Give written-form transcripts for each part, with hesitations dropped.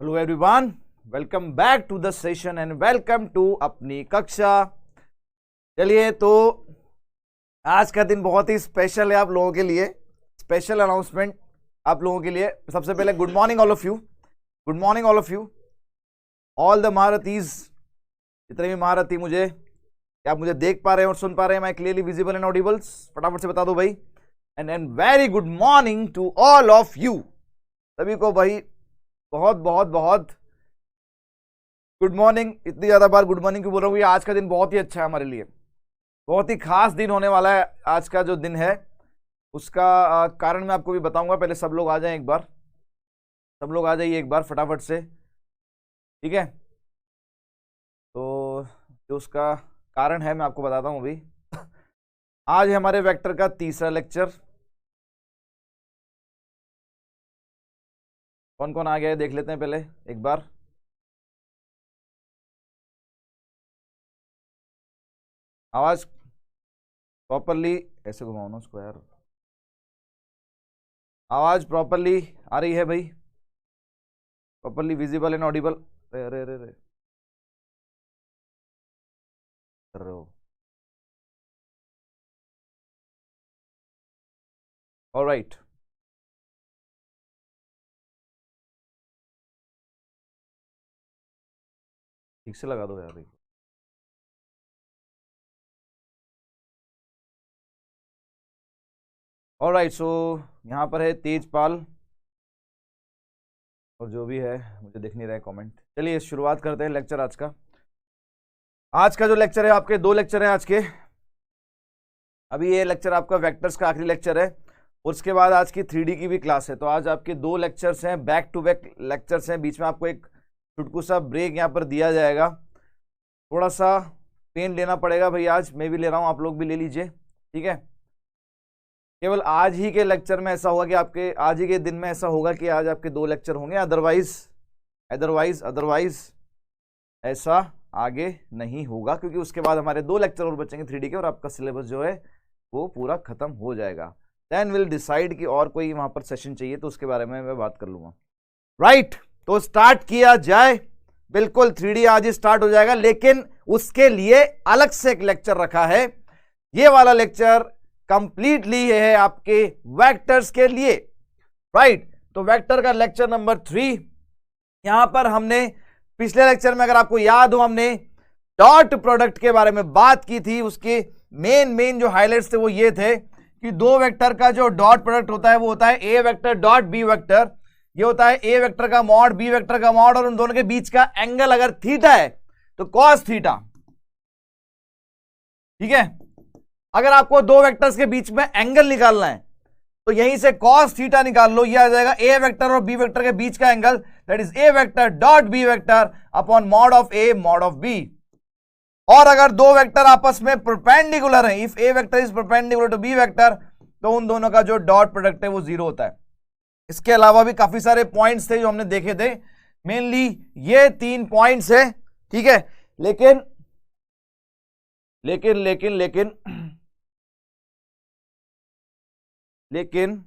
Hello everyone, welcome back to the session and welcome to अपनी कक्षा। चलिए, तो आज का दिन बहुत ही स्पेशल है आप लोगों के लिए। स्पेशल अनाउंसमेंट आप लोगों के लिए। सबसे पहले good morning all of you, good morning all of you, all the महारथीज, जितने भी महारथी मुझे, क्या आप मुझे देख पा रहे हैं और सुन पा रहे हैं? मैं क्लियरली विजिबल एंड ऑडिबल्स? फटाफट से बता दो भाई। And very good morning to all of you, सभी को भाई बहुत बहुत बहुत गुड मॉर्निंग। इतनी ज्यादा बार गुड मॉर्निंग क्यों बोल रहा हूँ? आज का दिन बहुत ही अच्छा है हमारे लिए, बहुत ही खास दिन होने वाला है। आज का जो दिन है उसका कारण मैं आपको भी बताऊंगा। पहले सब लोग आ जाएं एक बार, सब लोग आ जाइए एक बार फटाफट से, ठीक है? तो जो उसका कारण है मैं आपको बताता हूँ अभी। आज है हमारे वेक्टर का तीसरा लेक्चर। कौन कौन आ गया है देख लेते हैं पहले एक बार। आवाज प्रॉपरली ऐसे घुमाओ ना उसको यार, आवाज प्रॉपरली आ रही है भाई? Properly visible and Audible? अरे अरे अरे कर रहे हो? ऑलराइट, ठीक से लगा दो यार। ऑलराइट, सो यहाँ पर है तेजपाल और जो भी है मुझे दिख नहीं रहा है कमेंट। चलिए शुरुआत करते हैं लेक्चर आज का। आज का जो लेक्चर है, आपके दो लेक्चर हैं आज के। अभी ये लेक्चर आपका वेक्टर्स का आखिरी लेक्चर है और उसके बाद आज की 3D की भी क्लास है। तो आज आपके दो लेक्चर्स हैं, बैक टू बैक लेक्चर्स हैं। बीच में आपको एक छुटकू सा ब्रेक यहाँ पर दिया जाएगा। थोड़ा सा पेन लेना पड़ेगा भाई, आज मैं भी ले रहा हूँ, आप लोग भी ले लीजिए, ठीक है? केवल आज ही के लेक्चर में ऐसा होगा कि आपके आज ही के दिन में ऐसा होगा कि आज आपके दो लेक्चर होंगे, अदरवाइज ऐसा आगे नहीं होगा, क्योंकि उसके बाद हमारे दो लेक्चर और बचेंगे 3D के और आपका सिलेबस जो है वो पूरा खत्म हो जाएगा। देन विल डिसाइड कि और कोई वहां पर सेशन चाहिए तो उसके बारे में मैं बात कर लूंगा। राइट, तो स्टार्ट किया जाए। बिल्कुल 3D आज ही स्टार्ट हो जाएगा, लेकिन उसके लिए अलग से एक लेक्चर रखा है। ये वाला लेक्चर कंप्लीटली है आपके वेक्टर्स के लिए। राइट, तो वेक्टर का लेक्चर नंबर 3। यहां पर हमने पिछले लेक्चर में, अगर आपको याद हो, हमने डॉट प्रोडक्ट के बारे में बात की थी। उसके मेन जो हाइलाइट्स थे वो ये थे कि दो वेक्टर का जो डॉट प्रोडक्ट होता है वो होता है A vector dot B vector. ये होता है ए वेक्टर का मॉड, बी वेक्टर का मॉड, और उन दोनों के बीच का एंगल अगर थीटा है तो कॉस थीटा, ठीक है? अगर आपको दो वेक्टर्स के बीच में एंगल निकालना है तो यहीं से cos थीटा निकाल लो। ये आ जाएगा ए वेक्टर और बी वेक्टर के बीच का angle, that is A vector dot B vector upon mod of A mod of B. और अगर दो वेक्टर आपस में परपेंडिकुलर है, if A vector is perpendicular to B vector, तो उन दोनों का जो डॉट प्रोडक्ट है वो जीरो होता है। इसके अलावा भी काफी सारे पॉइंट्स थे जो हमने देखे थे, मेनली ये 3 पॉइंट्स है, ठीक है? लेकिन लेकिन लेकिन लेकिन लेकिन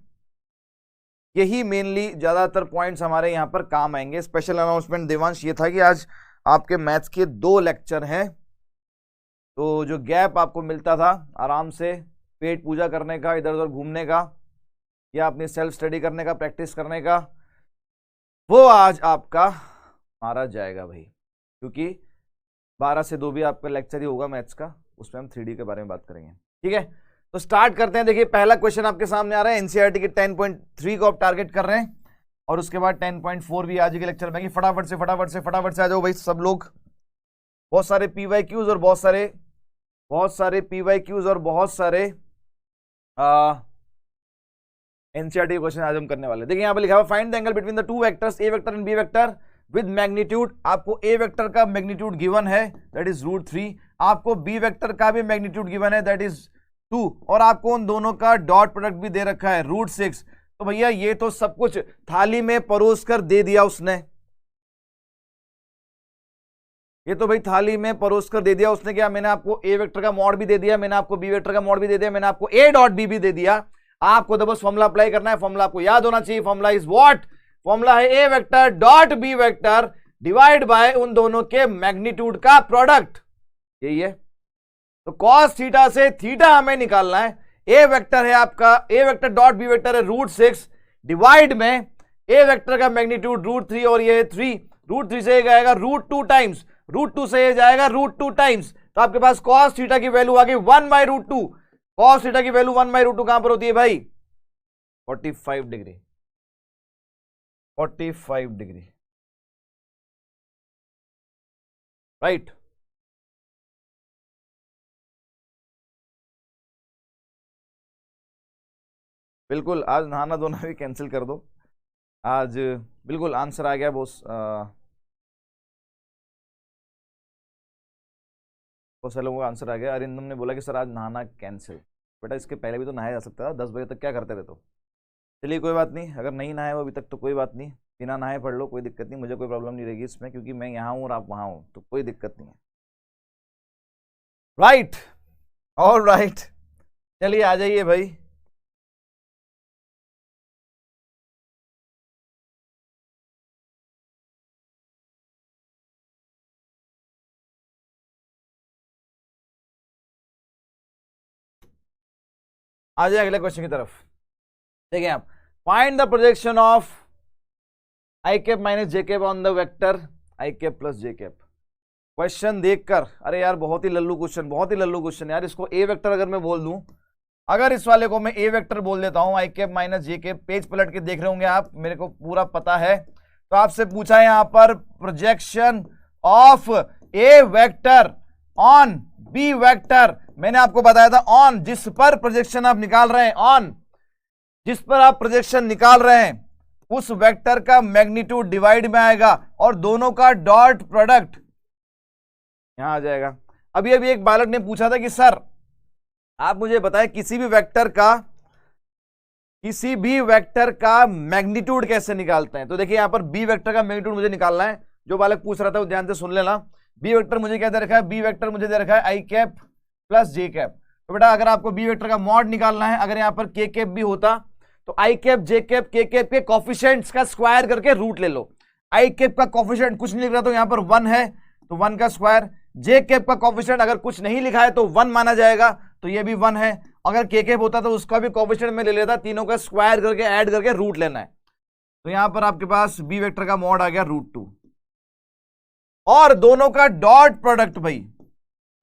यही मेनली ज्यादातर पॉइंट्स हमारे यहां पर काम आएंगे। स्पेशल अनाउंसमेंट देवांश ये था कि आज आपके मैथ्स के 2 लेक्चर हैं, तो जो गैप आपको मिलता था आराम से पेट पूजा करने का, इधर उधर घूमने का, या अपनी सेल्फ स्टडी करने का, प्रैक्टिस करने का, वो आज आपका मारा जाएगा भाई, क्योंकि 12 से 2 भी आपका लेक्चर ही होगा मैथ्स का, उसमें हम 3D के बारे में बात करेंगे, ठीक है? तो स्टार्ट करते हैं। देखिए पहला क्वेश्चन आपके सामने आ रहा है, एनसीईआरटी के 10.3 को आप टारगेट कर रहे हैं और उसके बाद 10.4 भी आज के लेक्चर में। फटाफट से आ जाओ भाई सब लोग। बहुत सारे PYQs और बहुत सारे PYQs और बहुत सारे एनसीईआरटी क्वेश्चन आज हम करने वाले। देखिए यहाँ पे लिखा हुआ find the angle between the two vectors A vector and B vector with magnitude. आपको ए वेक्टर का मैग्नीट्यूड गिवन है, दैट इज √3। आपको बी वेक्टर का भी मैग्नीट्यूड गिवन है, दैट इज 2, और आपको उन दोनों का डॉट प्रोडक्ट भी दे रखा है √6। तो भैया ये तो सब कुछ थाली में परोस कर दे दिया उसने, ये तो भाई थाली में परोस कर दे दिया उसने। क्या मैंने आपको ए वेक्टर का मॉड भी दे दिया, मैंने आपको बी वेक्टर का मॉड भी दे दिया, मैंने आपको ए डॉट बी भी दे दिया। आपको तो बस फॉर्मूला अप्लाई करना है। फॉर्मूला आपको याद होना चाहिए। Formula is what? फॉर्मूला है A vector dot B vector divide by उन दोनों के मैग्नीट्यूड का प्रोडक्ट, यही है। तो कॉस थीटा से थीटा हमें निकालना है। ए वेक्टर है आपका, ए वेक्टर डॉट बी वेक्टर है √6 डिवाइड में ए वेक्टर का मैग्नीट्यूड √3 और ये है 3, √3 से ये जाएगा √2 टाइम्स, √2 से ये जाएगा √2 टाइम्स। तो आपके पास कॉस थीटा की वैल्यू आ गई 1/√2। कॉस थीटा की वैल्यू 1/√2 कहां पर होती है भाई? 45 डिग्री, 45 डिग्री, राइट। बिल्कुल, आज नहाना धोना भी कैंसिल कर दो। आज बिल्कुल आंसर आ गया बहुत सारे लोगों का आंसर आ गया। अरिंदम ने बोला कि सर आज नहाना कैंसिल। बेटा इसके पहले भी तो नहाया जा सकता था, 10 बजे तक क्या करते थे? तो चलिए कोई बात नहीं, अगर नहीं नहाए हो अभी तक तो कोई बात नहीं, बिना नहाए पढ़ लो, कोई दिक्कत नहीं, मुझे कोई प्रॉब्लम नहीं रहेगी इसमें, क्योंकि मैं यहाँ हूँ और आप वहाँ हो, तो कोई दिक्कत नहीं है। राइट, ऑल राइट, चलिए आ जाइए भाई। आ जाए अगले क्वेश्चन की तरफ। देखिए आप, find the projection of I cap minus j cap on the vector I cap plus j cap. Question देखकर, अरे यार बहुत ही लल्लू क्वेश्चन, बहुत ही लल्लू क्वेश्चन यार। इसको ए वेक्टर अगर मैं बोल दूं, अगर इस वाले को मैं ए वेक्टर बोल देता हूं, आई cap minus j cap, page पलट के देख रहे होंगे आप, मेरे को पूरा पता है। तो आपसे पूछा है यहां पर projection of A vector on B vector. मैंने आपको बताया था ऑन, जिस पर प्रोजेक्शन आप निकाल रहे हैं, ऑन जिस पर आप प्रोजेक्शन निकाल रहे हैं उस वेक्टर का मैग्नीट्यूड डिवाइड में आएगा और दोनों का डॉट प्रोडक्ट यहां आ जाएगा। अभी अभी एक बालक ने पूछा था कि सर आप मुझे बताएं किसी भी वेक्टर का मैग्नीट्यूड कैसे निकालते हैं। तो देखिए यहां पर बी वेक्टर का मैग्नीट्यूड मुझे निकालना है। जो बालक पूछ रहा था वो ध्यान से सुन लेना। बी वेक्टर मुझे क्या दे रखा है? बी वेक्टर मुझे दे रखा है आई कैप प्लस जे कैप। तो बेटा अगर आपको बी वेक्टर का मॉड निकालना है, अगर यहां पर के कैप भी होता तो आई cap j cap k cap के कोफिशिएंट्स का स्क्वायर करके रूट ले लो। आई कैप का कोफिशिएंट कुछ नहीं लिख रहा तो यहां पर 1 है तो 1 का स्क्वायर, जे कैप का कोफिशिएंट अगर कुछ नहीं लिखा है तो 1 माना जाएगा, तो ये भी 1 है। अगर के कैप होता तो उसका भी कोफिशिएंट में ले लेता, तीनों का स्क्वायर करके ऐड करके रूट लेना है। तो यहां पर आपके पास बी वेक्टर का मॉड आ गया √2 और दोनों का डॉट प्रोडक्ट भाई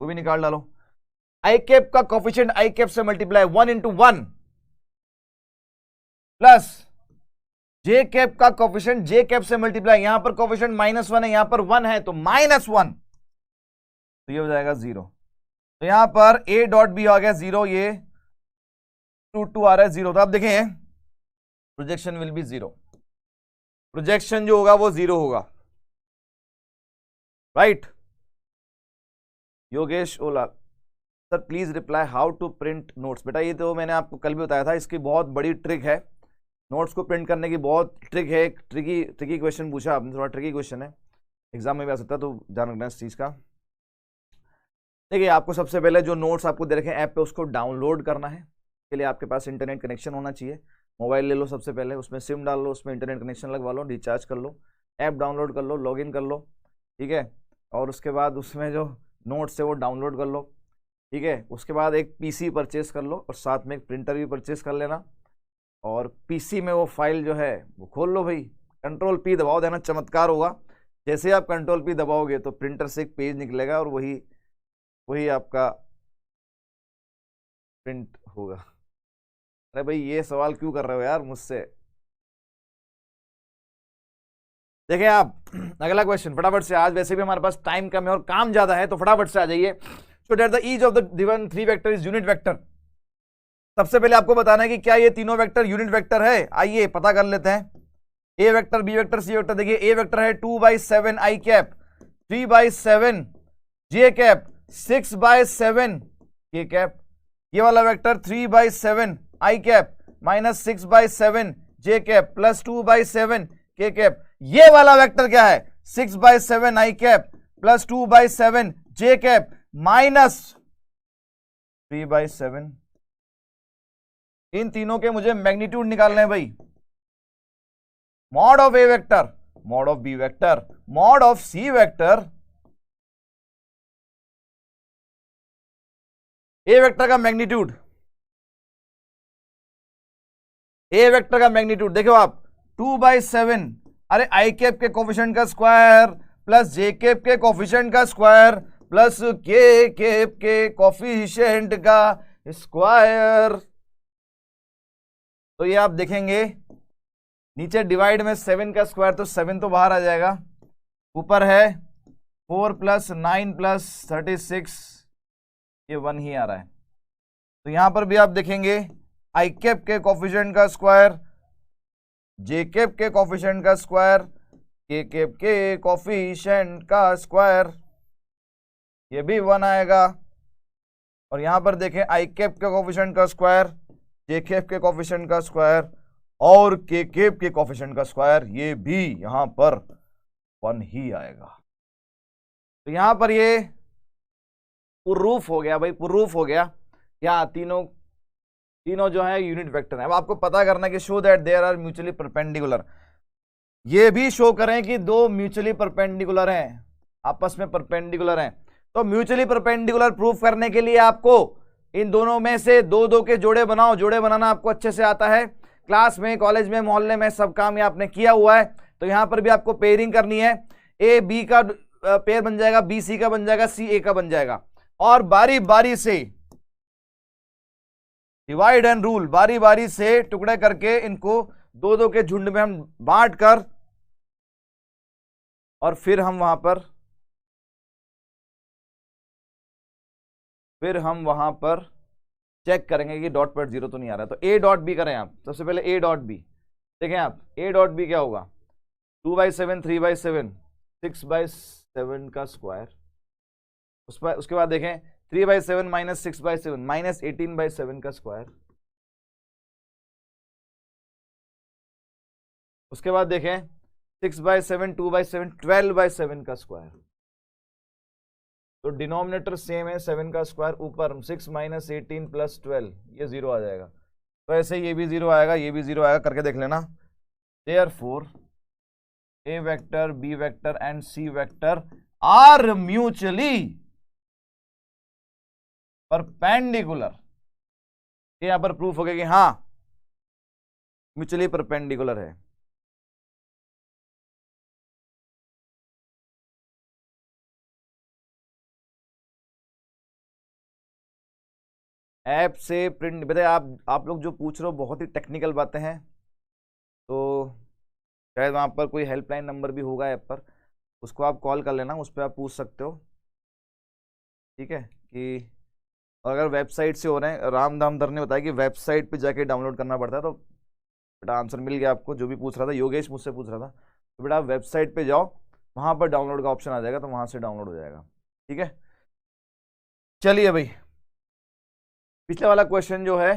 वो भी निकाल डालो। आई कैप का कोफिशिएंट आई कैप से मल्टीप्लाई 1 × 1 प्लस जे कैप का कोफिशिएंट जे कैप से मल्टीप्लाई, यहां पर कोफिशिएंट -1 है, यहां पर 1 है तो -1, तो ये हो जाएगा 0। तो यहां पर a डॉट बी आ गया 0, ये √2 आ रहा है 0। तो आप देखें प्रोजेक्शन विल बी 0, प्रोजेक्शन जो होगा वो 0 होगा, right. Yogesh Ola sir please reply how to print notes. बेटा ये तो मैंने आपको कल भी बताया था, इसकी बहुत बड़ी ट्रिक है, नोट्स को प्रिंट करने की बहुत ट्रिक है। एक ट्रिकी क्वेश्चन पूछा आपने, थोड़ा ट्रिकी क्वेश्चन है, एग्जाम में भी आ सकता है, तो ध्यान रखना इस चीज का। देखिए आपको सबसे पहले जो नोट्स आपको दे रखे हैं ऐप पे, उसको डाउनलोड करना है। इसके लिए आपके पास इंटरनेट कनेक्शन होना चाहिए। मोबाइल ले लो सबसे पहले, उसमें सिम डाल लो, उसमें इंटरनेट कनेक्शन लगवा लो, रिचार्ज कर लो, ऐप डाउनलोड कर लो, लॉगिन कर लो, ठीक है। और उसके बाद उसमें जो नोट्स है वो डाउनलोड कर लो, ठीक है। उसके बाद एक पीसी परचेस कर लो और साथ में एक प्रिंटर भी परचेस कर लेना, और पीसी में वो फाइल जो है वो खोल लो भाई। कंट्रोल पी दबाओ, देना चमत्कार होगा। जैसे आप कंट्रोल पी दबाओगे तो प्रिंटर से एक पेज निकलेगा और वही आपका प्रिंट होगा। अरे भाई ये सवाल क्यों कर रहे हो यार मुझसे? देखें आप अगला क्वेश्चन फटाफट से, आज वैसे भी हमारे पास टाइम कम है और काम ज्यादा है, तो फटाफट से आ जाइए। So that the each of the given 3 vector is unit vector. सबसे पहले आपको बताना है कि क्या ये तीनों वेक्टर यूनिट वेक्टर है। आइए पता कर लेते हैं। ए vector, B vector, C vector. देखिए ए वेक्टर है 2/7 आई कैप, 3/7 जे कैप, 6/7 के कैप। ये वाला vector 3/7 I cap minus 6/7 J cap plus 2/7 K cap. ये वाला वेक्टर क्या है? 6/7 I cap plus 2/7 J cap minus 3/7। इन तीनों के मुझे मैग्नीट्यूड निकालने हैं भाई। Mod of A vector, mod of B vector, mod of C vector, A vector का मैग्नीट्यूड, ए वेक्टर का मैग्नीट्यूड देखो आप 2/7, अरे आई कैप के कोफिशिएंट का स्क्वायर प्लस जे कैप के कोफिशिएंट का स्क्वायर प्लस के कैप के कोफिशिएंट का स्क्वायर। तो ये आप देखेंगे नीचे डिवाइड में 7 का स्क्वायर, तो 7 तो बाहर आ जाएगा, ऊपर है 4 + 9 + 36, ये 1 ही आ रहा है। तो यहां पर भी आप देखेंगे आई कैप के कोफिशिएंट का स्क्वायर, जे कैप के कोफिशिएंट का स्क्वायर, के कैप के कोफिशिएंट का स्क्वायर, ये भी 1 आएगा। और यहां पर देखें आई कैप के कोफिशिएंट का स्क्वायर, जे कैप के कोफिशिएंट का स्क्वायर और के कैप के कोफिशिएंट का स्क्वायर, ये भी यहां पर 1 ही आएगा। तो यहां पर ये प्रूफ हो गया भाई, प्रूफ हो गया, यहाँ तीनों जो है यूनिट वेक्टर है। अब आपको पता करना है कि show that there are mutually perpendicular, ये भी शो करें कि दो म्यूचुअली परपेंडिकुलर हैं, आपस में परपेंडिकुलर हैं। तो म्यूचुअली परपेंडिकुलर प्रूफ करने के लिए आपको इन दोनों में से दो दो के जोड़े बनाओ, जोड़े बनाना आपको अच्छे से आता है, क्लास में, कॉलेज में, मोहल्ले में सब काम ये आपने किया हुआ है। तो यहां पर भी आपको पेयरिंग करनी है, ए बी का पेयर बन जाएगा, बी सी का बन जाएगा, सी ए का बन जाएगा, और बारी बारी से डिवाइड एंड रूल, बारी बारी से टुकड़े करके इनको दो दो के झुंड में हम बांट कर और फिर हम वहां पर चेक करेंगे कि डॉट पॉइंट 0 तो नहीं आ रहा। तो ए डॉट बी करें आप, सबसे पहले ए डॉट बी देखें आप, ए डॉट बी क्या होगा, 2/7, 3/7, 6/7 का स्क्वायर, उसके बाद देखें 3/7 - 6/7 -18/7 का स्क्वायर, उसके बाद देखें 6/7, 2/7, 12/7 का स्क्वायर। तो डिनोमिनेटर सेम है, 7 का स्क्वायर ऊपर, 6 - 18 + 12, ये 0 आ जाएगा। तो ऐसे ये भी 0 आएगा, ये भी 0 आएगा, करके देख लेना। Therefore A vector, B vector and C vector are mutually perpendicular. यहां पर प्रूफ हो गया कि हां म्यूचुअली परपेंडिकुलर है। ऐप से प्रिंट बताइए, आप लोग जो पूछ रहे हो बहुत ही टेक्निकल बातें हैं, तो शायद वहाँ पर कोई हेल्पलाइन नंबर भी होगा ऐप पर, उसको आप कॉल कर लेना, उस पर आप पूछ सकते हो, ठीक है। कि अगर वेबसाइट से हो रहे हैं, रामधाम धर ने बताया कि वेबसाइट पे जाके डाउनलोड करना पड़ता है, तो बेटा आंसर मिल गया आपको। जो भी पूछ रहा था, योगेश मुझसे पूछ रहा था, तो बेटा आप वेबसाइट पे जाओ, वहाँ पर डाउनलोड का ऑप्शन आ जाएगा, तो वहाँ से डाउनलोड हो जाएगा, ठीक है। चलिए भाई, पिछले वाला क्वेश्चन जो है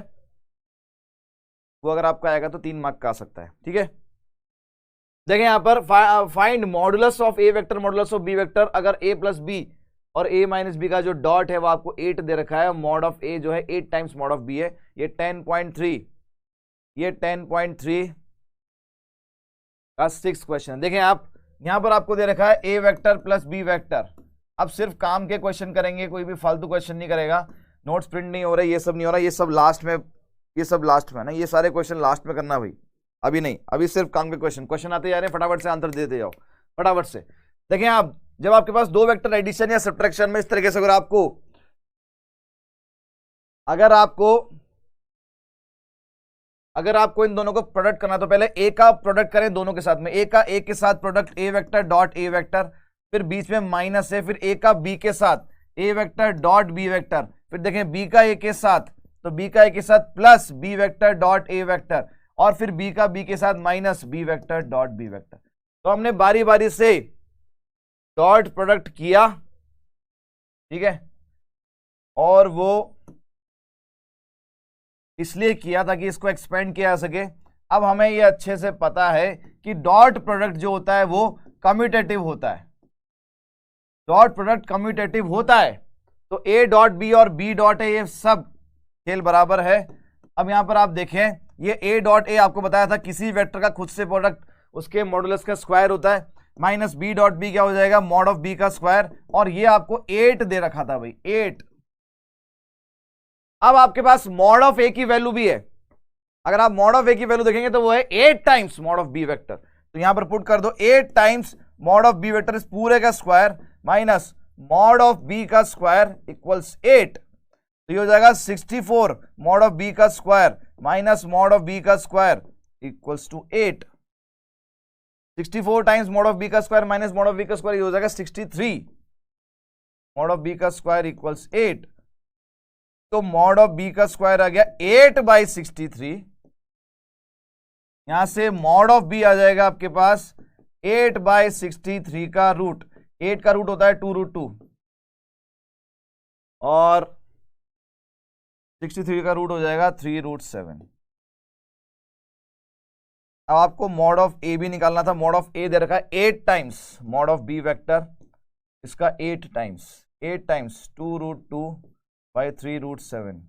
वो अगर आपका आएगा तो 3 मार्क का आ सकता है, ठीक है। देखें यहां पर find modulus of A vector, modulus of B vector. अगर a + b और a - b का जो डॉट है वो आपको 8 दे रखा है, मॉड ऑफ a जो है 8 टाइम्स मॉड ऑफ b है, ये 10.3, ये 10.3 का 6 क्वेश्चन। देखें आप यहां पर आपको दे रखा है a वेक्टर + b वेक्टर। अब सिर्फ काम के क्वेश्चन करेंगे, कोई भी फालतू क्वेश्चन नहीं करेगा, नोट्स प्रिंट नहीं हो रहा है, ये सब नहीं हो रहा, ये सब लास्ट में, ये सब लास्ट में ना, ये सारे क्वेश्चन लास्ट में करना भाई, अभी नहीं, अभी सिर्फ काम के क्वेश्चन आते जा रहे हैं, फटाफट से आंसर देते जाओ, फटाफट से। देखें आप, जब आपके पास दो वेक्टर एडिशन या सब्ट्रैक्शन में इस तरीके से अगर आपको इन दोनों को प्रोडक्ट करना, तो पहले ए का प्रोडक्ट करें दोनों के साथ में, ए का ए के साथ product A vector dot A vector, फिर बीच में माइनस है, फिर ए का बी के साथ ए वेक्टर डॉट बी वेक्टर, फिर देखें बी का ए के साथ, तो बी का ए के साथ plus B vector dot A vector, और फिर बी का बी के साथ minus B vector dot B vector. तो हमने बारी बारी से डॉट प्रोडक्ट किया, ठीक है, और वो इसलिए किया ताकि इसको एक्सपेंड किया जा सके। अब हमें ये अच्छे से पता है कि डॉट प्रोडक्ट जो होता है वो कम्यूटेटिव होता है, डॉट प्रोडक्ट कम्यूटेटिव होता है। तो ए डॉट बी और बी डॉट ए, ये सब खेल बराबर है। अब यहां पर आप देखें, ये ए डॉट ए आपको बताया था किसी वेक्टर का खुद से प्रोडक्ट उसके मॉडुलस का स्क्वायर होता है, माइनस बी डॉट बी क्या हो जाएगा, मॉड ऑफ बी का स्क्वायर, और ये आपको 8 दे रखा था भाई, 8। अब आपके पास मॉड ऑफ ए की वैल्यू भी है, अगर आप मॉड ऑफ ए की वैल्यू देखेंगे तो वो है 8 times mod of B vector, तो यहां पर पुट कर दो 8 times mod of B vector इस पूरे का square minus mod of B का स्क्वायर इक्वल्स 8, तो ये हो जाएगा 64 मॉड ऑफ बी का square minus mod of B का square equals to 8। 64 times mod of B का square minus mod of B का स्क्वायर, ये हो जाएगा 63 मॉड ऑफ बी का स्क्वायर इक्वल्स 8, तो मॉड ऑफ बी का स्क्वायर आ गया 8/63, यहां से मॉड ऑफ बी आ जाएगा आपके पास 8/63 का रूट, 8 का रूट होता है 2√2 और 63 का रूट हो जाएगा 3√7। अब आपको मॉड ऑफ ए भी निकालना था, मॉड ऑफ ए दे रखा है 8 times mod of B vector, इसका 8 टाइम्स 2√2/3√7,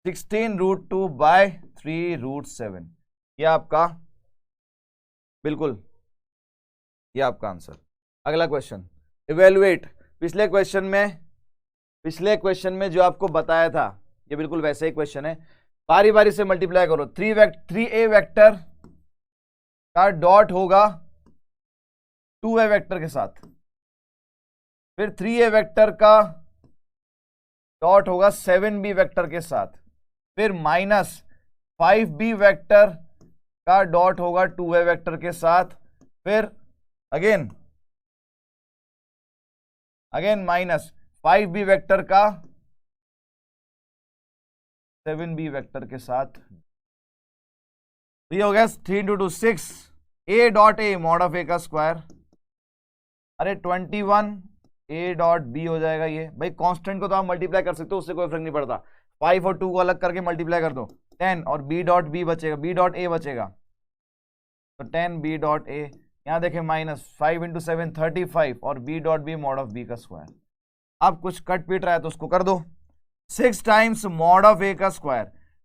16√2/3√7, ये आपका बिल्कुल, ये आपका आंसर। अगला क्वेश्चन, इवेलुएट। पिछले क्वेश्चन में जो आपको बताया था ये बिल्कुल वैसे ही क्वेश्चन है, बारी बारी से मल्टीप्लाई करो। 3a वेक्टर का डॉट होगा 2a वेक्टर के साथ, फिर 3a वेक्टर का डॉट होगा 7b वेक्टर के साथ, फिर माइनस 5b वेक्टर का डॉट होगा 2a वेक्टर के साथ, फिर अगेन माइनस 5b वेक्टर का 7b वेक्टर के साथ, तो ये हो गया 3 × 2 6 a dot A mod of A का स्क्वायर, अरे 21 a डॉट बी हो जाएगा। ये भाई कांस्टेंट को तो आप मल्टीप्लाई कर सकते हो, उससे कोई फर्क नहीं पड़ता, 5 और 2 को अलग करके मल्टीप्लाई कर दो, 10 और b डॉट बी बचेगा, b डॉट ए बचेगा, तो 10 b डॉट ए, यहां देखें माइनस 5 × 7 35 और b dot B mod of B का स्क्वायर। अब कुछ कट पीट रहा है तो उसको कर दो, 6 टाइम्स मॉड ऑफ ए का स्क्वायर।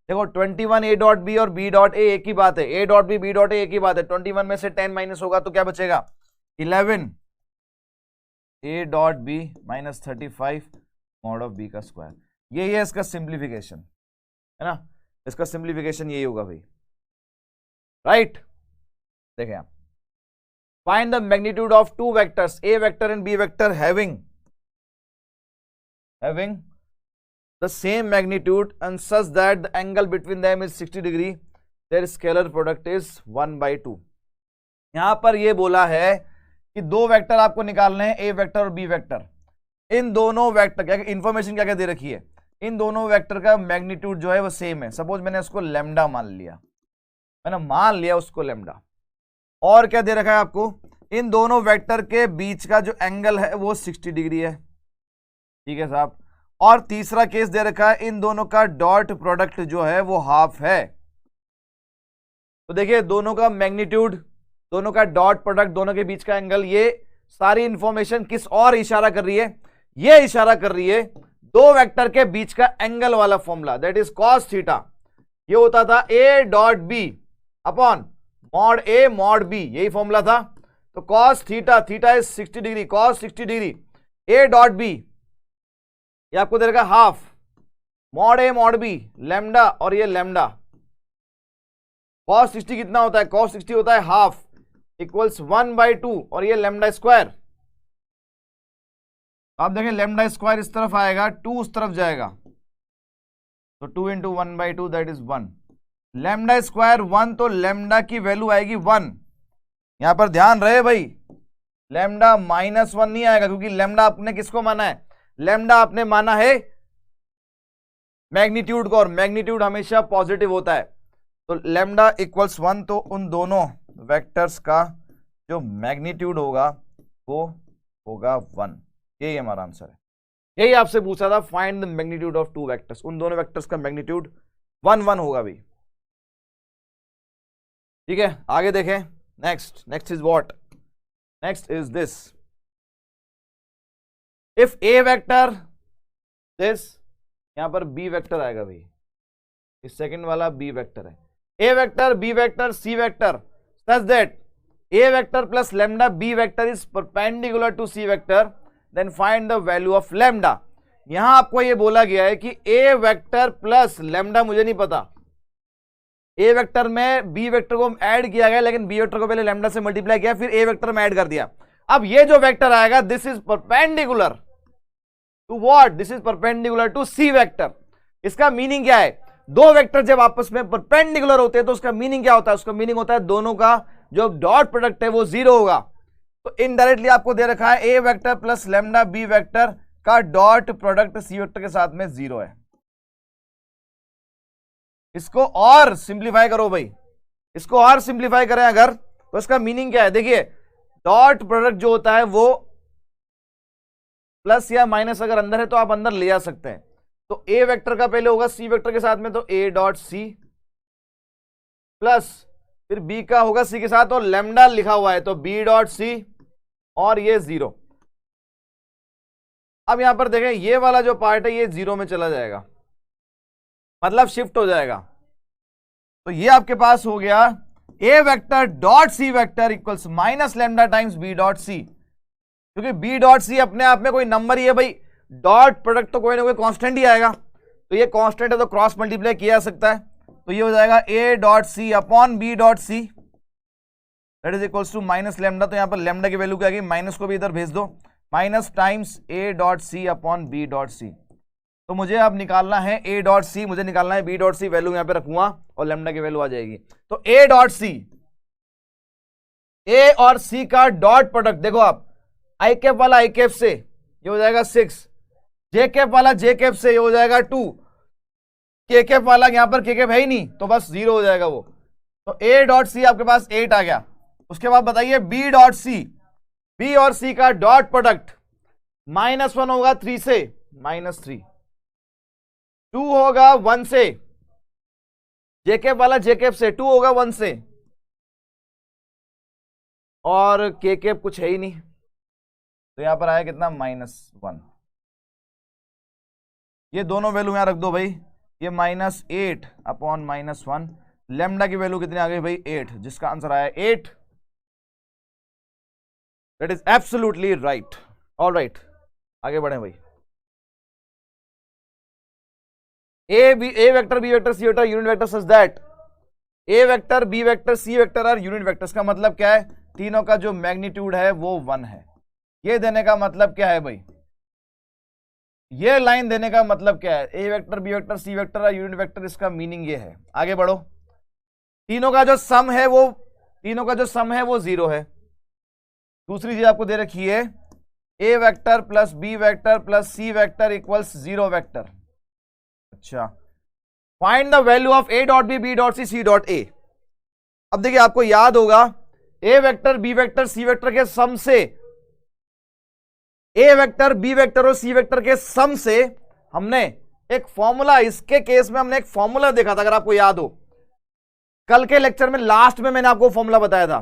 देखो 21 a डॉट बी और b डॉट ए एक ही बात है, a dot B b dot A एक ही बात है, 21 में से 10 माइनस होगा तो क्या बचेगा 11 a dot B minus 35 mod of B का स्क्वायर। यही है इसका सिंप्लीफिकेशन, है ना, इसका सिंप्लीफिकेशन यही होगा भाई, राइट। देखें आप, find the magnitude of two vectors a vector and b vector having the same magnitude and such that the angle between them is 60 degree, their scalar product is 1/2। यहां पर ये बोला है कि दो वेक्टर आपको निकालने हैं, a वेक्टर और b वेक्टर। इन दोनों वेक्टर क्या इंफॉर्मेशन क्या क्या दे रखी है, इन दोनों वेक्टर का मैग्नीट्यूड जो है वो सेम है। सपोज मैंने उसको लैम्डा मान लिया, मैंने मान लिया उसको लैम्डा, और क्या दे रखा है आपको, इन दोनों वेक्टर के बीच का जो एंगल है वो 60 डिग्री है, ठीक है साहब। और तीसरा केस दे रखा है, इन दोनों का डॉट प्रोडक्ट जो है वो हाफ है। तो देखिए दोनों का मैग्नीट्यूड, दोनों का डॉट प्रोडक्ट, दोनों के बीच का एंगल, ये सारी इंफॉर्मेशन किस और इशारा कर रही है, ये इशारा कर रही है दो वेक्टर के बीच का एंगल वाला formula, that is cos theta. ये होता था a dot B upon mod A mod B, यही फॉर्मूला था। तो cos theta, theta is 60 degree, cos 60 degree, a dot B ये आपको दे रखा half, mod A mod B lambda, और ये लैम्डा। कॉस 60 कितना होता है, कॉस 60 होता है हाफ, इक्वल्स 1/2, और ये लैम्डा स्क्वायर। आप देखें लैम्डा स्क्वायर इस तरफ आएगा, 2 उस तरफ जाएगा, तो 2 × 1/2 दैट इज 1। लैम्डा स्क्वायर 1, तो लैम्डा की वैल्यू आएगी 1। यहां पर ध्यान रहे भाई, लैम्डा -1 नहीं आएगा, क्योंकि लैम्डा आपने किसको माना है, लैम्डा आपने माना है मैग्नीट्यूड को, और मैग्नीट्यूड हमेशा पॉजिटिव होता है। तो लैम्डा इक्वल्स 1, तो उन दोनों वेक्टर्स का जो मैग्नीट्यूड होगा वो होगा 1। यही हमारा आंसर है। यही आपसे पूछा था, find the magnitude of two vectors, उन दोनों वेक्टर्स का मैग्नीट्यूड 1 होगा भाई, ठीक है। आगे देखें, next is what, next is this, if A vector this, यहां पर बी वेक्टर आएगा भाई, इस सेकंड वाला बी वेक्टर है, A vector B vector C vector such that A vector plus lambda B vector is perpendicular to C vector, then find the value of lambda. यहां आपको ये बोला गया है कि ए वेक्टर प्लस लैम्डा मुझे नहीं पता, ए वेक्टर में बी वेक्टर को ऐड किया गया, लेकिन बी वेक्टर को पहले लैम्डा से मल्टीप्लाई किया, फिर ए वेक्टर में ऐड कर दिया। अब ये जो वेक्टर आएगा this is perpendicular to what, this is perpendicular to C vector. इसका मीनिंग क्या है, दो वेक्टर जब आपस में परपेंडिकुलर होते हैं तो उसका मीनिंग क्या होता है, उसका मीनिंग होता है दोनों का जो डॉट प्रोडक्ट है वो जीरो होगा। तो इनडायरेक्टली आपको दे रखा है A vector plus lambda B vector का डॉट प्रोडक्ट सी वेक्टर के साथ में जीरो है। इसको और सिंप्लीफाई करो भाई, इसको और सिंप्लीफाई करें अगर, तो इसका मीनिंग क्या है, देखिए डॉट प्रोडक्ट जो होता है वो प्लस या माइनस अगर अंदर है तो आप अंदर ले आ सकते हैं। तो ए वेक्टर का पहले होगा सी वेक्टर के साथ में, तो ए डॉट सी प्लस फिर बी का होगा सी के साथ और लैम्डा लिखा हुआ है तो बी डॉट सी और ये जीरो। अब यहां पर देखें ये वाला जो पार्ट है ये जीरो में चला जाएगा, मतलब शिफ्ट हो जाएगा। तो ये आपके पास हो गया A vector dot C vector equals minus lambda times B dot C, क्योंकि बी डॉट सी अपने आप में कोई नंबर ही है भाई, डॉट प्रोडक्ट तो कोई ना कोई कांस्टेंट ही आएगा, तो ये कांस्टेंट है तो क्रॉस मल्टीप्लाई किया जा सकता है। तो ये हो जाएगा A dot C upon B dot C that is equals to minus lambda, तो यहां पर लैम्डा की वैल्यू क्या आ गई, माइनस को भी इधर भेज दो, minus times A dot C upon B dot C. तो मुझे अब निकालना है ए डॉट सी, मुझे निकालना है बी डॉट सी, वैल्यू यहां पे रखूंगा और लैम्डा की वैल्यू आ जाएगी। तो ए डॉट सी, ए और सी का डॉट प्रोडक्ट देखो आप, आई कैप वाला आई कैप से ये हो जाएगा 6, जे कैप वाला जे कैप से ये हो जाएगा 2, के कैप वाला यहां पर के कैप है ही नहीं तो बस 0 हो जाएगा वो। तो ए डॉट सी आपके पास 8 आ गया। उसके बाद बताइए बी डॉट सी, बी और सी का डॉट प्रोडक्ट -1 होगा 3 से, -3, 2 होगा 1 से, जेकेप वाला जेकेप से 2 होगा 1 से, और के कैप कुछ है ही नहीं तो यहां पर आया कितना, -1। ये दोनों वैल्यू यहां रख दो भाई, ये -8 अपॉन -1, लैम्डा की वैल्यू कितनी आ गई भाई 8, जिसका आंसर आया 8। That is absolutely right. All right, आगे बढ़े भाई। A vector B vector C vector unit vector such that A vector B vector C vector are unit vectors. का मतलब क्या है, तीनों का जो मैग्नीट्यूड है वो 1 है। ये देने का मतलब क्या है भाई, ये लाइन देने का मतलब क्या है, A vector B vector C vector are unit vector, इसका मीनिंग ये है। आगे बढ़ो, तीनों का जो सम है वो, तीनों का जो सम है वो 0 है। दूसरी चीज आपको दे रखी है A vector plus B vector plus C vector equals 0 vector. अच्छा, find the value of A dot B, B dot C, C dot A. अब देखिए आपको याद होगा A vector B vector C vector के सम से, ए वेक्टर बी वेक्टर और C vector के सम से हमने एक फॉर्मूला, इसके केस में हमने एक फॉर्मूला देखा था, अगर आपको याद हो कल के लेक्चर में लास्ट में मैंने आपको फॉर्मूला बताया था,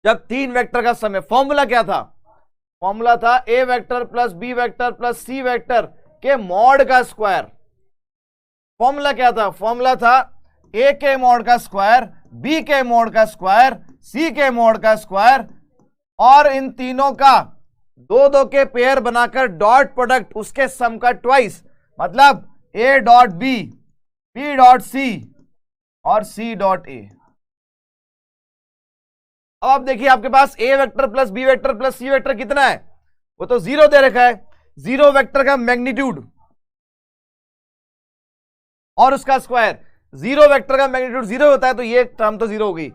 जब 3 वेक्टर का सम है। फॉर्मूला क्या था, फॉर्मूला था A vector plus B vector plus C vector के मॉड का स्क्वायर। फॉर्मूला क्या था, फॉर्मूला था ए के मॉड का स्क्वायर, बी के मॉड का स्क्वायर, सी के मॉड का स्क्वायर, और इन तीनों का 2-2 के पेयर बनाकर डॉट प्रोडक्ट उसके सम का ट्वाइस, मतलब A dot B, B dot C और सी डॉट ए। अब आप देखिए आपके पास A vector plus B vector plus C vector कितना है, वो तो 0 दे रखा है। 0 वेक्टर का मैग्नीट्यूड और उसका स्क्वायर, 0 वेक्टर का मैग्नीट्यूड 0 होता है तो ये टर्म तो 0 हो गई।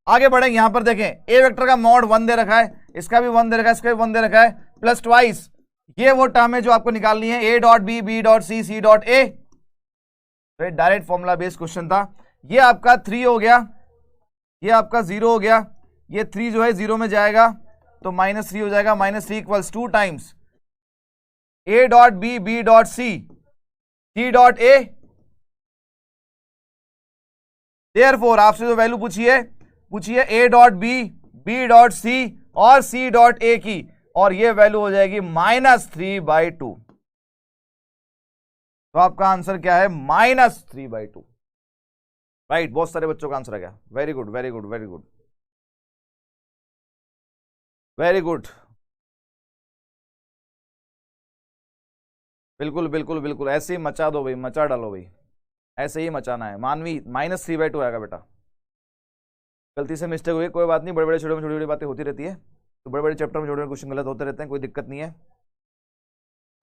आगे बढ़े, यहां पर देखें ए वेक्टर का मॉड 1 दे रखा है, इसका भी 1 दे रखा है, इसका भी 1 दे रखा है, प्लस ट्वाइस, ये वो टर्म है जो आपको निकालनी है, A dot B, B dot C, C dot A. तो डायरेक्ट फॉर्मूला बेस्ड क्वेश्चन था। ये आपका 3 हो गया, ये आपका 0 हो गया, ये 3 जो है 0 में जाएगा तो -3 हो जाएगा, -3 equals 2 times A dot B, B dot C, C dot A. Therefore आपसे जो वैल्यू पूछिए A dot B, B dot C और सी डॉट ए की, और ये वैल्यू हो जाएगी -3/2। तो आपका आंसर क्या है, -3/2। राइट, बहुत सारे बच्चों का आंसर आ गया। Very good very good very good very good. बिल्कुल बिल्कुल बिल्कुल, ऐसे ही मचा दो भाई, मचा डालो भाई, ऐसे ही मचाना है। मानवी -3/2 आएगा बेटा। गलती से मिस्टेक हुई, कोई बात नहीं, बड़े बड़े छोटे में छोटी छोटी बातें होती रहती है, तो बड़े बड़े चैप्टर में छोटे छोटे क्वेश्चन गलत होते रहते हैं, कोई दिक्कत नहीं है,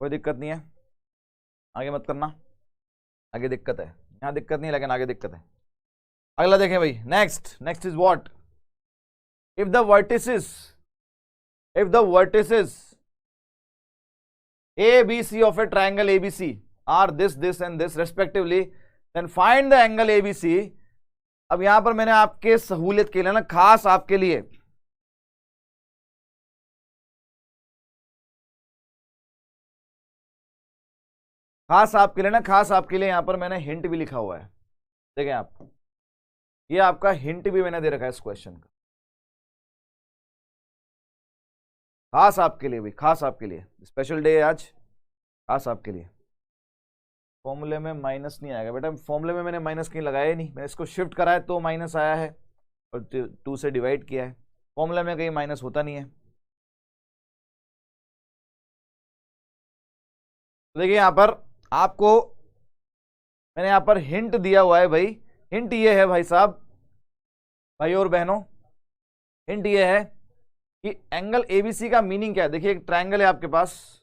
कोई दिक्कत नहीं है, आगे मत करना। आगे दिक्कत है, यहाँ दिक्कत नहीं, लेकिन आगे दिक्कत है। अगला देखें भाई, next next is what, if the vertices ABC of a triangle ABC are this and this respectively, then find the angle ABC। अब यहां पर मैंने आपके सहूलियत के लिए ना, खास आपके लिए, खास आपके लिए यहां पर मैंने हिंट भी लिखा हुआ है। देखें आप, ये आपका हिंट भी मैंने दे रखा है इस क्वेश्चन का, खास आपके लिए भी, खास आपके लिए, स्पेशल डे है आज, खास आपके लिए। फॉर्मूले में माइनस नहीं आएगा बेटा, फॉर्मूले में मैंने माइनस कहीं लगाया ही नहीं, मैंने इसको शिफ्ट करा है तो माइनस आया है, और 2 से डिवाइड किया है, फॉर्मूले में कहीं माइनस होता नहीं है। तो देखिए यहां पर आपको मैंने यहां पर हिंट दिया हुआ है भाई। हिंट ये है भाई साहब, भाई और बहनों, हिंट ये है कि एंगल एबीसी का मीनिंग क्या है। देखिए एक ट्रायंगल है आपके पास,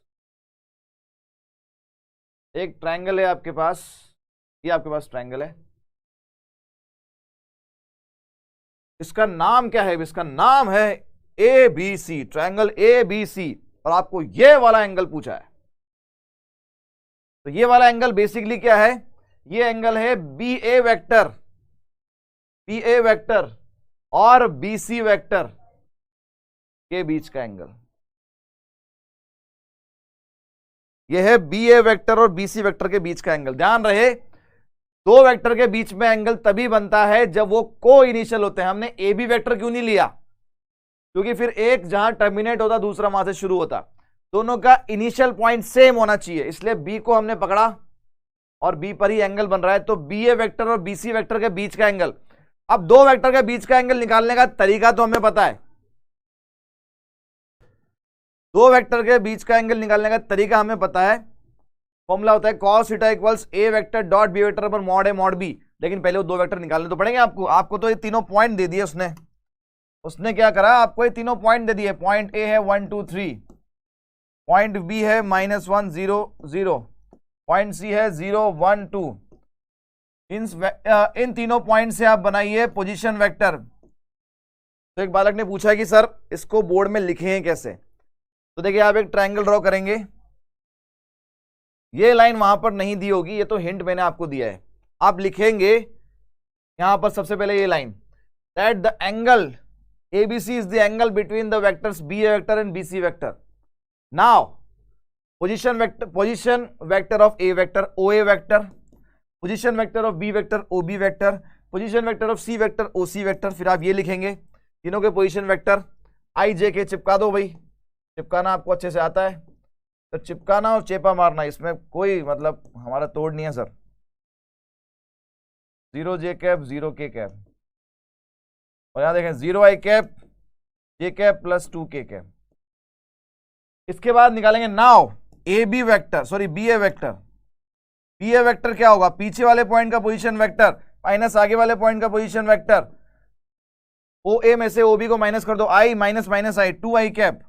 एक ट्रायंगल है आपके पास, ये आपके पास ट्रायंगल है, इसका नाम क्या है, इसका नाम है A B C, triangle A B C, और आपको ये वाला एंगल पूछा है। तो ये वाला एंगल बेसिकली क्या है, ये एंगल है बी ए वेक्टर और बी सी वेक्टर के बीच का एंगल। ये है बी ए वेक्टर और बी सी वेक्टर के बीच का एंगल। ध्यान रहे, दो वेक्टर के बीच में एंगल तभी बनता है जब वो को इनिशियल होते हैं। हमने ए बी वेक्टर क्यों नहीं लिया, क्योंकि फिर एक जहां टर्मिनेट होता दूसरा वहां से शुरू होता, दोनों का इनिशियल पॉइंट सेम होना चाहिए, इसलिए बी को हमने पकड़ा और बी पर ही एंगल बन रहा है। तो बी ए वेक्टर और बी सी वेक्टर के बीच का एंगल, अब दो वेक्टर के बीच का एंगल निकालने का तरीका तो हमें पता है, दो वेक्टर के बीच का एंगल निकालने का तरीका हमें पता है, फॉर्मूला होता है cos theta equals a vector dot B vector पर मॉड ए मॉड बी। लेकिन पहले वो दो वेक्टर निकालने तो पड़ेंगे आपको तो ये तीनों पॉइंट दे दिए उसने क्या करा, आपको ये तीनों पॉइंट दे दिए। पॉइंट ए है 1 2 3, पॉइंट बी है -1 0 0, पॉइंट सी है 0 1 2। इन तीनों पॉइंट से आप बनाइए पोजीशन वेक्टर। तो एक बालक ने पूछा कि सर इसको बोर्ड में लिखें कैसे, तो देखिए आप एक ट्रायंगल ड्रॉ करेंगे, ये लाइन वहां पर नहीं दी होगी, ये तो हिंट मैंने आपको दिया है। आप लिखेंगे यहां पर सबसे पहले ये line, that the angle ABC is the angle between the vectors BA vector and BC vector. Now, position vector of A vector OA vector, position vector of B vector OB vector, position vector of C vector OC vector। फिर आप ये लिखेंगे तीनों के position vector I J के चिपका दो भाई, चिपकाना आपको अच्छे से आता है, तो चिपकाना और चेपा मारना इसमें कोई मतलब हमारा तोड़ नहीं है sir. 0 J cap 0 K cap, और यहां देखें 0 I cap J cap plus 2 K cap. इसके बाद निकालेंगे now A B vector, sorry B A vector. B A vector क्या होगा, पीछे वाले पॉइंट का पोजीशन वेक्टर माइनस आगे वाले पॉइंट का पोजीशन वेक्टर। ओ ए में से ओ बी को माइनस कर दो, I minus minus I 2 I cap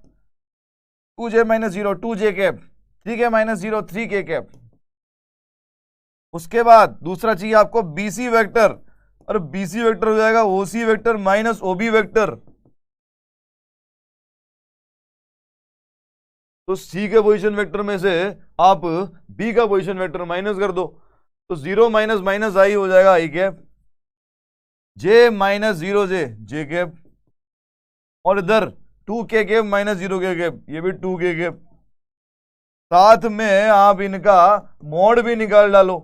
2 J minus 0 2 J cap 3 K minus 0 3 K cap. उसके बाद दूसरा चाहिए आपको बी सी वेक्टर, और बीसी वेक्टर हो जाएगा OC vector minus OB vector. तो सी के पोजीशन वेक्टर में से आप बी का पोजीशन वेक्टर माइनस कर दो, तो 0 माइनस माइनस आई हो जाएगा आई कैप, जे माइनस 0 जे कैप, और इधर 2 K cap minus 0 K cap, ये भी 2 K कैप। साथ में आप इनका मॉड भी निकाल डालो,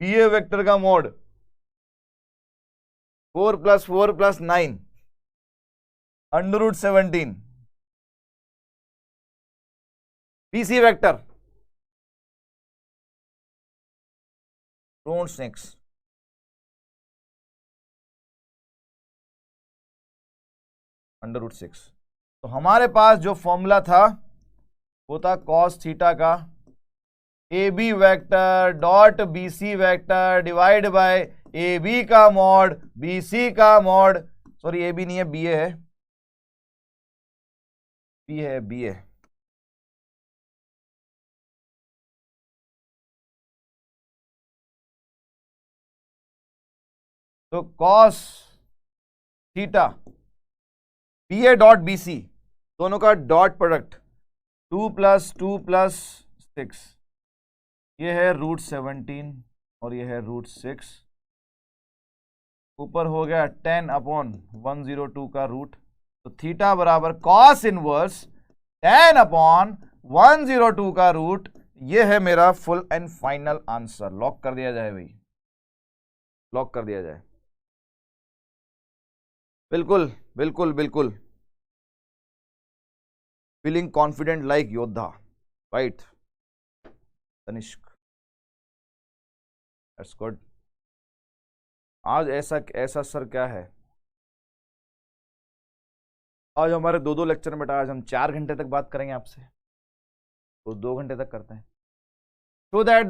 बी ए वेक्टर का mod 4 + 4 + 9 √17। BC vector don't snakes, √6। तो हमारे पास जो फॉर्मूला था वो था कॉस थीटा का A B vector dot B C vector divide by A B का मॉड बी सी का मॉड, सॉरी ए बी नहीं है बी ए है, बी है बी ए। तो cos theta B A dot B C दोनों का डॉट प्रोडक्ट 2 + 2 + 6, ये है √17 और ये है √6, ऊपर हो गया 10/102 का रूट। तो थीटा बराबर कॉस इनवर्स 10/102 का रूट। ये है मेरा full and final answer. Lock कर दिया जाए भाई, लॉक कर दिया जाए। बिल्कुल बिल्कुल बिल्कुल, फीलिंग कॉन्फिडेंट लाइक योद्धा, राइट तनिष्क, दैट्स गुड। आज ऐसा ऐसा सर क्या है, आज हमारे 2-2 लेक्चर में बेटा, आज हम 4 घंटे तक बात करेंगे आपसे, तो 2 घंटे तक करते हैं। Show that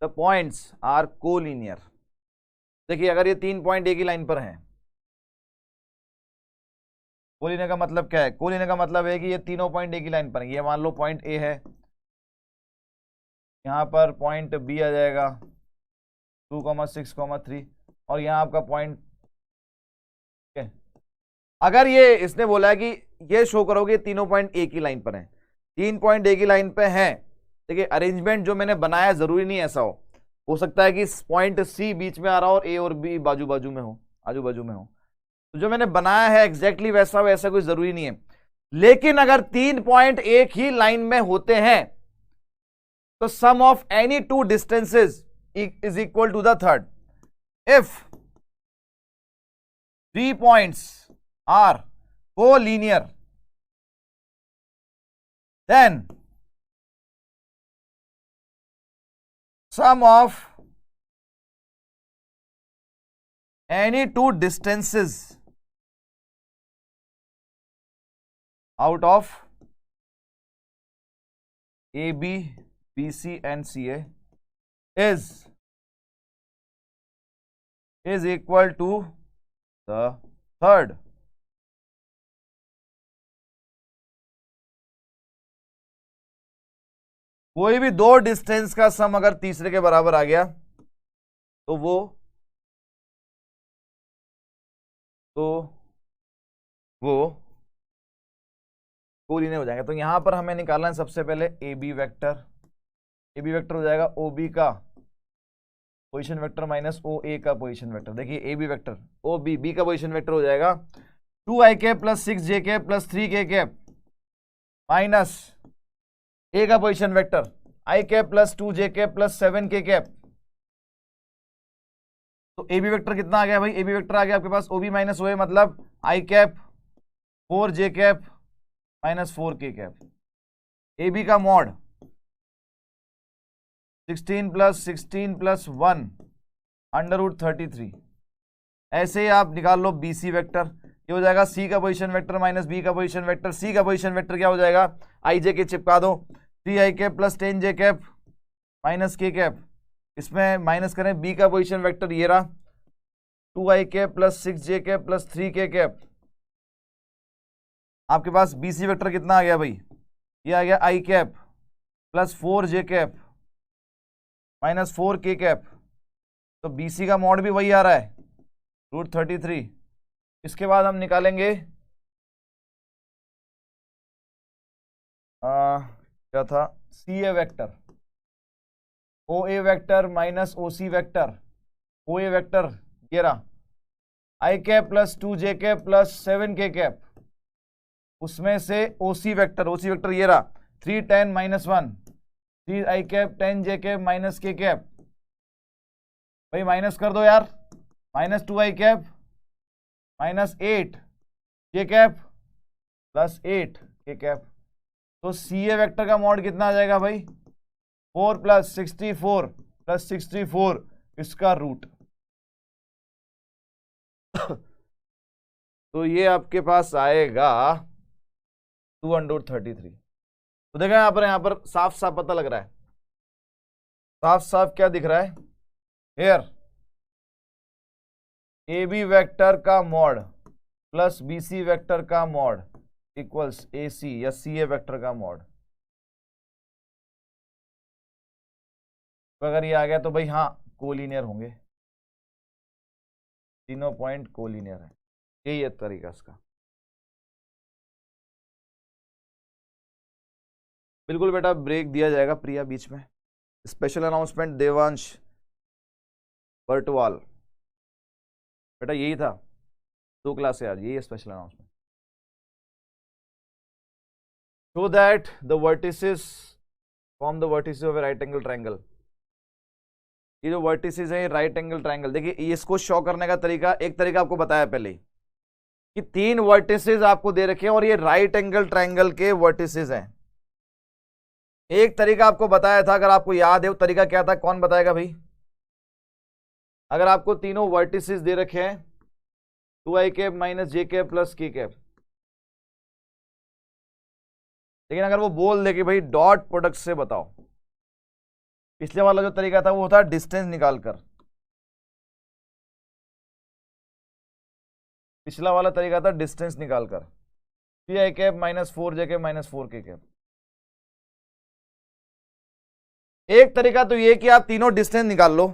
the points are collinear. देखिए अगर ये 3 पॉइंट एक ही लाइन पर हैं, कोलिनियर का मतलब क्या है? कोलिनियर का मतलब है कि ये तीनों पॉइंट एक ही लाइन पर हैं। ये मान लो पॉइंट ए है, यहाँ पर पॉइंट बी आ जाएगा 2,6,3 और यहाँ आपका पॉइंट, अगर ये इसने बोला है कि ये शो करोगे तीनों पॉइंट एक ही लाइन पर हैं, 3 पॉइंट एक ही लाइन पे हैं। देखिए अरेंजमेंट जो मैंने बनाया जरूरी नहीं ऐसा हो सकता है कि पॉइंट सी बीच में आ रहा हो और ए और बी बाजू बाजू में हो, आजू बाजू में हो। तो जो मैंने बनाया है एग्जैक्टली वैसा वैसा कोई जरूरी नहीं है। लेकिन अगर 3 पॉइंट एक ही लाइन में होते हैं तो sum of any 2 distances is equal to the third. If 3 points are collinear, then sum of any 2 distances out of AB, BC and CA is equal to the third। कोई भी 2 distance का सम अगर तीसरे के बराबर आ गया तो वो कोलिनियर हो जाएगा। तो यहां पर हमें निकालना है सबसे पहले A B vector. A B vector हो जाएगा ओ बी का position vector minus O A का पोजीशन वेक्टर। देखिए A B vector O B, B का पोजीशन वेक्टर हो जाएगा 2i + 6j + 3k माइनस ए का position vector i + 2j + 7k। तो ए बी वेक्टर कितना आ गया भाई? ए बी वेक्टर आ गया आपके पास ओ बी माइनस ओ ए, मतलब i 4j - 4k। A B का मॉड 16 + 16 + 1 √33। ऐसे ही आप निकाल लो बी सी वेक्टर, ये हो जाएगा सी का पोजीशन वेक्टर माइनस बी का पोजीशन वेक्टर। सी का पोजीशन वेक्टर क्या हो जाएगा? आई जे के चिपका दो, 3i + 10j - k। इसमें माइनस करें बी का पोजीशन वेक्टर, ये रहा 2i + 6j + 3k। आपके पास बी सी वेक्टर कितना आ गया भाई? ये आ गया i + 4j - 4k। तो बी सी का मॉड भी वही आ रहा है √33। इसके बाद हम निकालेंगे क्या था? सी A vector, O A vector minus O C vector. O A vector ये रहा i + 2j + 7k। उसमें से ओ सी वेक्टर ये रहा 3 10 - 1 3i 10j - k। भाई माइनस कर दो यार, -2i -8j + 8k। तो सी ए वेक्टर का मॉड कितना आ जाएगा भाई? 4 + 64 + 64 इसका रूट। तो ये आपके पास आएगा 233। तो देखा यहाँ पर साफ साफ पता लग रहा है, साफ साफ क्या दिख रहा है हियर, ए बी वेक्टर का mod plus B C vector का मॉड इक्वल्स ए सी या सी ए वेक्टर का मॉड। तो अगर ये आ गया तो भाई हाँ कोलिनियर होंगे, तीनों पॉइंट कोलिनियर है। यही है तरीका इसका। बिल्कुल बेटा ब्रेक दिया जाएगा प्रिया बीच में। स्पेशल अनाउंसमेंट देवांश बर्टवाल, बेटा यही था 2 क्लास से आज, यही है special announcement. Show that the vertices form the vertices of A right angle triangle. ये जो वर्टिसेस है राइट एंगल ट्रायंगल, देखिए इसको शो करने का तरीका, एक तरीका आपको बताया पहले कि 3 वर्टिसेस आपको दे रखे हैं और ये राइट एंगल ट्रायंगल के वर्टिसेस हैं। एक तरीका आपको बताया था, अगर आपको याद है वो तरीका क्या था, कौन बताएगा भाई? अगर आपको तीनों वर्टिसेस दे रखे हैं 2i cap minus j cap plus k cap, लेकिन अगर वो बोल दे कि भाई डॉट प्रोडक्ट से बताओ, पिछले वाला जो तरीका था वो था डिस्टेंस निकालकर, पिछला वाला तरीका था डिस्टेंस निकालकर 3i cap minus 4j cap minus 4k cap. एक तरीका तो ये कि आप तीनों डिस्टेंस निकाल लो,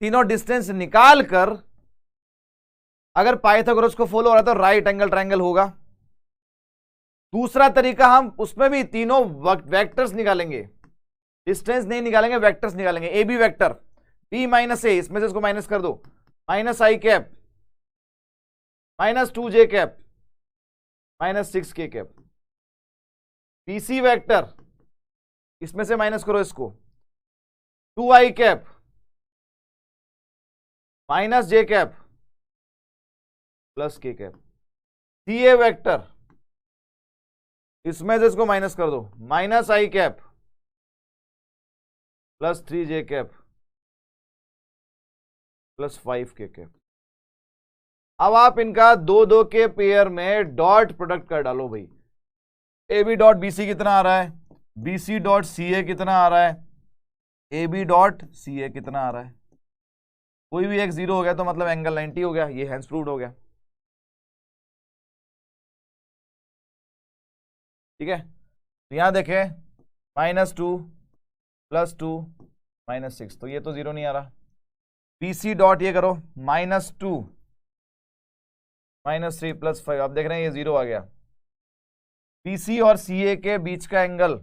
तीनों डिस्टेंस निकाल कर अगर पाइथागोरस को फॉलो हो रहा है तो राइट एंगल ट्रायंगल होगा। दूसरा तरीका हम उसमें भी तीनों वेक्टर्स निकालेंगे, डिस्टेंस नहीं निकालेंगे, वेक्टर्स निकालेंगे। A B vector B minus A, इसमें से इसको माइनस कर दो, minus i cap minus 2j cap minus 6k cap. B C vector, इसमें से माइनस करो इसको, 2i cap minus j cap plus k cap. C A vector, इसमें से इसको माइनस कर दो, minus i cap plus 3j cap plus 5k cap. अब आप इनका 2-2 के पेयर में डॉट प्रोडक्ट कर डालो भाई। A B dot B C कितना आ रहा है, बी सी डॉट सी ए कितना आ रहा है, ए बी डॉट सी ए कितना आ रहा है। कोई भी एक 0 हो गया तो मतलब एंगल 90 हो गया, ये हैंस प्रूव्ड हो गया। ठीक है, तो यहां देखें -2 +2 -6, तो ये तो 0 नहीं आ रहा। बी सी डॉट ये करो -2 -3 +5, आप देख रहे हैं ये 0 आ गया। बी सी और सी ए के बीच का एंगल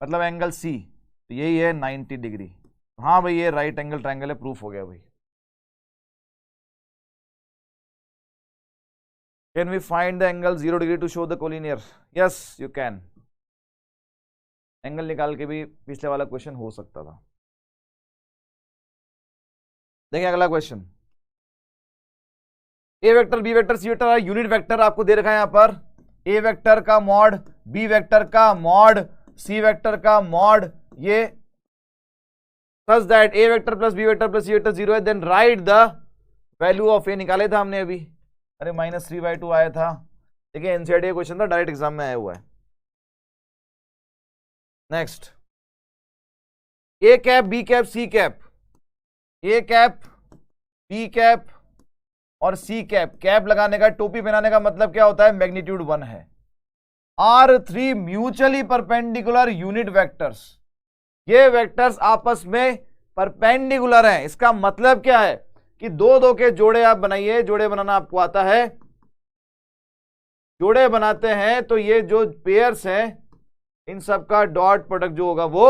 मतलब एंगल सी, तो यही है 90 डिग्री। हाँ भाई ये राइट एंगल ट्रायंगल है, प्रूफ हो गया भाई। Can we find the angle 0 degree to show the collinear? Yes you can. Angle निकाल के भी पिछले वाला क्वेश्चन हो सकता था। देखिए अगला question, A vector B vector C vector unit vector आपको दे रखा है यहां पर। ए वेक्टर का मॉड, बी वेक्टर का मॉड, सी वेक्टर का मॉड, ये such that A vector plus B vector plus C vector 0 है, then right the value of A. निकाले था हमने अभी, अरे -3/2 आया था। देखिए एनसीईआरटी क्वेश्चन था, डायरेक्ट एग्जाम में आया हुआ है। Next, A cap B cap C cap, A cap B cap और सी कैप, कैप लगाने का, टोपी पहनाने का मतलब क्या होता है, मैग्नीट्यूड 1 है। Are 3 mutually perpendicular unit vectors, ये वेक्टर्स आपस में परपेंडिकुलर हैं। इसका मतलब क्या है कि 2-2 के जोड़े आप बनाइए, जोड़े बनाना आपको आता है, जोड़े बनाते हैं तो ये जो पेयर्स हैं इन सब का डॉट प्रोडक्ट जो होगा वो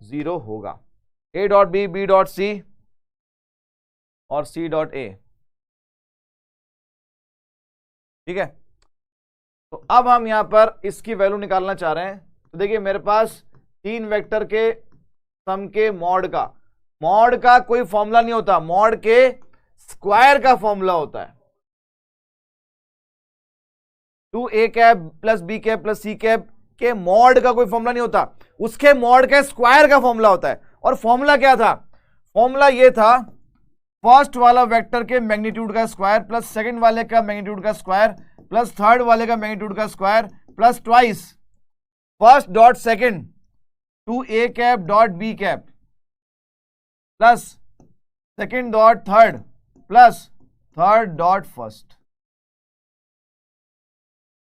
0 होगा। A dot B, B dot C और सी डॉट ए। ठीक है, तो अब हम यहां पर इसकी वैल्यू निकालना चाह रहे हैं। तो देखिए मेरे पास 3 वेक्टर के सम के मॉड का कोई फॉर्मूला नहीं होता, मॉड के स्क्वायर का फॉर्मूला होता है। 2a cap plus B cap plus C cap के मॉड का कोई फॉर्मूला नहीं होता, उसके मॉड के स्क्वायर का फॉर्मूला होता है। और फॉर्मूला क्या था, फॉर्मूला ये था फर्स्ट वाला वेक्टर के मैग्नीट्यूड का स्क्वायर प्लस सेकंड वाले का मैग्नीट्यूड का स्क्वायर प्लस थर्ड वाले का मैग्नीट्यूड का square plus twice first dot second two A cap dot B cap plus second dot third plus third dot first.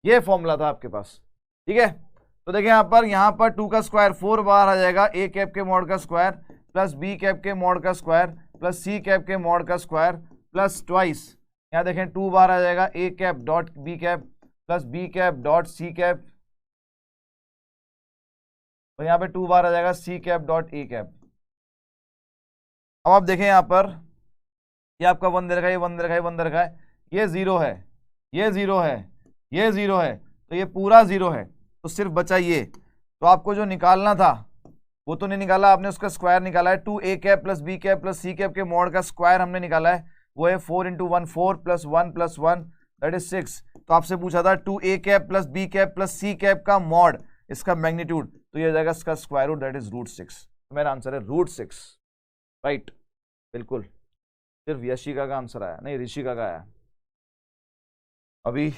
ये फॉर्मूला था आपके पास, ठीक है। तो देखिए यहां पर 2 का स्क्वायर 4 बाहर आ जाएगा, ए कैप के मॉड का स्क्वायर प्लस बी कैप के मॉड का स्क्वायर प्लस सी कैप के मॉड का स्क्वायर प्लस ट्वाइस, यहां देखें 2 बाहर आ जाएगा, A cap dot B cap plus B cap dot C cap, और यहां पे 2 बाहर आ जाएगा, C cap dot A cap. अब आप देखें यहां पर ये आपका 1 दे रखा है, ये 1 दे रखा है, 1 दे रखा है, ये 0 है, ये 0 है, ये 0 है, तो ये पूरा 0 है, तो सिर्फ बचा ये। तो आपको जो निकालना था वो तो नहीं निकाला आपने, उसका स्क्वायर निकाला है। 2 A cap plus B cap plus C cap के मॉड का स्क्वायर हमने निकाला है, वो है 4 × 1 4 प्लस 1 दैट इज 6। तो आपसे पूछा था 2 A cap plus B cap plus C cap का मॉड, इसका मैग्नीट्यूड, तो ये हो जाएगा इसका स्क्वायर रूट, दैट इज √6। तो मेरा आंसर है √6, राइट, बिल्कुल। सिर्फ यशिका का आंसर आया, नहीं ऋषिका का आया, अभी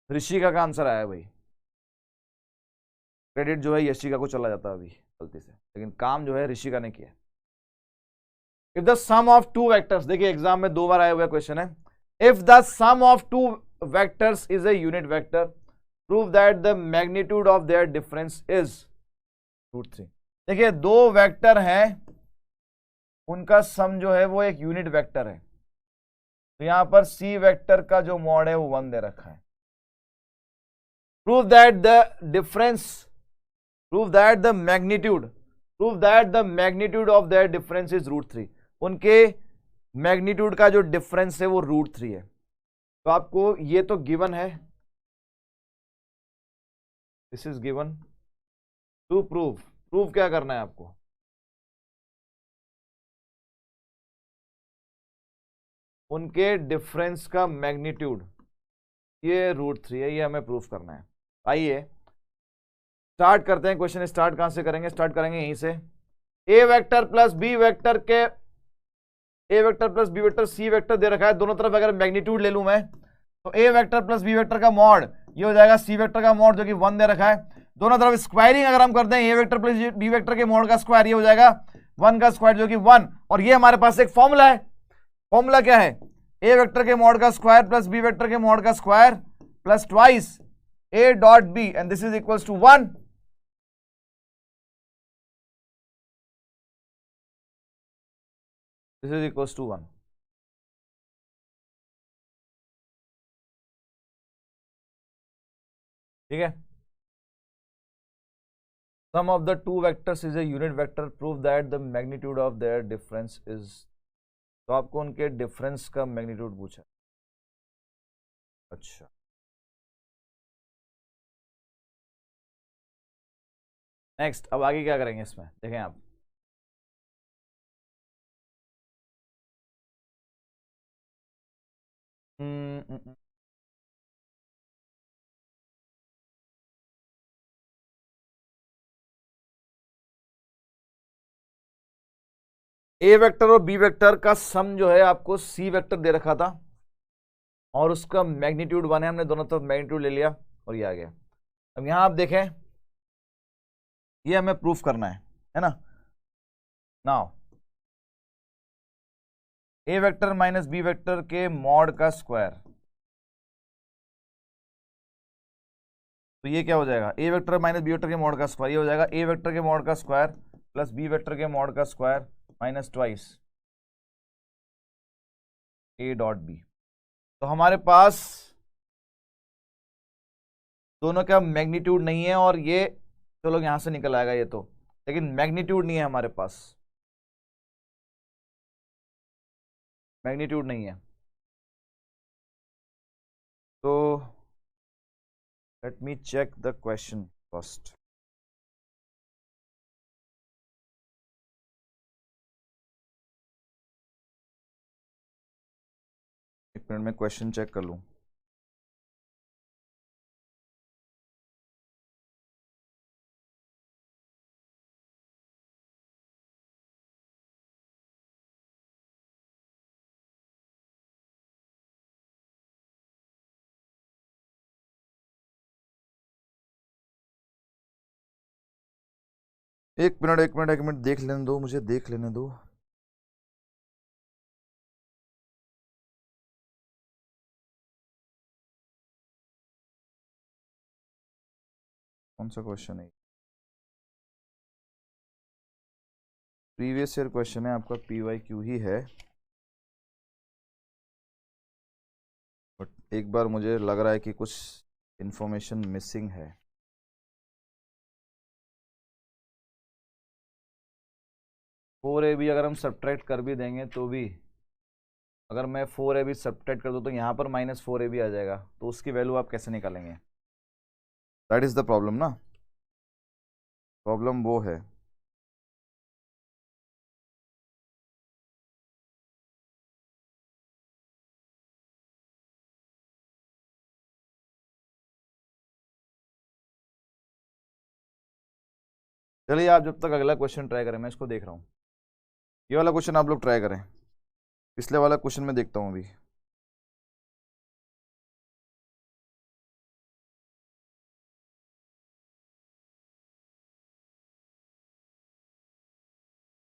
ऋषिका का आंसर आया भाई। क्रेडिट जो है यशिका को चला जाता है अभी गलती से, लेकिन काम जो है ऋषिका ने किया। If the sum of two vectors, देखिए एग्जाम में 2 बार आया हुआ क्वेश्चन है, if the sum of two vectors is a unit vector prove that the magnitude of their difference is √3। देखिए 2 वेक्टर हैं, उनका सम जो है वो एक यूनिट वेक्टर है, तो यहां पर सी वेक्टर का जो मॉड है वो 1 दे रखा है। Prove that the difference, prove that the magnitude, prove that the magnitude of their difference is √3। उनके मैग्नीट्यूड का जो डिफरेंस है वो √3 है। तो आपको ये तो गिवन है, this is given, to prove, prove क्या करना है आपको, उनके डिफरेंस का मैग्नीट्यूड ये √3 है, ये हमें प्रूफ करना है। आइए स्टार्ट करते हैं क्वेश्चन। स्टार्ट कहां से करेंगे, स्टार्ट करेंगे यहीं से। A vector plus B vector के, A vector plus B vector C vector दे रखा है, दोनों तरफ अगर मैग्नीट्यूड ले लूं मैं, तो A vector plus B vector का मॉड ये हो जाएगा सी वेक्टर का मॉड जो कि 1 दे रखा है। दोनों तरफ स्क्वायरिंग अगर हम करते हैं, ए वेक्टर प्लस बी वेक्टर के मॉड का स्क्वायर ये हो जाएगा 1 का स्क्वायर जो कि 1, और ये हमारे पास एक फॉर्मूला है। फॉर्मूला क्या है, ए वेक्टर के मॉड का स्क्वायर प्लस बी वेक्टर के मॉड का square plus twice a dot b, and this is equals to 1. This is equals to 1. ठीक है। Sum of the two vectors is a unit vector. Prove that the magnitude of their difference is, तो आपको उनके difference का magnitude पूछा। अच्छा, next, अब आगे क्या करेंगे इसमें देखें आप। ए वेक्टर और बी वेक्टर का सम जो है आपको सी वेक्टर दे रखा था, और उसका मैग्नीट्यूड 1 है, हमने दोनों तरफ मैग्नीट्यूड ले लिया और ये आ गया। अब यहां आप देखें, ये हमें प्रूफ करना है ना। Now A vector minus B vector के मॉड का स्क्वायर, तो ये क्या हो जाएगा, A vector minus B vector के मॉड का स्क्वायर, ये हो जाएगा ए वेक्टर के मॉड का स्क्वायर प्लस बी वेक्टर के मॉड का square minus twice A dot B. तो हमारे पास दोनों का मैग्नीट्यूड नहीं है, और ये चलो यहां से निकल आएगा ये तो, लेकिन मैग्नीट्यूड नहीं है हमारे पास, मैग्नीट्यूड नहीं है। तो let me check the question first. एक मिनट में क्वेश्चन चेक कर लूं। एक मिनट देख लेने दो, मुझे देख लेने दो। कौन सा क्वेश्चन है? प्रीवियस ईयर क्वेश्चन है आपका, PYQ ही है। बट एक बार मुझे लग रहा है कि कुछ इंफॉर्मेशन मिसिंग है। फोर ए बी अगर हम सब्ट्रैक्ट कर भी देंगे तो भी, अगर मैं 4AB सब्ट्रैक्ट कर दूँ तो यहाँ पर -4AB आ जाएगा, तो उसकी वैल्यू आप कैसे निकालेंगे? दैट इज द प्रॉब्लम ना, प्रॉब्लम वो है। चलिए आप जब तक अगला क्वेश्चन ट्राई करें, मैं इसको देख रहा हूँ। ये वाला क्वेश्चन आप लोग ट्राई करें, पिछले वाला क्वेश्चन मैं देखता हूँ अभी।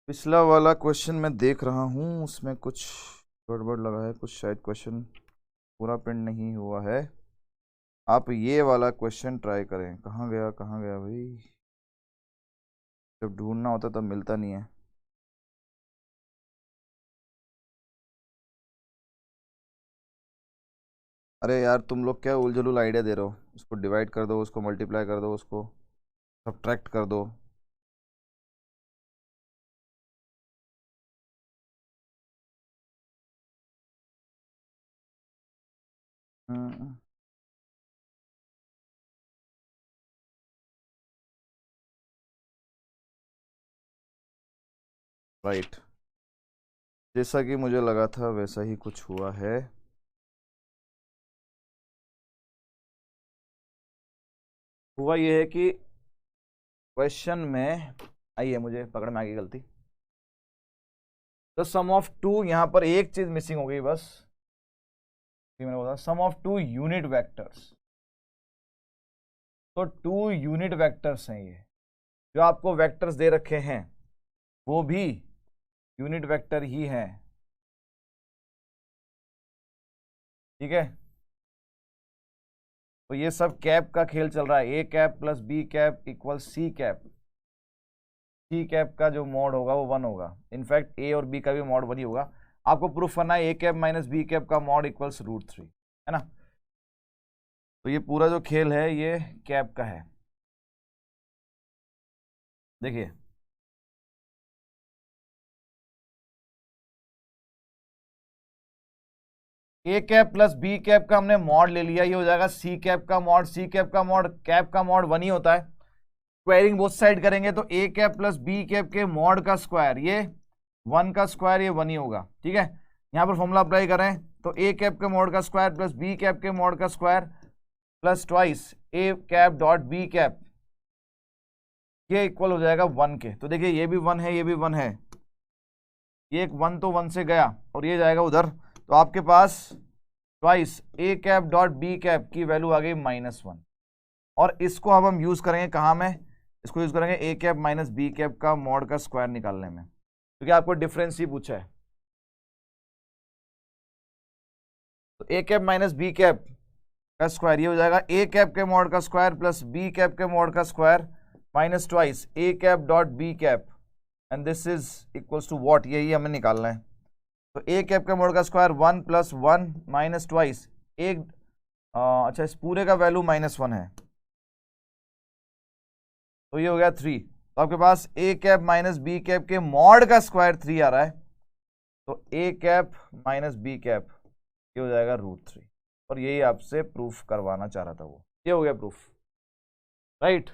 पिछला वाला क्वेश्चन मैं देख रहा हूँ, उसमें कुछ गड़बड़ लगा है, कुछ शायद क्वेश्चन पूरा प्रिंट नहीं हुआ है। आप ये वाला क्वेश्चन ट्राई करें। कहाँ गया भाई? जब ढूंढना होता तब मिलता नहीं है। अरे यार तुम लोग क्या उलझुल आइडिया दे रहे हो? उसको डिवाइड कर दो, उसको मल्टीप्लाई कर दो, उसको सब्ट्रैक्ट कर दो। राइट, जैसा कि मुझे लगा था वैसा ही कुछ हुआ है। हुआ ये है कि क्वेश्चन में, आइए मुझे पकड़ में आ गई गलती। तो सम ऑफ टू, यहाँ पर एक चीज मिसिंग हो गई बस, मैंने बोला सम ऑफ टू यूनिट वेक्टर्स। तो टू यूनिट वेक्टर्स हैं ये, जो आपको वेक्टर्स दे रखे हैं वो भी यूनिट वेक्टर ही हैं। ठीक है, तो ये सब कैप का खेल चल रहा है। A cap plus B cap equal C cap. C cap का जो मॉड होगा वो 1 होगा। इनफैक्ट ए और बी का भी मॉड 1 ही होगा। आपको प्रूफ करना है A cap minus B cap का मॉड इक्वल्स √3, है ना। तो ये पूरा जो खेल है ये कैप का है। देखिए, ए कैप प्लस बी कैप का हमने मॉड ले लिया, ये हो जाएगा सी कैप का मॉड। सी कैप का मॉड, कैप का मॉड 1 ही होता है। स्क्वायरिंग बोथ साइड करेंगे तो A cap plus B cap के मॉड का स्क्वायर, ये 1 का स्क्वायर, ये 1 ही होगा। ठीक है, यहां पर फॉर्मूला अप्लाई करें तो ए कैप के मॉड का स्क्वायर प्लस बी कैप के मॉड का square plus twice A cap dot B cap, ये इक्वल हो जाएगा 1 के। तो देखिए ये भी 1 है, ये भी 1 है, ये एक 1 तो 1 से गया और ये जाएगा उधर, तो आपके पास twice A cap dot B cap की वैल्यू आ गई -1। और इसको अब हम यूज करेंगे कहाँ में? इसको यूज करेंगे A cap minus B cap का मॉड का स्क्वायर निकालने में, क्योंकि आपको डिफरेंस ही पूछा है। तो A cap minus B cap का स्क्वायर ये हो जाएगा ए कैप के मॉड का स्क्वायर प्लस बी कैप के मॉड का square minus twice A cap dot B cap, and this is equals to what, यही हमें निकालना है। तो ए कैप के मॉड का स्क्वायर 1 + 1 माइनस ट्वाइस एक, अच्छा इस पूरे का वैल्यू -1 है, तो ये हो गया 3। तो आपके पास ए कैप माइनस बी कैप के मॉड का स्क्वायर 3 आ रहा है, तो A cap minus B cap ये हो जाएगा √3। और यही आपसे प्रूफ करवाना चाह रहा था वो, ये हो गया प्रूफ। राइट,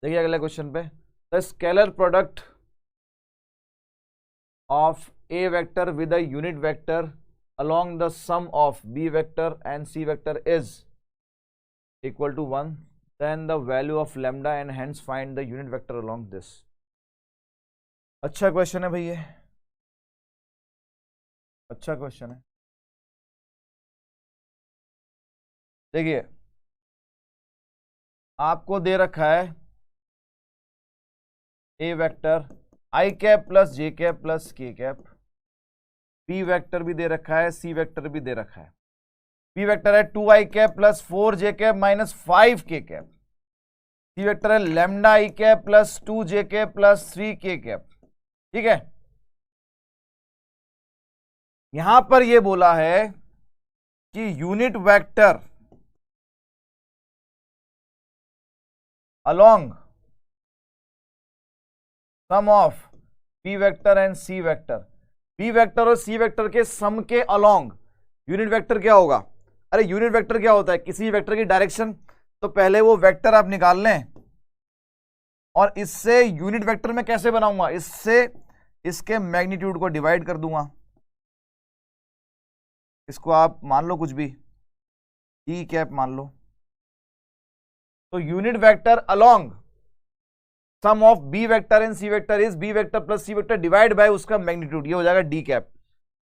देखिए अगले क्वेश्चन पे, the scalar product of A vector with a unit vector along the sum of b vector and c vector is equal to 1, then the value of lambda and hence find the unit vector along this। अच्छा question है भाई ये, अच्छा question है। देखिए आपको दे रखा है A vector I cap plus j cap plus k cap, B vector भी दे रखा है, सी वेक्टर भी दे रखा है। बी वेक्टर है 2i cap plus 4j cap minus 5k cap, C vector है लैम्डा आई cap plus 2j cap plus 3k cap. ठीक है, यहां पर यह बोला है कि unit vector along sum of B vector and C vector, B vector और सी वेक्टर के सम के अलोंग यूनिट वेक्टर क्या होगा? अरे यूनिट वेक्टर क्या होता है? किसी वेक्टर की डायरेक्शन, तो पहले वो वेक्टर आप निकाल लें और इससे यूनिट वेक्टर में कैसे बनाऊंगा? इससे इसके मैग्नीट्यूड को डिवाइड कर दूंगा। इसको आप मान लो कुछ भी, डी कैप मान लो। तो unit vector along sum of B vector and C vector is B vector plus C vector divide by उसका मैग्नीट्यूड, ये हो जाएगा डी कैप।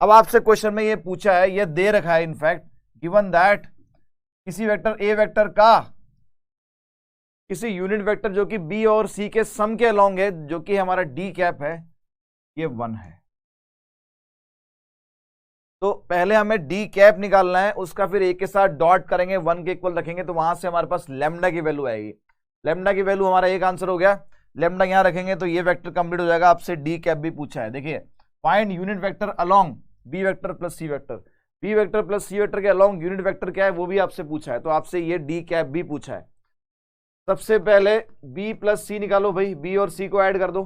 अब आपसे क्वेश्चन में ये पूछा है, ये दे रखा है इनफैक्ट गिवन दैट किसी वेक्टर ए वेक्टर का किसी यूनिट वेक्टर जो कि बी और सी के सम के अलोंग है, जो कि हमारा डी कैप है, ये 1 है। तो पहले हमें डी कैप निकालना है, उसका फिर ए के साथ डॉट करेंगे, 1 के इक्वल रखेंगे, तो वहां से हमारे पास लैम्डा की वैल्यू आएगी। लैम्डा की वैल्यू हमारा एक आंसर हो गया। लैम्डा यहां रखेंगे तो ये वेक्टर कंप्लीट हो जाएगा। आपसे डी कैप भी पूछा है, देखिए find unit vector along B vector plus C vector, B vector plus C vector के अलोंग यूनिट वेक्टर क्या है वो भी आपसे पूछा है, तो आपसे ये डी कैप भी पूछा है। सबसे पहले बी प्लस सी निकालो भाई, बी और सी को ऐड कर दो,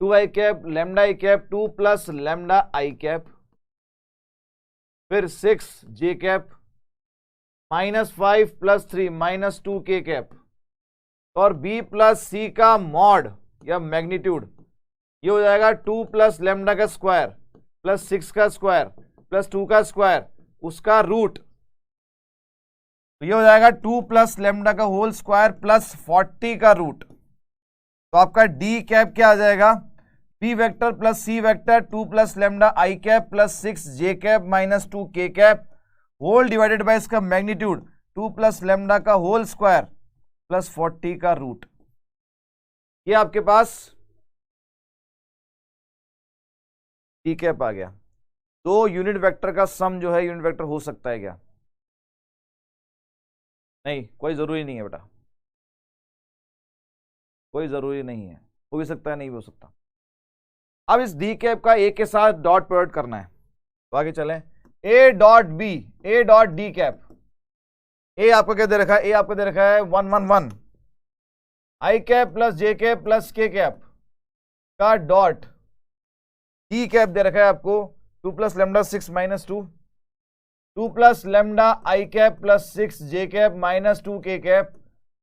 2i कैप लैम्डा आई कैप 2 प्लस लैम्डा आई कैप, फिर 6j cap minus 5 plus 3 minus 2k cap, और b प्लस सी का मॉड या मैग्नीट्यूड ये हो जाएगा 2 प्लस लैम्डा का स्क्वायर प्लस 6 का स्क्वायर प्लस 2 का स्क्वायर उसका रूट, तो ये हो जाएगा 2 प्लस लैम्डा का होल स्क्वायर प्लस 40 का रूट। तो आपका डी कैप क्या आ जाएगा? B vector plus C vector 2 plus lambda I cap plus 6j cap minus 2k cap whole divided by इसका मैग्नीट्यूड 2 प्लस लैम्डा का होल स्क्वायर प्लस 40 का रूट। ये आपके पास डी कैप आ गया। दो यूनिट वेक्टर का सम जो है यूनिट वेक्टर हो सकता है क्या? नहीं, कोई जरूरी नहीं है बेटा, कोई जरूरी नहीं है, हो भी सकता है नहीं भी हो सकता। अब इस डी कैप का ए के साथ डॉट प्रोडक्ट करना है, तो आगे चलें। A dot B, A dot D cap, A आपको क्या दे रखा है? ए आपको दे रखा है 1 1 1 i cap plus j cap plus k cap का डॉट डी कैप दे रखा है आपको 2 plus lambda 6 minus 2 plus lambda आई cap plus 6j cap minus 2k cap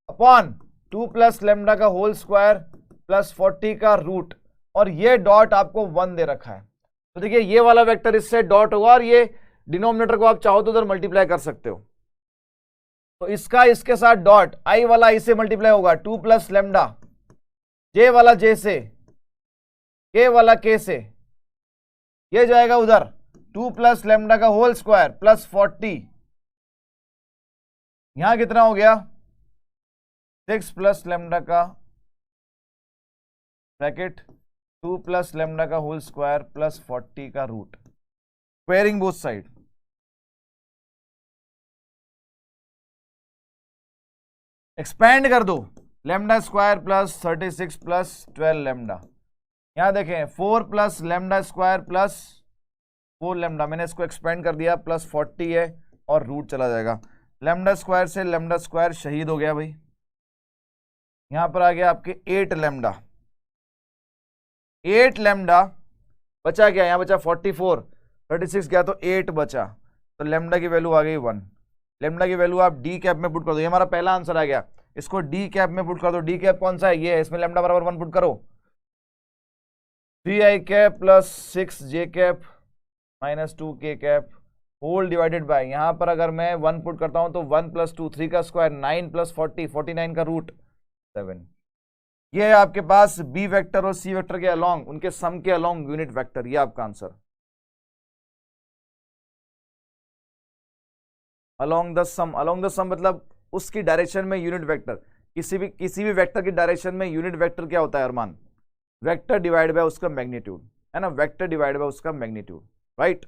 upon 2 plus lambda का होल स्क्वायर प्लस 40 का रूट, और ये डॉट आपको 1 दे रखा है। तो देखिए ये वाला वेक्टर इससे डॉट होगा और ये डिनोमिनेटर को आप चाहो तो उधर मल्टीप्लाई कर सकते हो, तो इसका इसके साथ डॉट आई वाला आई से मल्टीप्लाई होगा 2 प्लस लैम्डा, जे वाला जे से, के वाला के से, ये जाएगा उधर 2 प्लस लैम्डा का होल स्क्वायर प्लस 40, यहां कितना हो गया 6 प्लस लैम्डा का ब्रैकेट 2 प्लस लैम्डा का होल स्क्वायर प्लस 40 का root, squaring both side. Expand कर दो, lambda square plus 36 plus 12 lambda, यहां देखें 4 plus lambda square plus 4 lambda, मैंने इसको एक्सपेंड कर दिया, प्लस 40 है और रूट चला जाएगा। लैम्डा स्क्वायर से लैम्डा स्क्वायर शहीद हो गया भाई, यहां पर आ गया आपके 8 लैम्डा, 8 लैम्डा बचा क्या? यहां बचा 44, 36 गया तो 8 बचा, तो लैम्डा की वैल्यू आ गई 1। लैम्डा की वैल्यू आप डी कैप में पुट कर दो, ये हमारा पहला आंसर आ गया, इसको डी कैप में पुट कर दो। डी कैप कौन सा है? ये है, इसमें लैम्डा बराबर 1 पुट करो, 3i cap plus 6j cap minus 2k cap whole divided by, यहां पर अगर मैं 1 पुट करता हूं तो 1 प्लस 2 3 का स्क्वायर 9 प्लस 40 49 का रूट 7। ये है आपके पास बी वेक्टर और सी वेक्टर के अलोंग, उनके सम के अलोंग यूनिट वेक्टर, ये आपका answer. Along the sum, along the sum मतलब उसकी डायरेक्शन में यूनिट वेक्टर, किसी भी वेक्टर की डायरेक्शन में यूनिट वेक्टर क्या होता है अरमान? वेक्टर डिवाइड बाय उसका मैग्नीट्यूड, है ना, वेक्टर डिवाइड बाय उसका magnitude, right.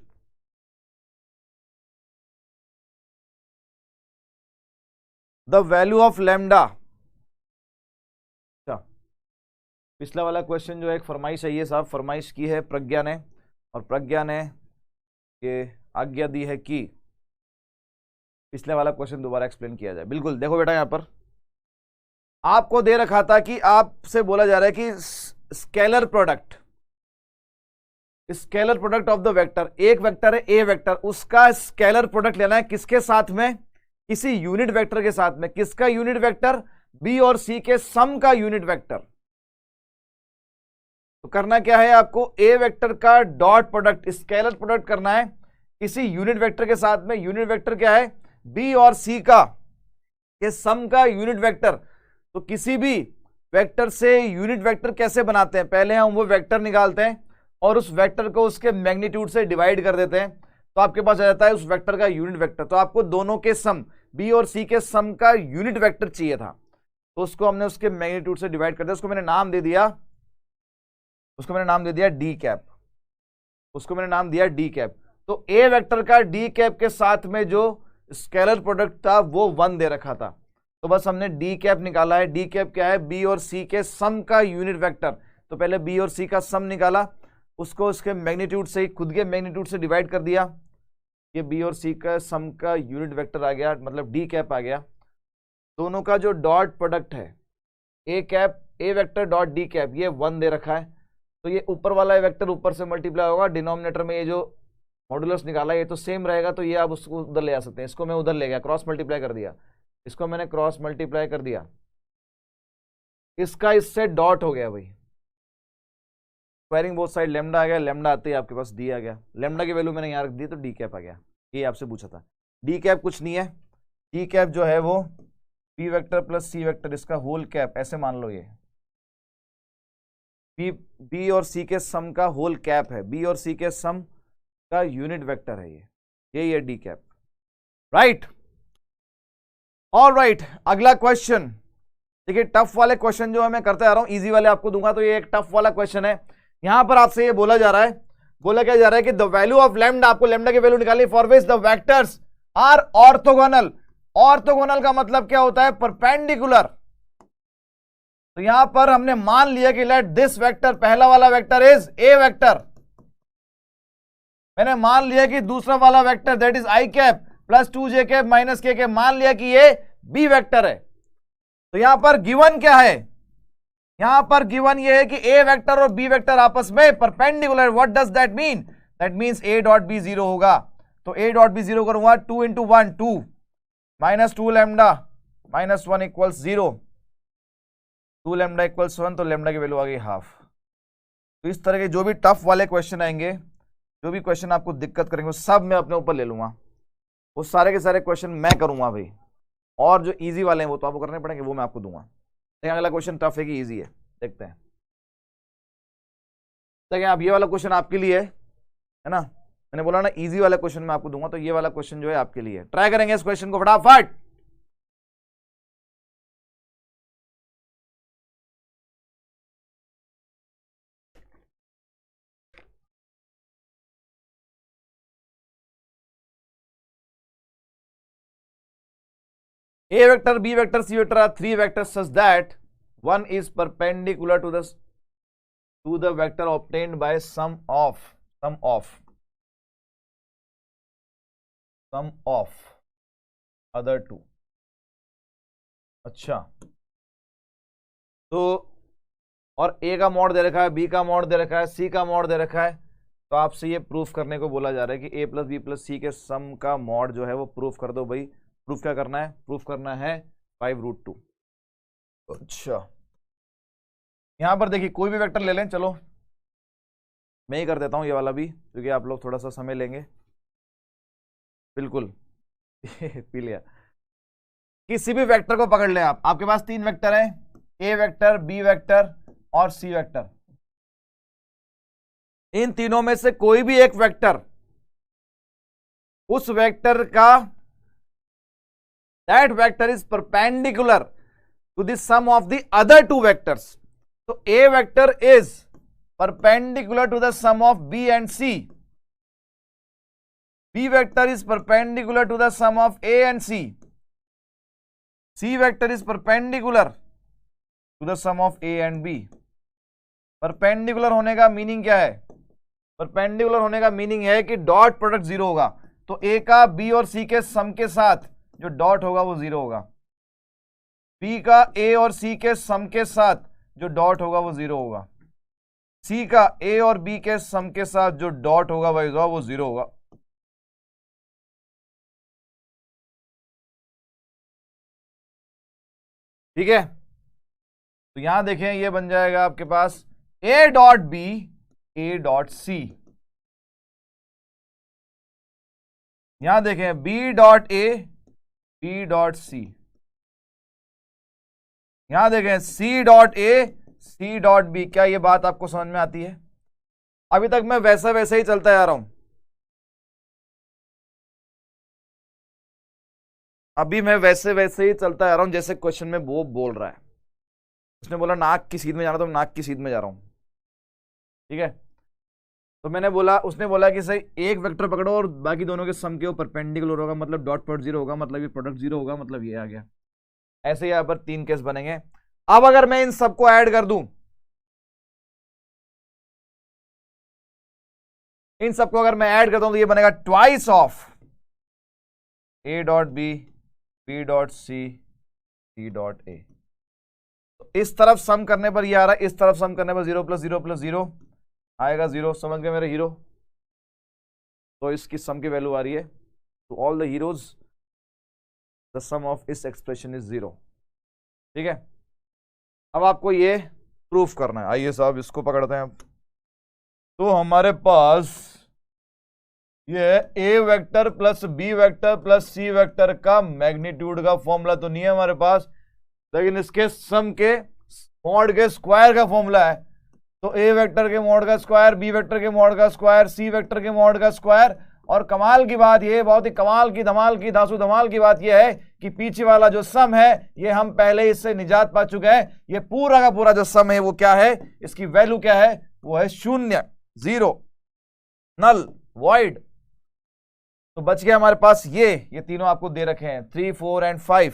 The value of lambda, पिछला वाला क्वेश्चन जो है एक फरमाइश है, ये साहब फरमाइश की है प्रज्ञा ने, और प्रज्ञा ने ये आज्ञा दी है कि पिछले वाला क्वेश्चन दोबारा एक्सप्लेन किया जाए। बिल्कुल, देखो बेटा यहां पर आपको दे रखा था कि आपसे बोला जा रहा है कि scalar product of the vector, एक वेक्टर है ए वेक्टर, उसका स्केलर प्रोडक्ट लेना है किसके साथ में? किसी यूनिट वेक्टर के साथ में। किसका यूनिट वेक्टर? बी और सी के सम का यूनिट वेक्टर। तो करना क्या है आपको? ए वेक्टर का डॉट प्रोडक्ट, स्केलर प्रोडक्ट करना है किसी यूनिट वेक्टर के साथ में। यूनिट वेक्टर क्या है? बी और सी का के सम का यूनिट वेक्टर। तो किसी भी वेक्टर से यूनिट वेक्टर कैसे बनाते हैं? पहले हम वो वेक्टर निकालते हैं और उस वेक्टर को उसके मैग्नीट्यूड से डिवाइड कर देते हैं, तो आपके पास आ जाता है उस वेक्टर का यूनिट वेक्टर। तो आपको दोनों के सम, बी और सी के सम का यूनिट वेक्टर चाहिए था, तो उसको हमने उसके मैग्नीट्यूड से डिवाइड कर दिया। उसको मैंने नाम दे दिया डी कैप, उसको मैंने नाम दिया डी कैप। तो ए वेक्टर का डी कैप के साथ में जो स्केलर प्रोडक्ट था वो 1 दे रखा था, तो बस हमने डी कैप निकाला है। डी कैप क्या है? बी और सी के सम का यूनिट वेक्टर। तो पहले बी और सी का सम निकाला, उसको उसके मैग्नीट्यूड से, खुद के मैग्नीट्यूड से डिवाइड कर दिया, ये बी और सी का सम का यूनिट वेक्टर आ गया, मतलब डी कैप आ गया। दोनों का जो डॉट प्रोडक्ट है A vector dot D cap, ये 1 दे रखा है, तो ये ऊपर वाला वेक्टर ऊपर से मल्टीप्लाई होगा, डिनोमिनेटर में ये जो मॉडुलस निकाला ये तो सेम रहेगा, तो ये आप उसको उधर ले आ सकते हैं। इसको मैं उधर ले गया, क्रॉस मल्टीप्लाई कर दिया, इसको मैंने क्रॉस मल्टीप्लाई कर दिया, इसका इससे डॉट हो गया भाई, स्क्वायरिंग बोथ साइड, लेमडा आ गया, लेमडा आते ही आपके पास डी आ गया, लेमडा की वैल्यू मैंने यहाँ रख दी तो डी कैप आ गया। ये आपसे पूछा था। डी कैप कुछ नहीं है, डी कैप जो है वो B vector plus C vector, इसका होल कैप, ऐसे मान लो ये बी और सी के सम का होल कैप है, बी और सी के सम का यूनिट वेक्टर है ये D cap, right. All right, अगला क्वेश्चन देखिए, टफ वाले क्वेश्चन जो है मैं करता जा रहा हूं, इजी वाले आपको दूंगा, तो ये एक टफ वाला क्वेश्चन है। यहां पर आपसे ये बोला जा रहा है, बोला क्या जा रहा है कि द वैल्यू ऑफ लैम्डा, आपको लैम्डा की वैल्यू निकालनी, for which the vectors are orthogonal. Orthogonal का मतलब क्या होता है? परपेंडिकुलर। तो यहां पर हमने मान लिया कि लेट दिस वेक्टर, पहला वाला वेक्टर इज ए वेक्टर, मैंने मान लिया कि दूसरा वाला vector that is I cap plus 2j cap minus के कैप, मान लिया कि ये बी वेक्टर है। तो यहां पर गिवन क्या है? यहां पर गिवन ये है कि ए वेक्टर और बी वेक्टर आपस में perpendicular. What does that mean? That means A dot B 0 होगा। तो ए डॉट बी 0 करूंगा, 2 into 1 2 minus 2 lambda minus 1 equals 0, 2 lambda equals 1, तो लैम्डा की वैल्यू आ गई हाफ। तो इस तरह के जो भी टफ वाले क्वेश्चन आएंगे, जो भी क्वेश्चन आपको दिक्कत करेंगे, वो सब मैं अपने ऊपर ले लूंगा, वो सारे के सारे क्वेश्चन मैं करूंगा भाई, और जो इजी वाले हैं वो तो आपको करने पड़ेंगे, वो मैं आपको दूंगा। देखिए अगला क्वेश्चन टफ है कि इजी है, देखते हैं। देखिए अब ये वाला क्वेश्चन आपके लिए है ना, मैंने बोला ना इजी वाला क्वेश्चन मैं आपको दूंगा, तो ये वाला क्वेश्चन जो है आपके लिए, ट्राई करेंगे इस क्वेश्चन को फटाफट। A vector, B vector, C vector are three vectors such that one is perpendicular to the vector obtained by sum of other two। अच्छा, तो और A का मॉड दे रखा है, B का मॉड दे रखा है, C का मॉड दे रखा है, तो आपसे ये प्रूफ करने को बोला जा रहा है कि A प्लस बी प्लस सी के सम का मॉड जो है वो प्रूफ कर दो भाई। प्रूफ क्या करना है? प्रूफ करना है 5√2। अच्छा, यहां पर देखिए कोई भी वेक्टर ले लें, चलो मैं ही कर देता हूं ये वाला भी, क्योंकि आप लोग थोड़ा सा समय लेंगे। बिल्कुल पी लिया। किसी भी वेक्टर को पकड़ लें आप, आपके पास 3 वेक्टर हैं, ए वेक्टर, बी वेक्टर और सी वेक्टर। इन तीनों में से कोई भी एक वेक्टर उस वेक्टर का that vector is perpendicular to the sum of the other two vectors. तो A vector is perpendicular to the sum of B and C, B vector is perpendicular to the sum of A and C. C vector is perpendicular to the sum of A and B. Perpendicular होने का meaning क्या है? Perpendicular होने का meaning है कि dot product zero होगा। तो A का B और C के सम के साथ जो डॉट होगा वो जीरो होगा, B का A और C के सम के साथ जो डॉट होगा वो जीरो होगा, C का A और B के सम के साथ जो डॉट होगा वो जीरो होगा। ठीक है, तो यहां देखें ये बन जाएगा आपके पास A dot B A dot C, यहां देखें B dot A B dot C, यहां देखें C dot A C dot B। क्या ये बात आपको समझ में आती है? अभी तक मैं वैसा वैसा ही चलता जा रहा हूं, अभी मैं वैसे वैसे ही चलता जा रहा हूं जैसे क्वेश्चन में वो बोल रहा है। उसने बोला नाक की सीध में जाना, तो मैं नाक की सीध में जा रहा हूं। ठीक है, तो मैंने बोला, उसने बोला कि सही एक वेक्टर पकड़ो और बाकी दोनों के सम के वो परपेंडिकुलर होगा, मतलब डॉट प्रोडक्ट जीरो होगा, मतलब ये प्रोडक्ट जीरो होगा, मतलब ये आ गया। ऐसे यहां पर तीन केस बनेंगे। अब अगर मैं इन सबको ऐड कर दूं, इन सबको अगर मैं ऐड करता हूं तो ये बनेगा twice of A dot B B dot C C dot A। तो इस तरफ सम करने पर ये आ रहा है, इस तरफ सम करने पर 0 प्लस 0 प्लस 0 आएगा 0। समझ गए मेरे हीरो? तो इसकी सम की वैल्यू आ रही है, तो all the heroes the sum of इस एक्सप्रेशन इज 0। ठीक है, अब आपको ये प्रूफ करना है। आइए साहब इसको पकड़ते हैं। तो हमारे पास ये A vector plus B vector plus C vector का मैग्नीट्यूड का फॉर्मूला तो नहीं है हमारे पास, लेकिन इसके सम के मॉड के स्क्वायर का फॉर्मूला है। तो A वेक्टर के मॉड का स्क्वायर, B वेक्टर के मॉड का स्क्वायर, C वेक्टर के मॉड का स्क्वायर। और कमाल की बात ये, बहुत ही कमाल की धमाल की धांसू धमाल की बात ये है कि पीछे वाला जो सम है ये हम पहले इससे निजात पा चुके हैं। ये पूरा का पूरा जो सम है वो क्या है, इसकी वैल्यू क्या है, वो है 0, 0, नल, वॉइड। तो बच गया हमारे पास ये तीनों आपको दे रखे हैं, 3, 4 एंड 5।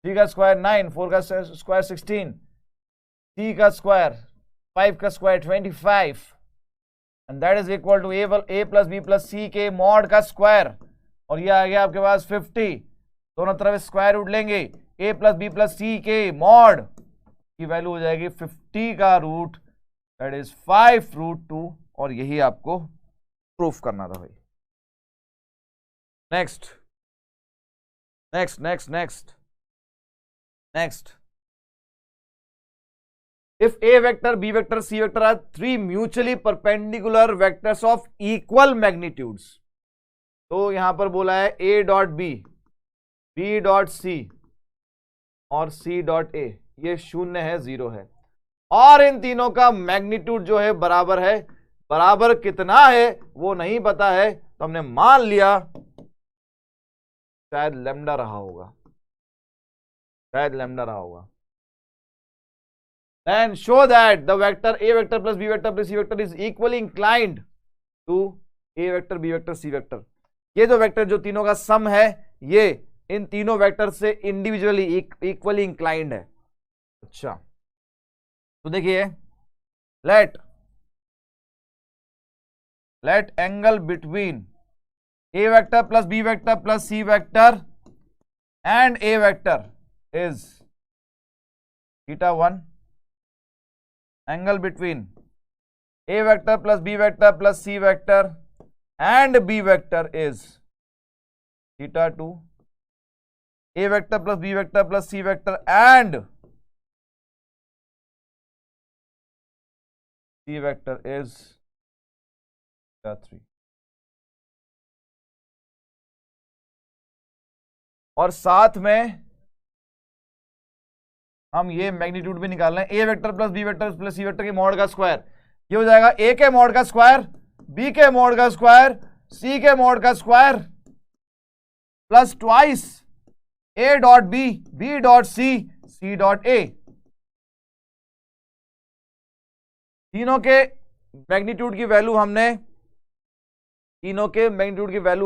3 का स्क्वायर 9, 4 का स्क्वायर 16, C का स्क्वायर 5 का square 25, and that is equal to A plus B plus C के मॉड का स्क्वायर। और ये आ गया आपके पास 50। दोनों तरफ स्क्वायर रूट लेंगे, A plus B plus C के मॉड की वैल्यू हो जाएगी 50 का रूट, दैट इज 5√2। और यही आपको प्रूफ करना था भाई। Next next next next next if A vector, B vector, C vector are three mutually perpendicular vectors of equal magnitudes, तो यहां पर बोला है A dot B, B dot C और C डॉट A, ये 0 है, 0 है, और इन तीनों का मैग्नीट्यूड जो है बराबर है। बराबर कितना है वो नहीं पता है, तो हमने मान लिया शायद लैम्डा रहा होगा, शायद लैम्डा रहा होगा। Then show that the vector A vector plus B vector plus C vector is equally inclined to A vector, B vector, C vector। ये जो वेक्टर जो तीनों का सम है ये इन तीनों वेक्टर से इंडिविजुअली इक्वली इंक्लाइंड है। अच्छा, तो देखिए let angle between A vector plus B vector plus C vector and A vector is θ1। Angle between A vector plus B vector plus C vector and B vector is θ2। A vector plus B vector plus C vector and C vector is θ3। और साथ में हम ये magnitude भी निकाल रहे हैं, A vector plus B vector plus C vector के मॉड का स्क्वायर। ये हो जाएगा A के मॉड का स्क्वायर, B के मॉड का स्क्वायर, C के मॉड का square plus twice A dot B, B dot C, C dot A. तीनों के मैग्नीट्यूड की वैल्यू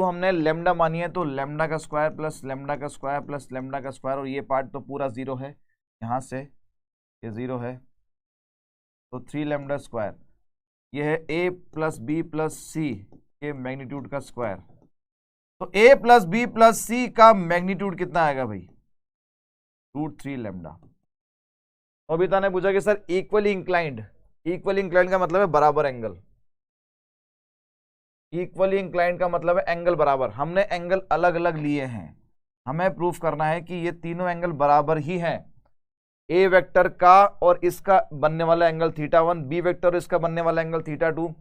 हमने लेमडा मानी है, तो लेमडा का स्क्वायर प्लस लेमडा का स्क्वायर प्लस लेमडा का स्क्वायर, और ये पार्ट तो पूरा जीरो है, यहां से ये जीरो है, तो 3 लेमडा स्क्वायर, ये है ए प्लस बी प्लस सी के मैग्नीट्यूड का स्क्वायर। तो ए प्लस बी प्लस सी का मैग्नीट्यूड कितना आएगा भाई? √3 लेमडा। नोबिता ने पूछा कि सर इक्वली इंक्लाइंड का मतलब है बराबर एंगल। इक्वली इंक्लाइंड का मतलब है एंगल बराबर। हमने एंगल अलग अलग लिए हैं, हमें प्रूफ करना है कि ये तीनों एंगल बराबर ही हैं। ए वेक्टर का और इसका बनने वाला एंगल θ1, बी वेक्टर इसका बनने वाला एंगल θ2,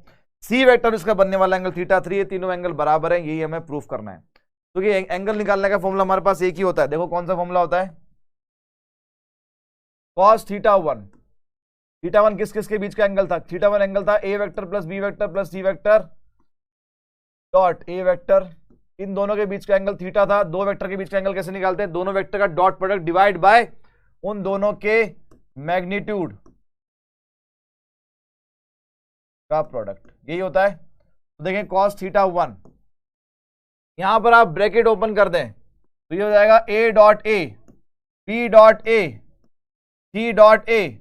सी वेक्टर इसका बनने वाला एंगल θ3, ये तीनों एंगल बराबर हैं, यही हमें प्रूफ करना है। तो ये एंगल निकालने का फॉर्मूला हमारे पास एक ही होता है। देखो कौन सा फॉर्मूला होता है? cos θ1। θ1 किस किस के बीच का एंगल था? θ1 एंगल था A vector plus B vector plus C vector dot A vector, इन दोनों के बीच का एंगल थीटा था। दो वेक्टर के बीच का एंगल कैसे निकालते हैं? दोनों वेक्टर का डॉट प्रोडक्ट डिवाइड बाय उन दोनों के मैग्नीट्यूड का प्रोडक्ट, यही होता है। तो देखें cos θ1, यहां पर आप ब्रैकेट ओपन कर दें तो ये हो जाएगा a dot A, b dot A, c dot A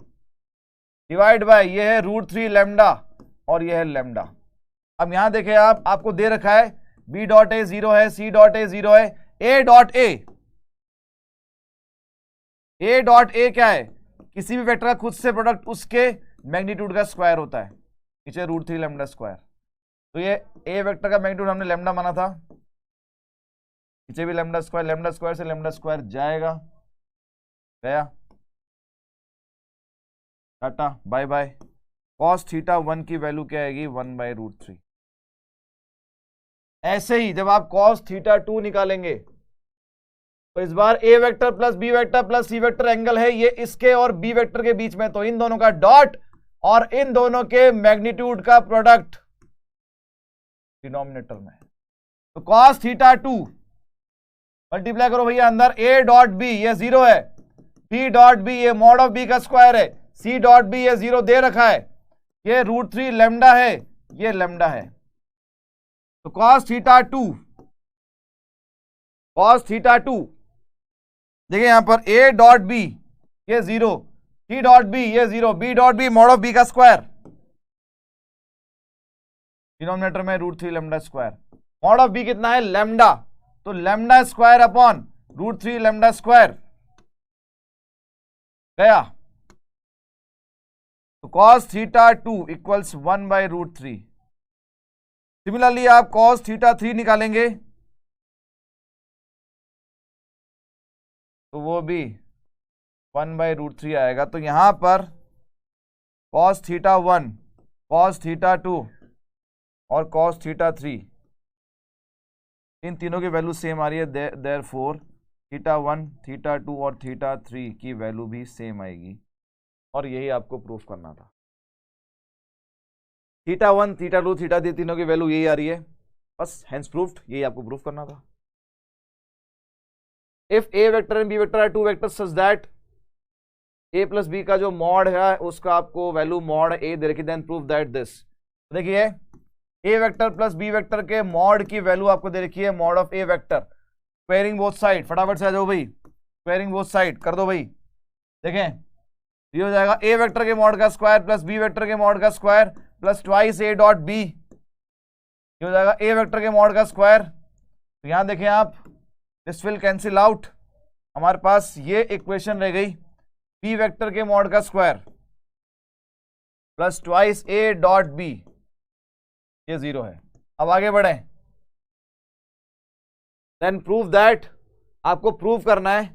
divide by ये है √3 लेमडा और ये है लेमडा। अब यहां देखें आप, आपको दे रखा है b डॉट ए 0 है, c डॉट ए 0 है, a डॉट ए क्या है? किसी भी वेक्टर का खुद से प्रोडक्ट उसके मैग्नीट्यूड का स्क्वायर होता है, नीचे √3 लेमडा स्क्वायर। तो ये ए वेक्टर का मैग्नीट्यूड हमने लेमडा माना था, नीचे भी लेमडा स्क्वायर से लेमडा स्क्वायर जाएगा, गया, टाटा बाय बाय। cos θ1 की वैल्यू क्या आएगी? 1/√3। ऐसे ही जब आप cos θ2 निकालेंगे तो इस बार A vector plus B vector plus C vector angle है, ये इसके और बी वेक्टर के बीच में, तो इन दोनों का डॉट और इन दोनों के मैग्नीट्यूड का प्रोडक्ट डिनोमिनेटर में। तो cos θ2 मल्टीप्लाई करो भैया अंदर, a डॉट बी ये 0 है, p डॉट बी ये मॉड ऑफ b का स्क्वायर है, c डॉट बी ये 0 दे रखा है, ये √3 लेमडा है, ये लेमडा है। तो cos θ2 देखिए यहां पर a डॉट बी ये 0, c डॉट बी ये 0, b dot B mod of b का स्क्वायर, डिनोमिनेटर में √3 lambda square, mod of b कितना है? लेमडा, तो lambda square upon √3 lambda square, गया। तो cos θ2 इक्वल्स 1/√3। सिमिलरली आप cos θ3 निकालेंगे तो वो भी 1/√3 आएगा। तो यहां पर cos θ1, cos θ2 और cos θ3 इन तीनों की वैल्यू सेम आ रही है, देयरफॉर θ1, θ2 और θ3 की वैल्यू भी सेम आएगी, और यही आपको प्रूफ करना था। θ1, θ2, θ3 तीनों की वैल्यू यही आ रही है, बस हेंस प्रूफ्ड, यही आपको प्रूफ करना था। If A vector and B vector are two vector such that A plus B का जो मॉड है उसका आपको वैल्यू मॉड ए दे रखी, देन प्रूफ दैट दिस। देखिए ए वेक्टर प्लस बी वेक्टर के मॉड की वैल्यू आपको दे रखी है, mod of A vector, squaring both side, फटाफट से आ जाओ भाई, स्क्वायरिंग बोथ साइड कर दो भाई। देखें ये हो जाएगा ए वेक्टर के मॉड का स्क्वायर प्लस बी वेक्टर के मॉड का square plus twice A dot B, ये हो जाएगा ए वेक्टर के मॉड का स्क्वायर। तो यहां देखें आप, दिस विल कैंसिल आउट, हमारे पास ये इक्वेशन रह गई, बी वेक्टर के मॉड का square plus twice A dot B, ये 0 है। अब आगे बढ़े, देन प्रूव दैट, आपको प्रूव करना है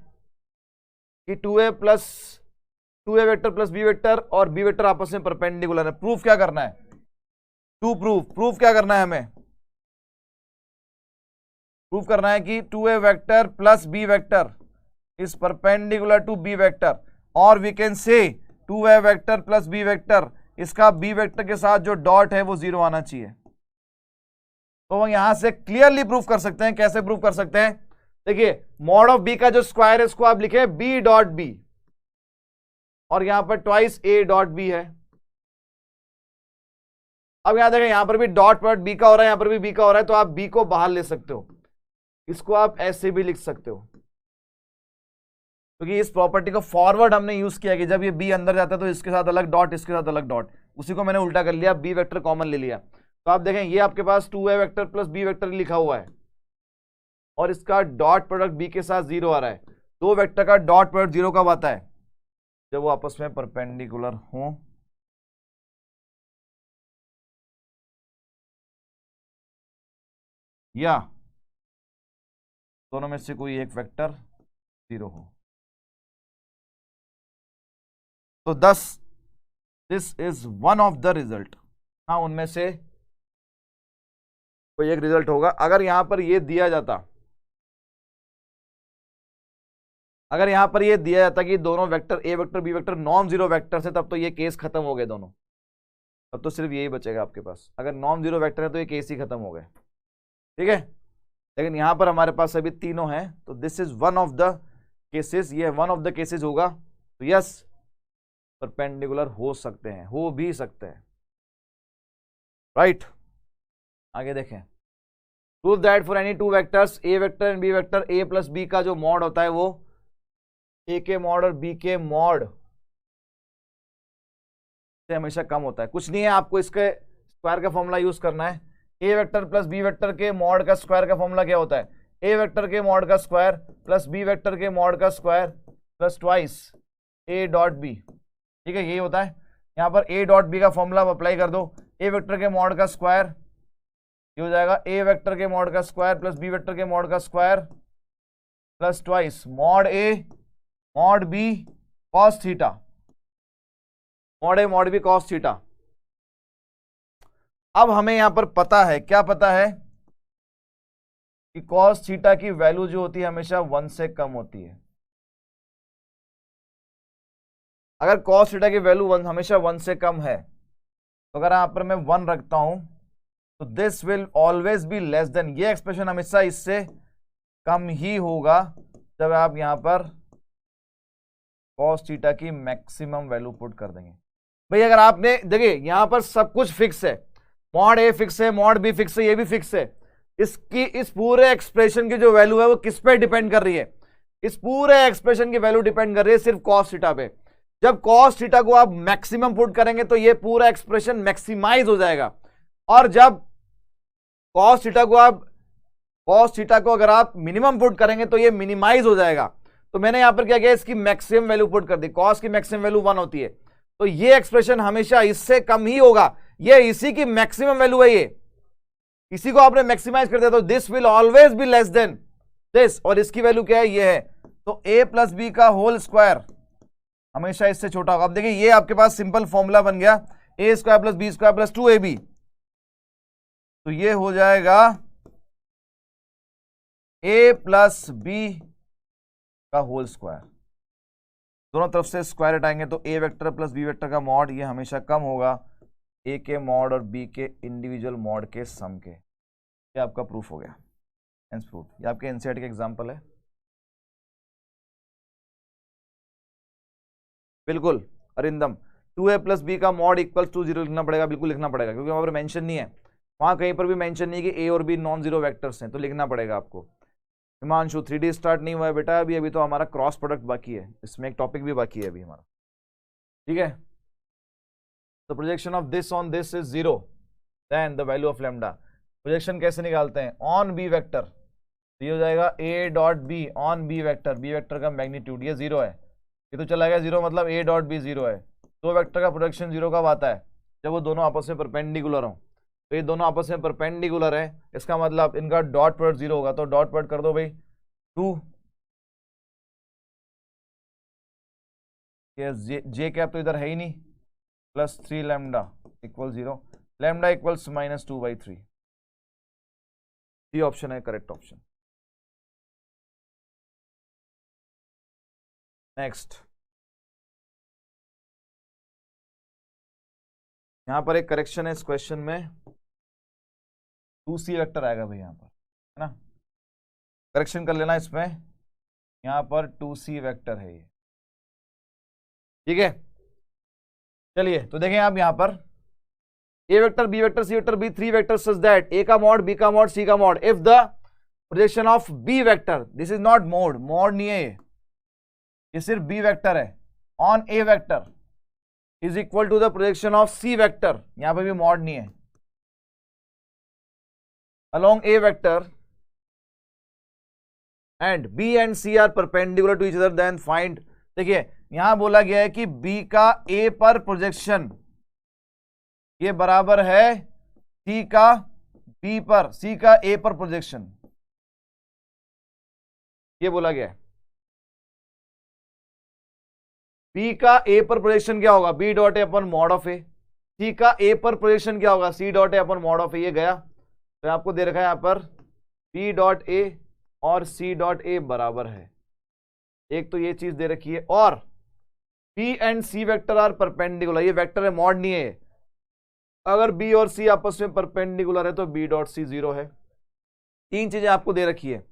कि 2a vector plus B vector और बी वेक्टर आपस में परपेंडिकुलर है। प्रूफ क्या करना है? प्रूफ क्या करना है? हमें प्रूफ करना है कि 2a vector plus B vector is perpendicular to B vector, और we can say 2a vector plus B vector, इसका बी वेक्टर के साथ जो डॉट है वो 0 आना चाहिए। तो हम यहां से क्लियरली प्रूफ कर सकते हैं। कैसे प्रूफ कर सकते हैं? देखिए मॉड ऑफ बी का जो स्क्वायर है इसको आप लिखे बी डॉट बी, और यहां पर ट्वाइस ए डॉट बी है। अब यहां देखें, यहां पर भी डॉट प्रोडक्ट बी का हो रहा है, यहां पर भी बी का हो रहा है, तो आप बी को बाहर ले सकते हो, इसको आप ऐसे भी लिख सकते हो, क्योंकि इस प्रॉपर्टी को फॉरवर्ड हमने यूज किया कि जब ये बी अंदर जाता है तो इसके साथ अलग डॉट, इसके साथ अलग डॉट, उसी को मैंने उल्टा कर लिया, बी वेक्टर कॉमन ले लिया। तो आप देखें ये आपके पास 2a vector plus B vector लिखा हुआ है, और इसका डॉट प्रोडक्ट बी के साथ 0 आ रहा है। दो वेक्टर का डॉट प्रोडक्ट 0 कब आता है? जब वो आपस में परपेंडिकुलर हो, या दोनों में से कोई एक वेक्टर 0 हो। तो this is one of the result. हाँ, उनमें से कोई एक रिजल्ट होगा। अगर यहां पर ये दिया जाता, अगर यहां पर ये दिया जाता कि दोनों vector A vector B vector non zero vector है, तब तो ये केस खत्म हो गए दोनों, तब तो सिर्फ यही बचेगा आपके पास। अगर नॉन जीरो वेक्टर है तो ये केस ही खत्म हो गए, ठीक है। लेकिन यहां पर हमारे पास अभी तीनों हैं, तो this is one of the cases, ये वन ऑफ द केसेस होगा। तो यस, परपेंडिकुलर हो सकते हैं, हो भी सकते हैं, राइट। आगे देखें, prove that for any two vectors A vector and B vector, A plus B का जो मॉड होता है वो ए के मॉड और बी के मॉड से हमेशा कम होता है। कुछ नहीं है, आपको इसके स्क्वायर का फॉर्मूला यूज करना है। A vector plus B vector के मॉड का स्क्वायर का फॉर्मूला क्या होता है? ए वेक्टर के मॉड का स्क्वायर प्लस बी वेक्टर के मॉड का square plus twice A dot B, ठीक है, यही होता है। यहाँ पर ए डॉट बी का फॉर्मूला अप्लाई कर दो, ए वेक्टर के मॉड का स्क्वायर ये हो जाएगा ए वेक्टर के मॉड का स्क्वायर प्लस बी वेक्टर के मॉड का square plus twice mod A mod B cos theta, mod A mod B cos theta. अब हमें यहां पर पता है, क्या पता है कि कॉस थीटा की वैल्यू जो होती है हमेशा 1 से कम होती है। अगर कॉस थीटा की वैल्यू हमेशा 1 से कम है, तो अगर यहां पर मैं 1 रखता हूं तो this will always be less than, ये एक्सप्रेशन हमेशा इससे कम ही होगा जब आप यहां पर कॉस थीटा की मैक्सिमम वैल्यू पुट कर देंगे। भाई अगर आपने देखिए यहां पर सब कुछ फिक्स है, मॉड ए फिक्स है, मॉड बी फिक्स है, ये भी फिक्स है। इसकी इस पूरे एक्सप्रेशन की जो वैल्यू है वो किस पे डिपेंड कर रही है? इस पूरे एक्सप्रेशन की वैल्यू डिपेंड कर रही है सिर्फ कॉस थीटा पे। जब कॉस थीटा को आप मैक्सिमम पुट करेंगे तो ये पूरा एक्सप्रेशन मैक्सिमाइज हो जाएगा, और जब कॉस थीटा को अगर आप मिनिमम पुट करेंगे तो ये मिनिमाइज हो जाएगा। तो मैंने यहां पर क्या किया, इसकी मैक्सिमम वैल्यू पुट कर दी, कॉस की मैक्सिमम वैल्यू 1 होती है, तो ये एक्सप्रेशन हमेशा इससे कम ही होगा, ये इसी की मैक्सिमम वैल्यू है, ये इसी को आपने मैक्सिमाइज कर दिया, तो this will always be less than this, और इसकी वैल्यू क्या है, ये है। तो a प्लस बी का होल स्क्वायर हमेशा इससे छोटा होगा। अब देखिए ये आपके पास सिंपल फॉर्मूला बन गया, A square plus B square plus 2ab, तो ये हो जाएगा a प्लस बी का होल स्क्वायर। दोनों तरफ से स्क्वायर हटाएंगे तो a vector plus B vector का मॉड ये हमेशा कम होगा a के मॉड और b के इंडिविजुअल मॉड के सम के। ये आपका प्रूफ हो गया, हेंस प्रूफ। ये आपके एनसीईआरटी का एग्जांपल है, बिल्कुल अरिंदम। 2a प्लस बी का मॉड इक्वल्स टू 0 लिखना पड़ेगा, बिल्कुल लिखना पड़ेगा, क्योंकि वहां पर मेंशन नहीं है, वहां कहीं पर भी मेंशन नहीं है कि a और b नॉन जीरो वेक्टर्स हैं, तो लिखना पड़ेगा आपको। हिमांशु 3D स्टार्ट नहीं हुआ है बेटा अभी तो हमारा क्रॉस प्रोडक्ट बाकी है, इसमें एक टॉपिक भी बाकी है अभी हमारा, ठीक है। तो projection of this on this is 0, then the value of lambda. Projection कैसे निकालते हैं? ऑन बी वेक्टर, तो ये हो जाएगा a dot B on B vector का मैग्नीट्यूड ये 0 है, ये तो चला गया 0, मतलब a डॉट बी 0 है। दो वेक्टर का प्रोजेक्शन 0 कब आता है? जब वो दोनों आपस में परपेंडिकुलर हो। तो ये दोनों आपस में परपेंडिकुलर है, इसका मतलब इनका डॉट प्रोडक्ट 0 होगा, तो डॉट प्रोडक्ट कर दो भाई 2, जे कैप तो इधर है ही नहीं, plus 3 lambda equal 0, lambda equals -2/3। ये ऑप्शन है करेक्ट ऑप्शन। नेक्स्ट, यहां पर एक करेक्शन है इस क्वेश्चन में, 2c वेक्टर आएगा भाई यहां पर, है ना। करेक्शन कर लेना इसमें, यहां पर 2c वेक्टर है ये, ठीक है। चलिए तो देखें आप यहां पर A vector, B vector, C vector, B, 3 vector such that A का मॉड, बी का मॉड, सी का mod, if the projection of B vector, this is not mode, mod नहीं है ये सिर्फ बी वेक्टर है, on A vector is equal to the projection of C vector, यहां पे भी मॉड नहीं है, along a vector and b and c are perpendicular to each other, then find, देखिए यहां बोला गया है कि b का a पर प्रोजेक्शन ये बराबर है c का b पर, c का a पर प्रोजेक्शन, ये बोला गया है। b का a पर प्रोजेक्शन क्या होगा, b dot A upon mod of A, c का a पर प्रोजेक्शन क्या होगा, c dot A upon mod of A, ये गया। तो आपको दे रखा है यहां पर b डॉट ए और c डॉट ए बराबर है, एक तो ये चीज दे रखी है, और b and c vector are perpendicular, ये वेक्टर है मॉड नहीं है, अगर b और c आपस में परपेंडिकुलर है तो b डॉट सी 0 है। तीन चीजें आपको दे रखी है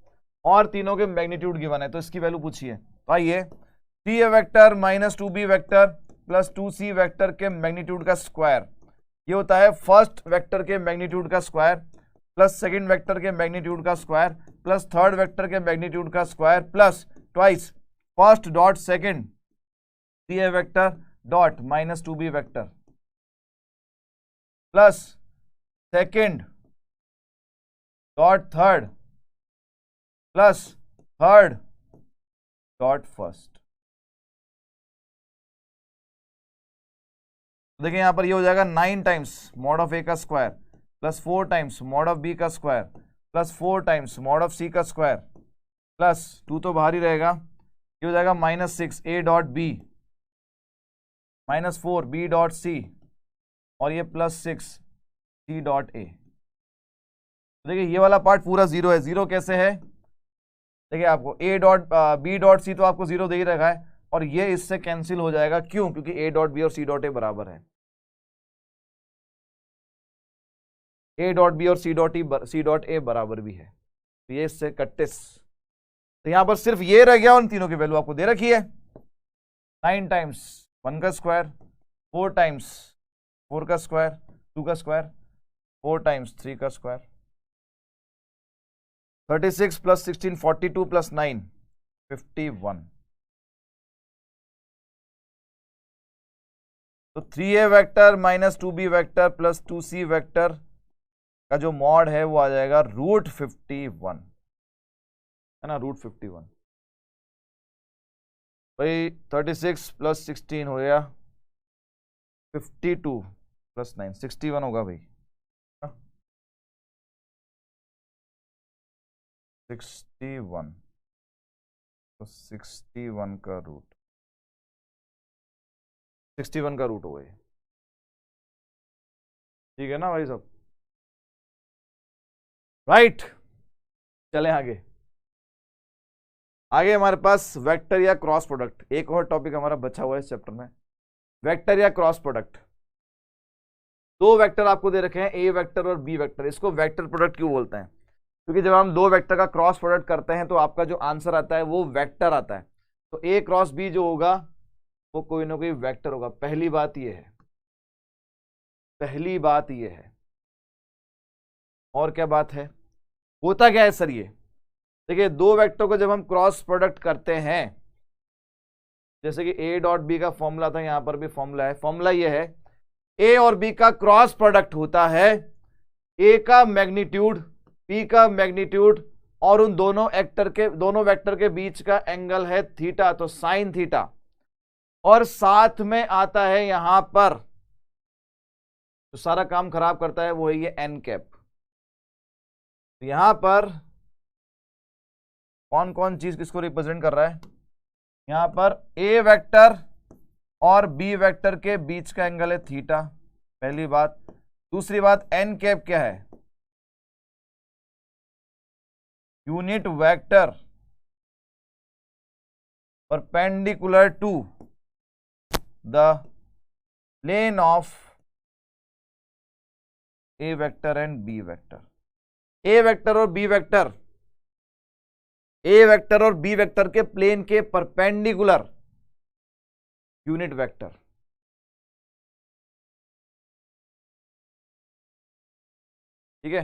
और तीनों के मैग्नीट्यूड गिवन है, तो इसकी वैल्यू पूछिए। तो आइए 3a vector minus 2b vector plus 2c vector के मैग्नीट्यूड का स्क्वायर, ये होता है फर्स्ट वेक्टर के मैग्नीट्यूड का स्क्वायर प्लस सेकंड वेक्टर के मैग्नीट्यूड का स्क्वायर प्लस थर्ड वेक्टर के मैग्नीट्यूड का square plus twice first dot second 3a vector dot minus 2b vector plus second dot third plus third dot first. देखिए यहां पर ये हो जाएगा 9 टाइम्स मॉड ऑफ ए का square plus 4 times mod of B का square plus 4 times mod of C का square plus 2 तो बाहर ही रहेगा, ये हो जाएगा -6 A dot B -4 B dot C और ये +6 सी डॉट ए। देखिए ये वाला पार्ट पूरा 0 है, 0 कैसे है, देखिए आपको A dot B dot C तो आपको 0 दे ही रखा है, और ये इससे कैंसिल हो जाएगा, क्यों, क्योंकि ए डॉट बी और सी डॉट ए बराबर है, ए डॉट बी और सी डॉट ए बराबर भी है, तो ये इससे 31। तो यहां पर सिर्फ ये रह गया, उन तीनों की वैल्यू आपको दे रखी है, 9 टाइम्स 1 का स्क्वायर, 4 टाइम्स 4 का स्क्वायर, 2 का स्क्वायर, 4 टाइम्स 3 का स्क्वायर, 36 प्लस 16 42 प्लस 9 51। तो 3a vector minus 2b vector plus 2c vector का जो मॉड है वो आ जाएगा √51, है ना, √51। भाई 36 प्लस 16 हो गया 52 प्लस 9 61 होगा भाई, 61, तो 61 का रूट 61 का रूट हो गया, ठीक है ना भाई सब, राइट। चलें आगे, आगे हमारे पास वेक्टर या क्रॉस प्रोडक्ट, एक और टॉपिक हमारा बचा हुआ है इस चैप्टर में, वेक्टर या क्रॉस प्रोडक्ट। दो वेक्टर आपको दे रखे हैं, ए वेक्टर और बी वेक्टर, इसको वेक्टर प्रोडक्ट क्यों बोलते हैं, क्योंकि जब हम दो वेक्टर का क्रॉस प्रोडक्ट करते हैं तो आपका जो आंसर आता है वो वेक्टर आता है, तो ए क्रॉस बी जो होगा वो कोई ना कोई वेक्टर होगा, पहली बात ये है, पहली बात ये है। और क्या बात है, होता क्या है सर, ये देखिए दो वेक्टर को जब हम क्रॉस प्रोडक्ट करते हैं, जैसे कि ए डॉट बी का फॉर्मूला था, यहां पर भी फॉर्मूला है, फॉर्मूला ये है ए और बी का क्रॉस प्रोडक्ट होता है ए का मैग्नीट्यूड बी का मैग्नीट्यूड और उन दोनों वेक्टर के बीच का एंगल है थीटा, तो साइन थीटा, और साथ में आता है यहां पर जो सारा काम खराब करता है वो है ये एन कैप। यहां पर कौन कौन चीज किसको रिप्रेजेंट कर रहा है, यहां पर ए वेक्टर और बी वेक्टर के बीच का एंगल है थीटा, पहली बात। दूसरी बात एन कैप क्या है, unit vector perpendicular to the plane of A vector and B vector. A vector और बी वेक्टर ए वेक्टर और बी वेक्टर के प्लेन के परपेंडिकुलर यूनिट वेक्टर। ठीक है,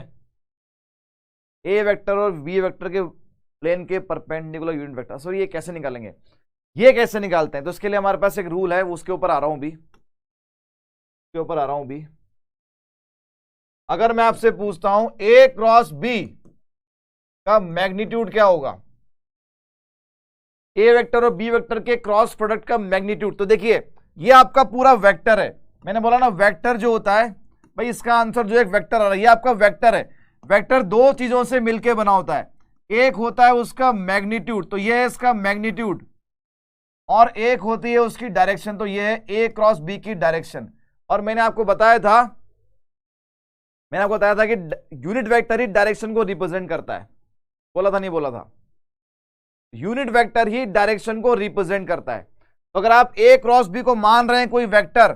ए वेक्टर और बी वेक्टर के प्लेन के परपेंडिकुलर यूनिट वेक्टर। सो ये कैसे निकालेंगे, ये कैसे निकालते हैं? तो इसके लिए हमारे पास एक रूल है, उसके ऊपर आ रहा हूं भी, उसके ऊपर आ रहा हूं भी। अगर मैं आपसे पूछता हूं ए क्रॉस बी का मैग्नीट्यूड क्या होगा, ए वेक्टर और बी वेक्टर के क्रॉस प्रोडक्ट का मैग्नीट्यूड, तो देखिए ये आपका पूरा वेक्टर है। मैंने बोला ना वेक्टर जो होता है भाई, इसका आंसर जो एक वेक्टर आ रहा है, ये आपका वेक्टर है। वेक्टर दो चीजों से मिलकर बना होता है, एक होता है उसका मैग्नीट्यूड, तो ये है इसका मैग्नीट्यूड, और एक होती है उसकी डायरेक्शन, तो ये है ए क्रॉस बी की डायरेक्शन। और मैंने आपको बताया था कि यूनिट वेक्टर ही डायरेक्शन को रिप्रेजेंट करता है। बोला था नहीं बोला था? यूनिट वेक्टर ही डायरेक्शन को रिप्रेजेंट करता है। तो अगर आप ए क्रॉस बी को मान रहे हैं कोई वेक्टर,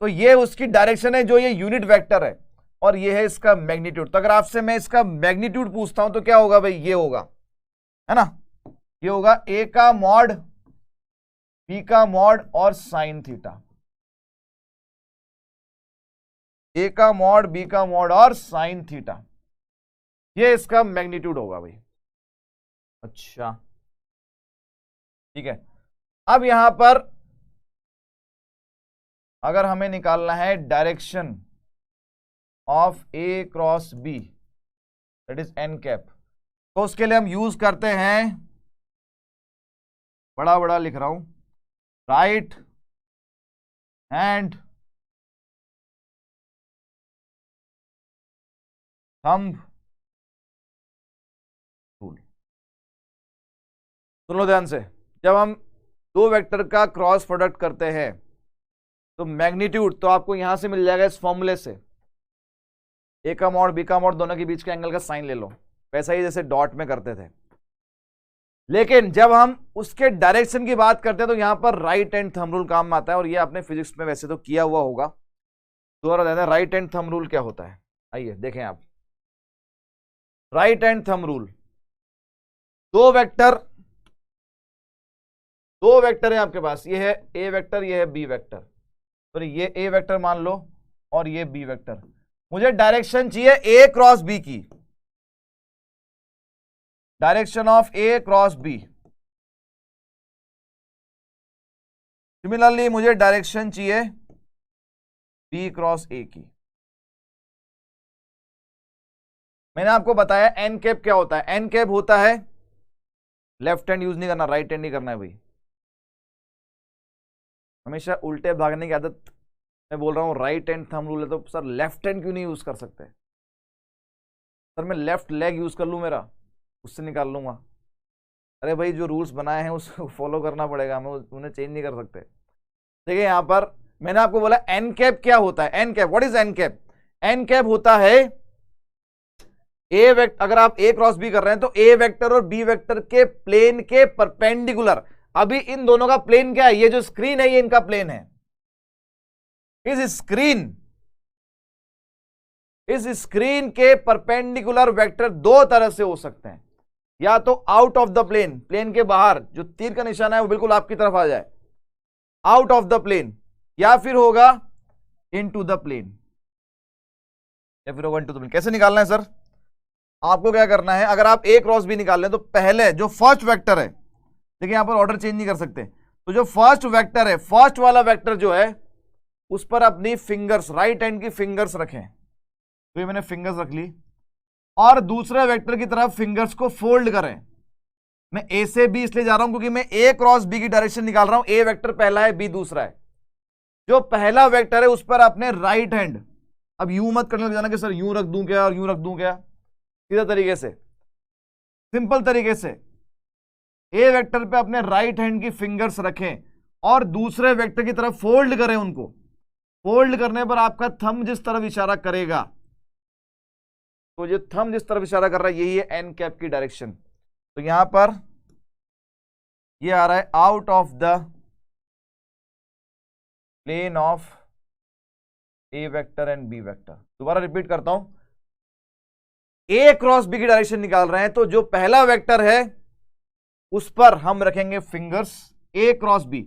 तो ये उसकी डायरेक्शन है जो ये यूनिट वेक्टर है, और ये है इसका मैग्नीट्यूड। तो अगर आपसे मैं इसका मैग्नीट्यूड पूछता हूं तो क्या होगा भाई, ये होगा, है ना, ये होगा ए का मॉड, बी का मॉड और साइन थीटा। ए का मॉड, बी का मॉड और साइन थीटा, ये इसका मैग्नीट्यूड होगा भाई। अच्छा ठीक है, अब यहां पर अगर हमें निकालना है direction of A cross B, that is N cap, तो उसके लिए हम यूज करते हैं, बड़ा बड़ा लिख रहा हूं, राइट हैंड थंब रूल। सुन लो ध्यान से, जब हम दो वेक्टर का क्रॉस प्रोडक्ट करते हैं तो मैग्नीट्यूड तो आपको यहां से मिल जाएगा इस फॉर्मूले से, ए का मॉड बी का मॉड दोनों के बीच के एंगल का साइन ले लो, वैसा ही जैसे डॉट में करते थे। लेकिन जब हम उसके डायरेक्शन की बात करते हैं तो यहां पर राइट हैंड थंब रूल काम आता है, और ये आपने फिजिक्स में वैसे तो किया हुआ होगा, दोबारा देना राइट हैंड थंब रूल क्या होता है। आइए देखें आप, राइट हैंड थंब रूल, दो वेक्टर है आपके पास, ये है ए वेक्टर, ये है बी वेक्टर, तो ये ए वेक्टर मान लो और ये बी वेक्टर। मुझे डायरेक्शन चाहिए ए क्रॉस बी की, direction of A cross B. Similarly मुझे डायरेक्शन चाहिए बी क्रॉस ए की। मैंने आपको बताया एन कैप क्या होता है, एन कैप होता है, लेफ्ट हैंड यूज नहीं करना, राइट हैंड नहीं करना है भाई, हमेशा उल्टे भागने की आदत। मैं बोल रहा हूं राइट हैंड थंब रूल है, तो सर लेफ्ट हैंड क्यों नहीं यूज कर सकते? सर मैं लेफ्ट लेग यूज कर लूं, मेरा उससे निकाल लूंगा। अरे भाई जो रूल्स बनाए हैं उसको फॉलो करना पड़ेगा, हमें उन्हें चेंज नहीं कर सकते। देखिए यहां पर मैंने आपको बोला एन कैप क्या होता है, N cap, what is N cap? N cap होता है ए वेक्टर, अगर आप ए क्रॉस बी कर रहे हैं तो ए वेक्टर और बी वेक्टर के प्लेन के परपेंडिकुलर, अभी इन दोनों का प्लेन क्या है, ये जो स्क्रीन है ये इनका प्लेन है। इस स्क्रीन के परपेंडिकुलर वेक्टर दो तरह से हो सकते हैं, या तो out of the plane, plane के बाहर, जो तीर का निशान है वो बिल्कुल आपकी तरफ आ जाए, आउट ऑफ द प्लेन, या फिर होगा इनटू द प्लेन, या फिर होगा इनटू द प्लेन। कैसे निकालना है सर? आपको क्या करना है, अगर आप ए क्रॉस बी निकाल लें तो पहले जो फर्स्ट वेक्टर है, देखिए यहां पर ऑर्डर चेंज नहीं कर सकते, तो जो फर्स्ट वेक्टर है, फर्स्ट वाला वेक्टर जो है उस पर अपनी फिंगर्स, राइट हैंड की फिंगर्स रखें, तो ये मैंने फिंगर्स रख ली, और दूसरे वेक्टर की तरफ फिंगर्स को फोल्ड करें। मैं ए से बी इसलिए जा रहा हूं क्योंकि मैं ए क्रॉस बी की डायरेक्शन निकाल रहा हूं, ए वेक्टर पहला है, बी दूसरा है। जो पहला वेक्टर है उस पर अपने राइट हैंड, अब यूं मत करने लग जाना कि सर यूं रख दूं क्या और यूं रख दूं क्या, सीधा तरीके से, सिंपल तरीके से ए वेक्टर पे अपने राइट हैंड की फिंगर्स रखें और दूसरे वेक्टर की तरफ फोल्ड करें उनको। फोल्ड करने पर आपका थंब जिस तरफ इशारा करेगा, तो जो थंब जिस तरफ इशारा कर रहा है यही है एन कैप की डायरेक्शन। तो यहां पर ये आ रहा है out of the plane of A vector and B vector. दोबारा रिपीट करता हूं, ए क्रॉस बी की डायरेक्शन निकाल रहे हैं, तो जो पहला वेक्टर है उस पर हम रखेंगे फिंगर्स ए क्रॉस बी।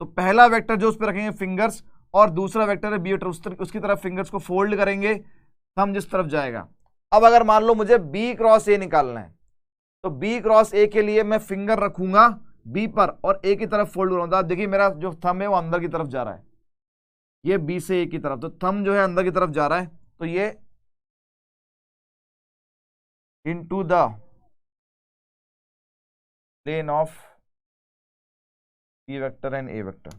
तो पहला वेक्टर जो उस पर रखेंगे फिंगर्स, और दूसरा वेक्टर है बी वेक्टर, उसकी तरफ फिंगर्स को फोल्ड करेंगे, थंब जिस तरफ जाएगा। अब अगर मान लो मुझे बी क्रॉस ए निकालना है, तो बी क्रॉस ए के लिए मैं फिंगर रखूंगा बी पर और ए की तरफ फोल्ड करूंगा। देखिए मेरा जो थंब है वो अंदर की तरफ जा रहा है, ये बी से ए की तरफ, तो थंब जो है अंदर की तरफ जा रहा है, तो ये into the plane of B vector and A vector.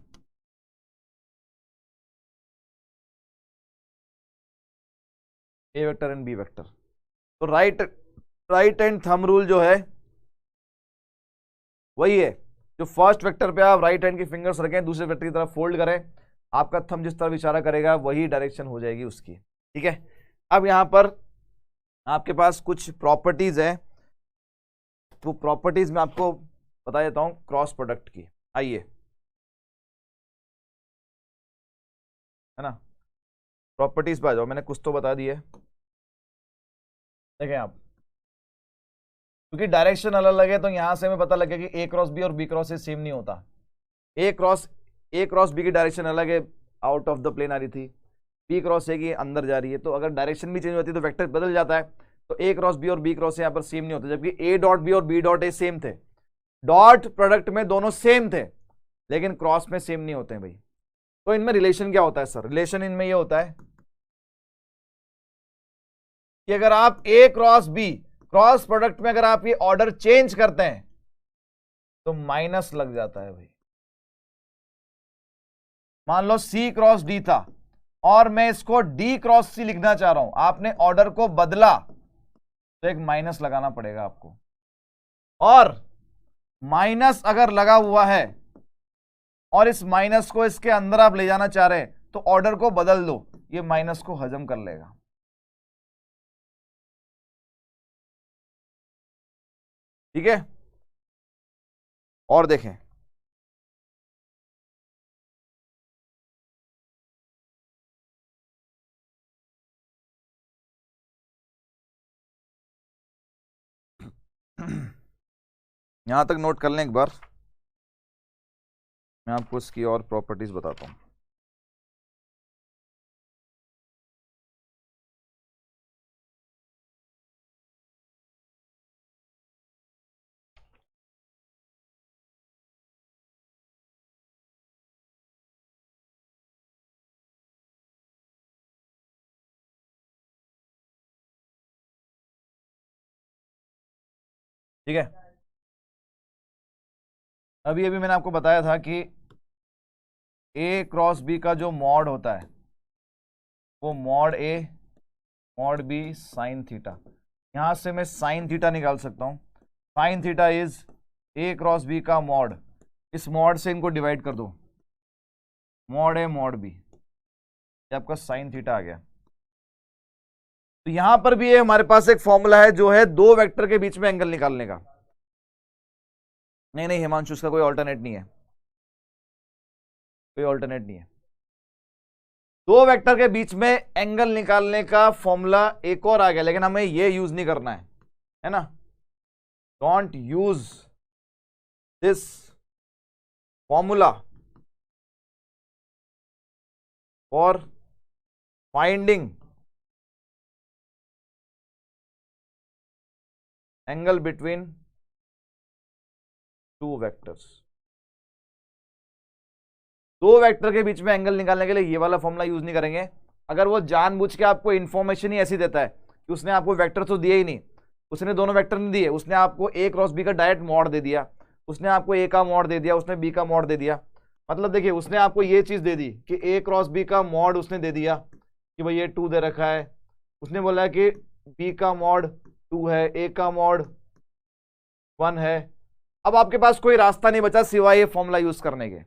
A vector and B vector. तो राइट एंड थंब रूल जो है वही है, जो फर्स्ट वेक्टर पे आप राइट हैंड की फिंगर्स रखें, दूसरे वेक्टर की तरफ फोल्ड करें, आपका थंब जिस तरफ इशारा करेगा वही डायरेक्शन हो जाएगी उसकी। ठीक है, अब यहां पर आपके पास कुछ प्रॉपर्टीज है, तो प्रॉपर्टीज में आपको बता देता हूं क्रॉस प्रोडक्ट की। आइए, है ना, प्रॉपर्टीज पे आ जाओ, मैंने कुछ तो बता दिए। देखें आप, क्योंकि डायरेक्शन अलग अलग है, तो यहां से हमें पता लगे कि ए क्रॉस बी और बी क्रॉस ए सेम नहीं होता। ए क्रॉस बी की डायरेक्शन अलग है, आउट ऑफ द प्लेन आ रही थी, बी क्रॉस ए की अंदर जा रही है, तो अगर डायरेक्शन भी चेंज होती है तो वेक्टर बदल जाता है। तो ए क्रॉस बी और बी क्रॉस ए यहाँ पर सेम नहीं होते, जबकि ए डॉट बी और बी डॉट ए सेम थे। डॉट प्रोडक्ट में दोनों सेम थे, लेकिन क्रॉस में सेम नहीं होते हैं भाई। तो इनमें रिलेशन क्या होता है सर? रिलेशन इनमें ये होता है कि अगर आप ए क्रॉस बी क्रॉस प्रोडक्ट में अगर आप ये ऑर्डर चेंज करते हैं तो माइनस लग जाता है भाई। मान लो सी क्रॉस डी था और मैं इसको डी क्रॉस सी लिखना चाह रहा हूं, आपने ऑर्डर को बदला तो एक माइनस लगाना पड़ेगा आपको। और माइनस अगर लगा हुआ है और इस माइनस को इसके अंदर आप ले जाना चाह रहे हैं, तो ऑर्डर को बदल दो, ये माइनस को हजम कर लेगा। ठीक है, और देखें, यहां तक नोट कर लें एक बार, मैं आपको इसकी और प्रॉपर्टीज बताता हूं। ठीक है, अभी अभी मैंने आपको बताया था कि ए क्रॉस बी का जो मॉड होता है वो mod A mod B sine theta. यहां से मैं साइन थीटा निकाल सकता हूं। Sine theta is A cross B का मॉड, इस मॉड से इनको डिवाइड कर दो, मॉड ए मॉड बी, ये आपका साइन थीटा आ गया। तो यहां पर भी ये हमारे पास एक फॉर्मूला है जो है दो वेक्टर के बीच में एंगल निकालने का। नहीं नहीं हिमांशु, इसका कोई ऑल्टरनेट नहीं है, कोई ऑल्टरनेट नहीं है। दो वेक्टर के बीच में एंगल निकालने का फॉर्मूला एक और आ गया, लेकिन हमें ये यूज नहीं करना है ना। Don't use this formula for finding angle between two vectors. दो वेक्टर के बीच में एंगल निकालने के लिए ये वाला फॉर्मूला यूज नहीं करेंगे। अगर वो जानबूझ के आपको इंफॉर्मेशन ही ऐसी देता है कि उसने आपको वेक्टर तो दिए ही नहीं, उसने दोनों वेक्टर नहीं दिए, उसने आपको ए क्रॉस बी का डायरेक्ट मॉड दे दिया, उसने आपको ए का मॉड दे दिया, उसने बी का मॉड दे दिया। मतलब देखिए, उसने आपको ये चीज दे दी कि ए क्रॉस बी का मॉड उसने दे दिया कि भाई ये 2 दे रखा है, उसने बोला कि बी का मॉड 2 है, ए का मॉड 1 है। अब आपके पास कोई रास्ता नहीं बचा सिवाय ये फॉर्मूला यूज करने के,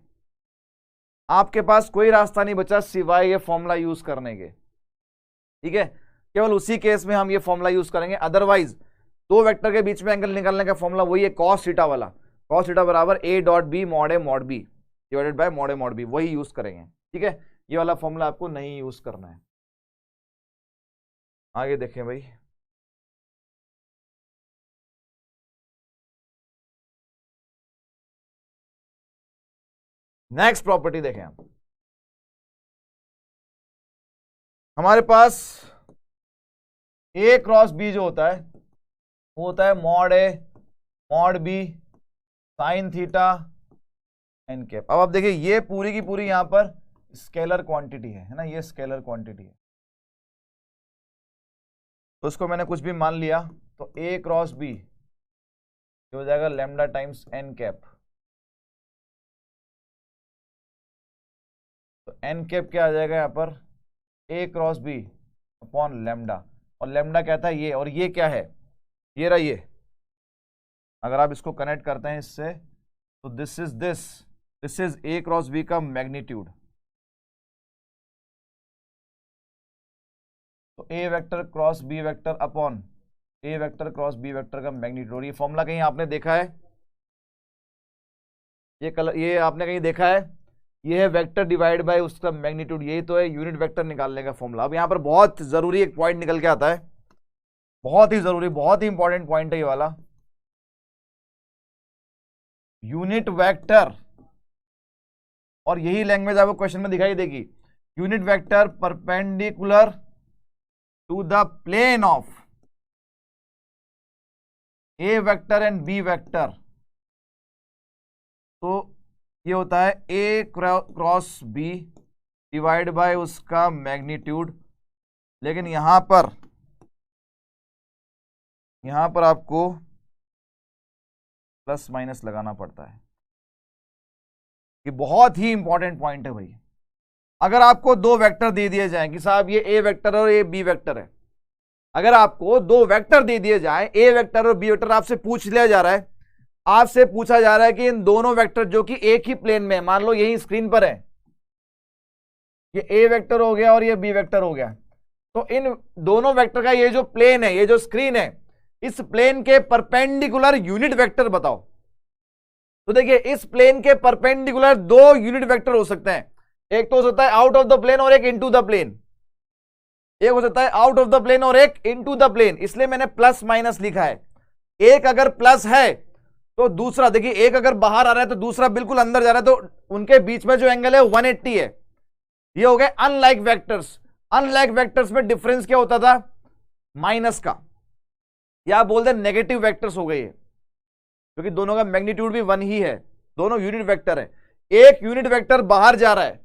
आपके पास कोई रास्ता नहीं बचा सिवाय ये फॉर्मूला यूज करने के। ठीक है, केवल उसी केस में हम ये फॉर्मूला यूज करेंगे, अदरवाइज दो वेक्टर के बीच में एंगल निकालने का फॉर्मूला वही है, कॉस थीटा वाला। कॉस थीटा बराबर A dot B mod A mod B divided by mod A mod B, वही यूज करेंगे। ठीक है, ये वाला फॉर्मूला आपको नहीं यूज करना है। आगे देखें भाई, नेक्स्ट प्रॉपर्टी देखें हम, हमारे पास ए क्रॉस बी जो होता है वो होता है mod A mod B sine theta N cap. अब आप देखिए ये पूरी की पूरी यहां पर स्केलर क्वांटिटी है ना, ये स्केलर क्वांटिटी है। तो उसको मैंने कुछ भी मान लिया तो ए क्रॉस बी हो जाएगा लैम्डा टाइम्स एन कैप। तो एन कैप क्या आ जाएगा यहाँ पर, ए क्रॉस बी अपॉन लैम्डा, और लैम्डा क्या था ये, और ये क्या है, ये रहा ये। अगर आप इसको कनेक्ट करते हैं इससे तो this is A cross B का मैग्नीट्यूड। तो A vector cross B vector upon A vector cross B vector का मैग्नीट्यूड। ये फॉर्मूला कहीं आपने देखा है, ये आपने कहीं देखा है, ये है वेक्टर डिवाइड बाय उसका मैग्नीट्यूड, यही तो है यूनिट वेक्टर निकालने का फॉर्मूला। अब यहां पर बहुत जरूरी एक पॉइंट निकल के आता है, बहुत ही जरूरी, बहुत ही इंपॉर्टेंट पॉइंट है ये वाला। यूनिट वेक्टर, और यही लैंग्वेज आपको क्वेश्चन में दिखाई देगी, unit vector perpendicular to the plane of A vector and B vector. तो ये होता है A cross B divide by उसका मैग्नीट्यूड। लेकिन यहां पर आपको प्लस माइनस लगाना पड़ता है। ये बहुत ही इंपॉर्टेंट पॉइंट है भाई। अगर आपको दो वेक्टर दे दिए जाएं कि साहब ये ए वेक्टर और ये बी वेक्टर है, अगर आपको दो वेक्टर दे दिए जाएं ए वेक्टर और बी वेक्टर, आपसे पूछ लिया जा रहा है, आपसे पूछा जा रहा है कि इन दोनों वेक्टर जो कि एक ही प्लेन में, मान लो यही स्क्रीन पर है, ये ए वेक्टर हो गया और ये बी वेक्टर हो गया, तो इन दोनों वेक्टर का ये जो प्लेन है, ये जो स्क्रीन है, इस प्लेन के परपेंडिकुलर यूनिट वेक्टर बताओ। तो देखिए इस प्लेन के परपेंडिकुलर दो यूनिट वेक्टर हो सकते हैं, एक तो हो सकता है आउट ऑफ द प्लेन और एक इनटू द प्लेन, एक हो सकता है आउट ऑफ द प्लेन और एक इनटू द प्लेन, इसलिए मैंने प्लस माइनस लिखा है। एक अगर प्लस है तो दूसरा, देखिए एक अगर बाहर आ रहा है तो दूसरा बिल्कुल अंदर जा रहा है, तो उनके बीच में जो एंगल है 180 है। ये हो गए अनलाइक वेक्टर्स। अनलाइक वेक्टर्स में डिफरेंस क्या होता था, माइनस का, या बोल दे नेगेटिव वेक्टर्स हो गए, क्योंकि दोनों का मैग्नीट्यूड भी 1 ही है, दोनों यूनिट वेक्टर है। एक यूनिट वेक्टर बाहर जा रहा है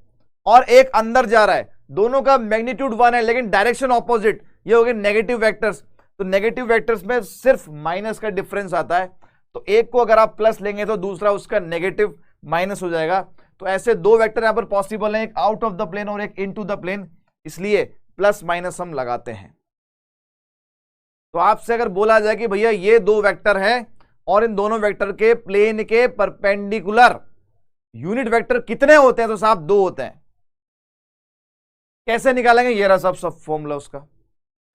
और एक अंदर जा रहा है, दोनों का मैग्नीट्यूड 1 है लेकिन डायरेक्शन ऑपोजिट, ये हो गए नेगेटिव वेक्टर्स। तो नेगेटिव वेक्टर्स में सिर्फ माइनस का डिफरेंस आता है, तो एक को अगर आप प्लस लेंगे तो दूसरा उसका नेगेटिव माइनस हो जाएगा। तो ऐसे दो वेक्टर यहां पर पॉसिबल हैं, एक आउट ऑफ द प्लेन और एक इनटू द प्लेन, इसलिए प्लस माइनस हम लगाते हैं। तो आपसे अगर बोला जाए कि भैया ये दो वेक्टर है और इन दोनों वेक्टर के प्लेन के परपेंडिकुलर यूनिट वेक्टर कितने होते हैं, तो साहब 2 होते हैं। कैसे निकालेंगे, ये रहा सब फॉर्मूला उसका,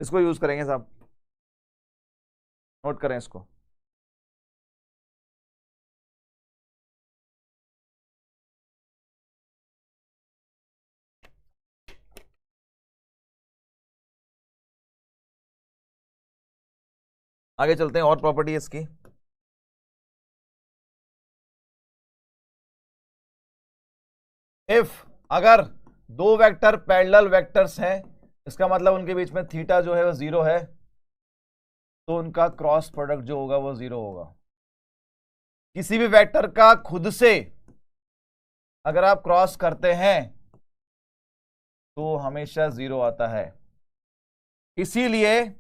इसको यूज करेंगे साहब, नोट करें इसको। आगे चलते हैं, और प्रॉपर्टी इसकी। इफ अगर दो वेक्टर पैरेलल वेक्टर्स हैं, इसका मतलब उनके बीच में थीटा जो है वो 0 है, तो उनका क्रॉस प्रोडक्ट जो होगा वो 0 होगा। किसी भी वेक्टर का खुद से अगर आप क्रॉस करते हैं तो हमेशा 0 आता है। इसीलिए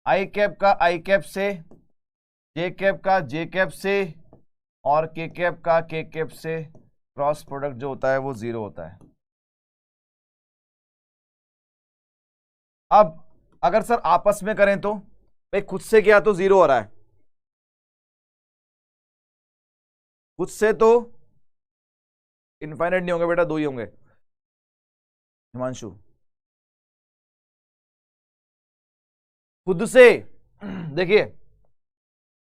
आई कैप का आई कैप से, जे कैप का जे कैप से और के कैप का के कैप से क्रॉस प्रोडक्ट जो होता है वो 0 होता है। अब अगर सर आपस में करें तो भाई खुद से क्या, तो 0 हो रहा है, खुद से तो इनफाइनाइट नहीं होंगे बेटा, 2 ही होंगे हिमांशु। खुद से देखिए,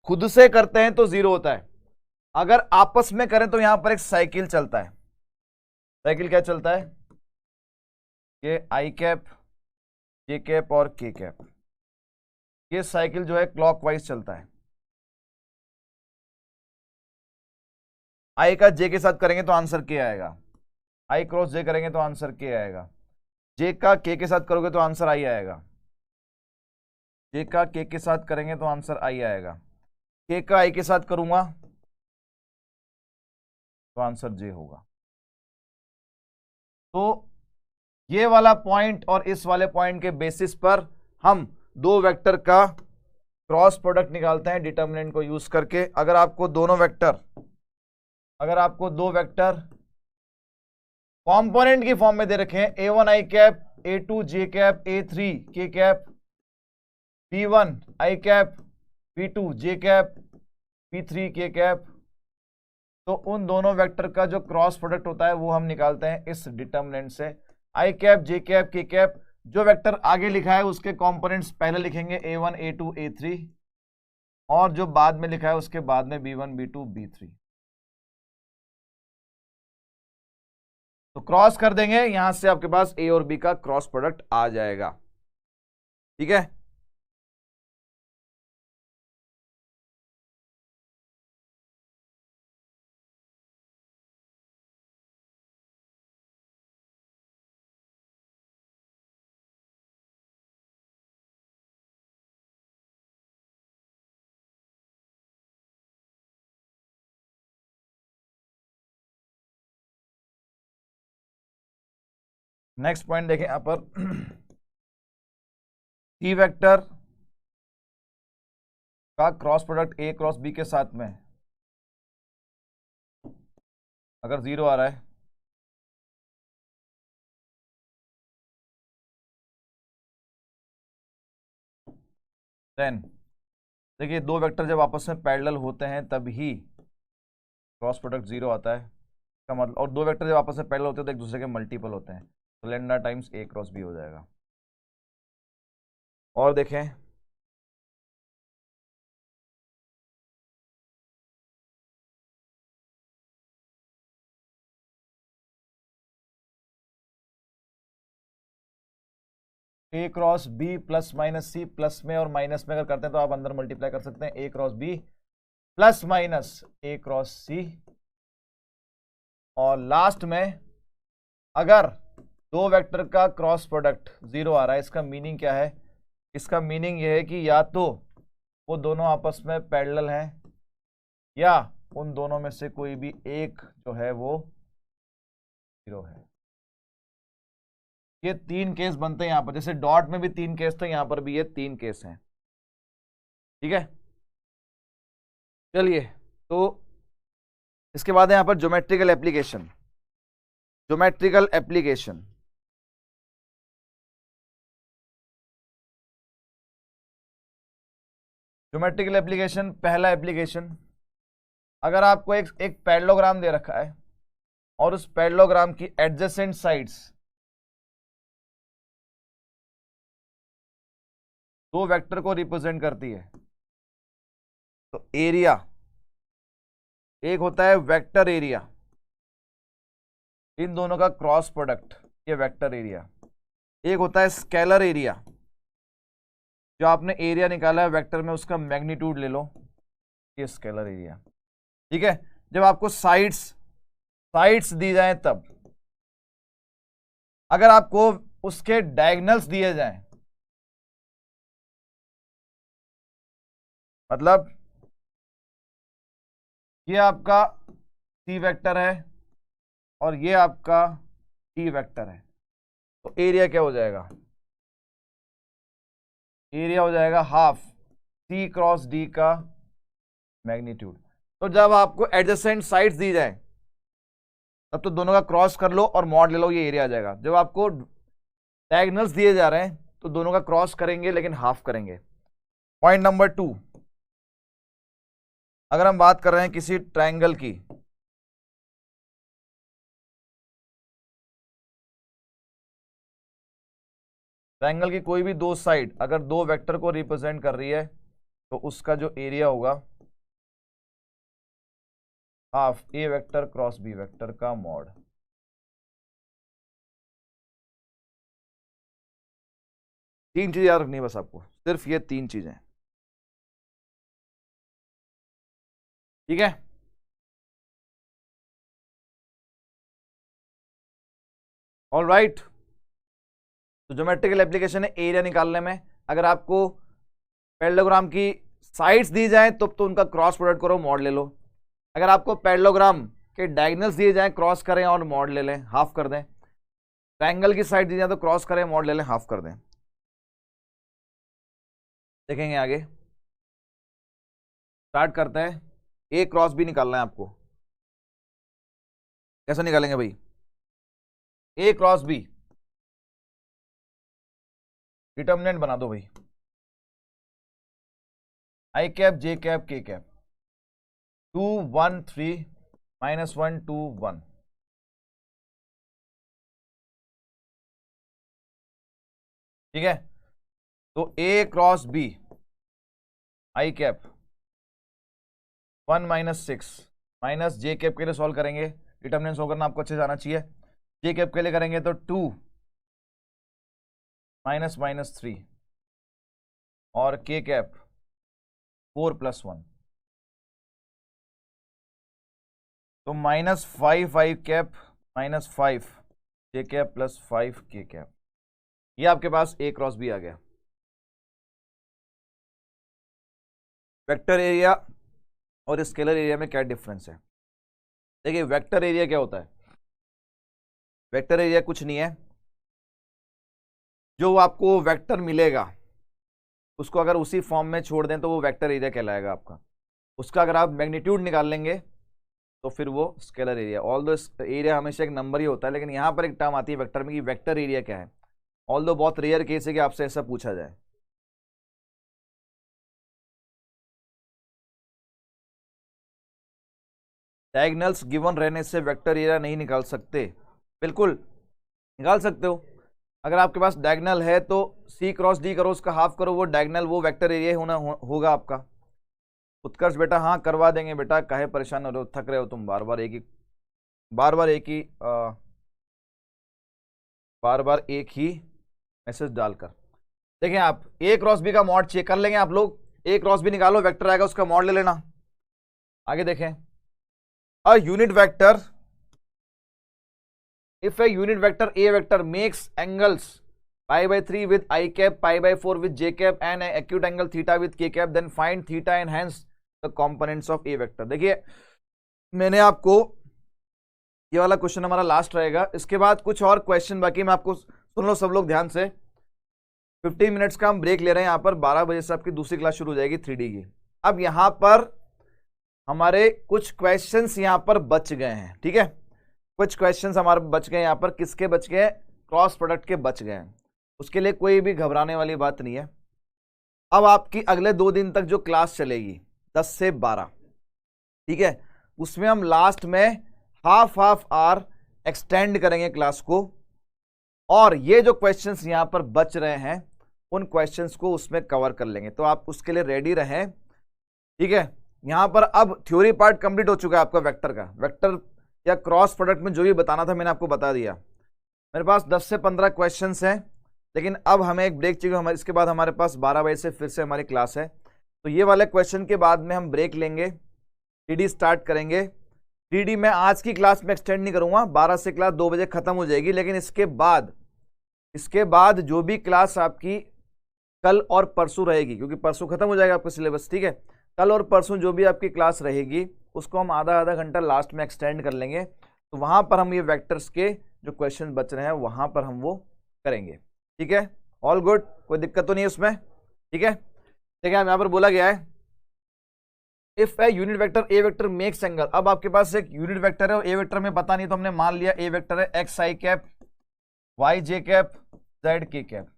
खुद से करते हैं तो 0 होता है, अगर आपस में करें तो यहां पर एक साइकिल चलता है। साइकिल क्या चलता है, ये आई कैप जे कैप और के कैप, ये साइकिल जो है क्लॉकवाइज चलता है। आई का जे के साथ करेंगे तो आंसर के आएगा, आई क्रॉस जे करेंगे तो आंसर के आएगा, जे का के साथ करोगे तो आंसर आई आएगा, जे का के साथ करेंगे तो आंसर आई आएगा, के का आई के साथ करूंगा तो आंसर जे होगा। तो ये वाला पॉइंट और इस वाले पॉइंट के बेसिस पर हम दो वेक्टर का क्रॉस प्रोडक्ट निकालते हैं डिटर्मिनेंट को यूज करके। अगर आपको दो वेक्टर कंपोनेंट की फॉर्म में दे रखे हैं, a1 i cap, a2 j cap, a3 k cap, b1 i cap, b2 j cap, b3 k cap, तो उन दोनों वेक्टर का जो क्रॉस प्रोडक्ट होता है वो हम निकालते हैं इस डिटर्मिनेंट से। i cap, j cap, k cap, जो वेक्टर आगे लिखा है उसके कंपोनेंट्स पहले लिखेंगे a1 a2 a3, और जो बाद में लिखा है उसके बाद में b1 b2 b3। तो क्रॉस कर देंगे, यहां से आपके पास ए और बी का क्रॉस प्रोडक्ट आ जाएगा। ठीक है, नेक्स्ट पॉइंट देखें यहां पर टी वेक्टर का cross product A cross B के साथ में अगर 0 आ रहा है देन देखिए, दो वेक्टर जब आपस में पैरेलल होते हैं तभी क्रॉस प्रोडक्ट 0 आता है का मतलब, और दो वेक्टर जब आपस में पैरेलल होते हैं तो एक दूसरे के मल्टीपल होते हैं, तो लैम्डा टाइम्स ए क्रॉस बी हो जाएगा। और देखें ए क्रॉस बी प्लस माइनस सी, प्लस में और माइनस में अगर करते हैं तो आप अंदर मल्टीप्लाई कर सकते हैं, ए क्रॉस बी प्लस माइनस ए क्रॉस सी, और लास्ट में अगर दो वेक्टर का क्रॉस प्रोडक्ट 0 आ रहा है, इसका मीनिंग क्या है? इसका मीनिंग यह है कि या तो वो दोनों आपस में पैरेलल हैं या उन दोनों में से कोई भी एक जो है वो 0 है। ये 3 केस बनते हैं यहां पर, जैसे डॉट में भी 3 केस थे, यहां पर भी ये 3 केस हैं। ठीक है, चलिए, तो इसके बाद है यहां पर geometrical application. Geometrical application geometrical application, पहला एप्लीकेशन, अगर आपको एक पैरेललोग्राम दे रखा है और उस पैरेललोग्राम की एडजेसेंट साइड्स दो वेक्टर को रिप्रेजेंट करती है, तो एरिया एक होता है वेक्टर एरिया, इन दोनों का क्रॉस प्रोडक्ट ये वेक्टर एरिया, एक होता है स्केलर एरिया, जो आपने एरिया निकाला है वेक्टर में उसका मैग्नीट्यूड ले लो, ये स्केलर एरिया। ठीक है, जब आपको साइड्स दी जाए तब, अगर आपको उसके डायगोनल्स दिए जाएं, मतलब ये आपका सी वेक्टर है और ये आपका टी वेक्टर है, तो एरिया क्या हो जाएगा? एरिया हो जाएगा हाफ सी क्रॉस डी का मैग्नीट्यूड। तो जब आपको एडजेसेंट साइड्स दी जाए तब तो दोनों का क्रॉस कर लो और मॉड ले लो, ये एरिया आ जाएगा। जब आपको डायगोनल्स दिए जा रहे हैं तो दोनों का क्रॉस करेंगे लेकिन हाफ करेंगे। पॉइंट नंबर 2, अगर हम बात कर रहे हैं किसी ट्रायंगल की, ट्रायंगल की कोई भी दो साइड अगर दो वेक्टर को रिप्रेजेंट कर रही है तो उसका जो एरिया होगा हाफ ए वेक्टर क्रॉस बी वेक्टर का मॉड। तीन चीजें याद रखनी है बस आपको, सिर्फ ये 3 चीजें। ठीक है, ऑल राइट। तो ज्योमेट्रिकल एप्लीकेशन है एरिया निकालने में। अगर आपको पैरेललोग्राम की साइड्स दी जाए तो उनका क्रॉस प्रोडक्ट करो, मॉड ले लो। अगर आपको पैरेललोग्राम के डायगोनल्स दिए जाए, क्रॉस करें और मॉड ले लें, हाफ कर दें। ट्रायंगल की साइड दी जाए तो क्रॉस करें, मॉड ले लें, हाफ कर दें। देखेंगे आगे, स्टार्ट करते हैं। ए क्रॉस बी निकालना है आपको। कैसे निकालेंगे भाई? ए क्रॉस बी डिटर्मिनेंट बना दो भाई, i cap j cap k cap, 2 1 3 -1 2 1। ठीक है, तो A cross B i cap 1 -6 minus j cap के लिए सॉल्व करेंगे। डिटर्मिनेंट सॉल्व करना आपको अच्छे से आना चाहिए। जे कैप के लिए करेंगे तो 2 -3 और के कैप 4 + 1, तो -5 आई कैप -5 जे कैप +5 के कैप। ये आपके पास ए क्रॉस बी आ गया। वेक्टर एरिया और स्केलर एरिया में क्या डिफरेंस है? देखिए, वेक्टर एरिया क्या होता है? वेक्टर एरिया कुछ नहीं है, जो आपको वेक्टर मिलेगा उसको अगर उसी फॉर्म में छोड़ दें तो वो वेक्टर एरिया कहलाएगा आपका। उसका अगर आप मैग्नीट्यूड निकाल लेंगे तो फिर वो स्केलर एरिया। ऑल दो एरिया हमेशा एक नंबर ही होता है, लेकिन यहां पर एक टर्म आती है वेक्टर में कि वेक्टर एरिया क्या है। ऑल दो बहुत रेयर केस है कि आपसे ऐसा पूछा जाए। डायगोनल्स गिवन रहने से वेक्टर एरिया नहीं निकाल सकते? बिल्कुल निकाल सकते हो। अगर आपके पास डायगोनल है तो सी क्रॉस डी करो, उसका हाफ करो, वो डायगोनल वो वेक्टर एरिया होगा आपका। उत्कर्ष बेटा हाँ करवा देंगे बेटा, काहे परेशान हो रहे हो, थक रहे हो तुम बार बार एक ही मैसेज डालकर। देखें आप, ए क्रॉस बी का मॉड चेक कर लेंगे आप लोग। ए क्रॉस बी निकालो, वेक्टर आएगा, उसका मॉड ले लेना। आगे देखें, a unit vector, if a unit vector A vector makes angles π/3 with I cap, π/4 with J cap and an acute angle theta with K cap, then find theta and hence the components of A vector। देखिए, मैंने आपको ये वाला question हमारा last रहेगा, इसके बाद कुछ और क्वेश्चन बाकी। मैं आपको सुन लो सब लोग ध्यान से। 15 मिनट्स का हम ब्रेक ले रहे हैं यहाँ पर। 12 बजे से आपकी दूसरी क्लास शुरू हो जाएगी 3D की। अब यहाँ पर हमारे कुछ क्वेश्चंस यहाँ पर बच गए हैं। ठीक है, कुछ क्वेश्चंस हमारे बच गए यहाँ पर। किसके बच गए? क्रॉस प्रोडक्ट के बच गए हैं। उसके लिए कोई भी घबराने वाली बात नहीं है। अब आपकी अगले 2 दिन तक जो क्लास चलेगी 10 से 12, ठीक है, उसमें हम लास्ट में हाफ आवर एक्सटेंड करेंगे क्लास को, और ये जो क्वेश्चंस यहाँ पर बच रहे हैं उन क्वेश्चंस को उसमें कवर कर लेंगे। तो आप उसके लिए रेडी रहें। ठीक है, यहाँ पर अब थ्योरी पार्ट कंप्लीट हो चुका है आपका वेक्टर का। वेक्टर या क्रॉस प्रोडक्ट में जो भी बताना था मैंने आपको बता दिया। मेरे पास 10 से 15 क्वेश्चंस हैं, लेकिन अब हमें एक ब्रेक चाहिए। हमारे इसके बाद हमारे पास 12 बजे से फिर से हमारी क्लास है। तो ये वाले क्वेश्चन के बाद में हम ब्रेक लेंगे, 3D स्टार्ट करेंगे। 3D में आज की क्लास में एक्सटेंड नहीं करूंगा, 12 से क्लास 2 बजे खत्म हो जाएगी। लेकिन इसके बाद जो भी क्लास आपकी कल और परसों रहेगी, क्योंकि परसों खत्म हो जाएगा आपका सिलेबस। ठीक है, कल और परसों जो भी आपकी क्लास रहेगी उसको हम आधा घंटा लास्ट में एक्सटेंड कर लेंगे। तो वहां पर हम ये वेक्टर्स के जो क्वेश्चन बच रहे हैं वहां पर हम वो करेंगे। ठीक है, ऑल गुड, कोई दिक्कत तो नहीं है उसमें? ठीक है, देखिए यहाँ पर बोला गया है if A unit vector A vector makes angle. अब आपके पास एक यूनिट वेक्टर है और ए वेक्टर में पता नहीं, तो हमने मान लिया ए वेक्टर है X I cap Y J cap Z K cap.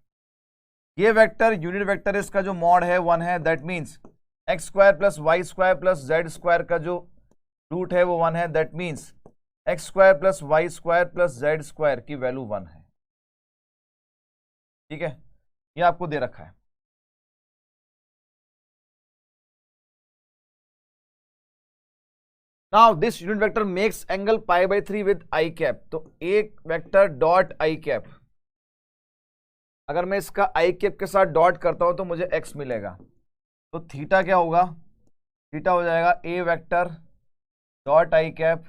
ये वेक्टर यूनिट वेक्टर, इसका जो मॉड है 1 है। That means X square plus Y square plus Z square का जो रूट है वो 1 है। That means X square plus Y square plus Z square की वैल्यू 1 है। ठीक है, ये आपको दे रखा है। Now this unit vector makes angle π/3 with I cap. तो एक वेक्टर डॉट आई कैप, अगर मैं इसका आई कैप के साथ डॉट करता हूं तो मुझे एक्स मिलेगा। तो थीटा क्या होगा? थीटा हो जाएगा A vector dot I cap,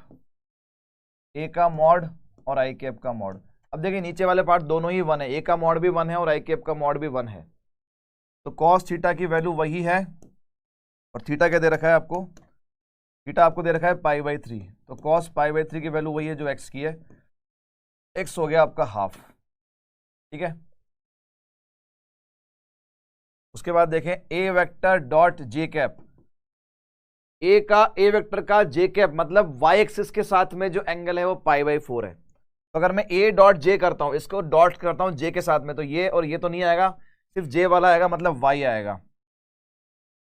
ए का मॉड और आई कैप का मॉड। अब देखिए नीचे वाले पार्ट दोनों ही 1 है, ए का मॉड भी 1 है और आई कैप का मॉड भी 1 है, तो कॉस थीटा की वैल्यू वही है, और थीटा क्या दे रखा है आपको, थीटा आपको दे रखा है π/3, तो कॉस π/3 की वैल्यू वही है जो एक्स की है, एक्स हो गया आपका हाफ। ठीक है, उसके बाद देखें ए वेक्टर डॉट जे कैप, ए वेक्टर का जे कैप मतलब वाई एक्सिस के साथ में जो एंगल है वो π/4 है। तो अगर मैं ए डॉट जे करता हूं, इसको डॉट करता हूं जे के साथ में, तो ये और ये तो नहीं आएगा, सिर्फ जे वाला आएगा, मतलब वाई आएगा।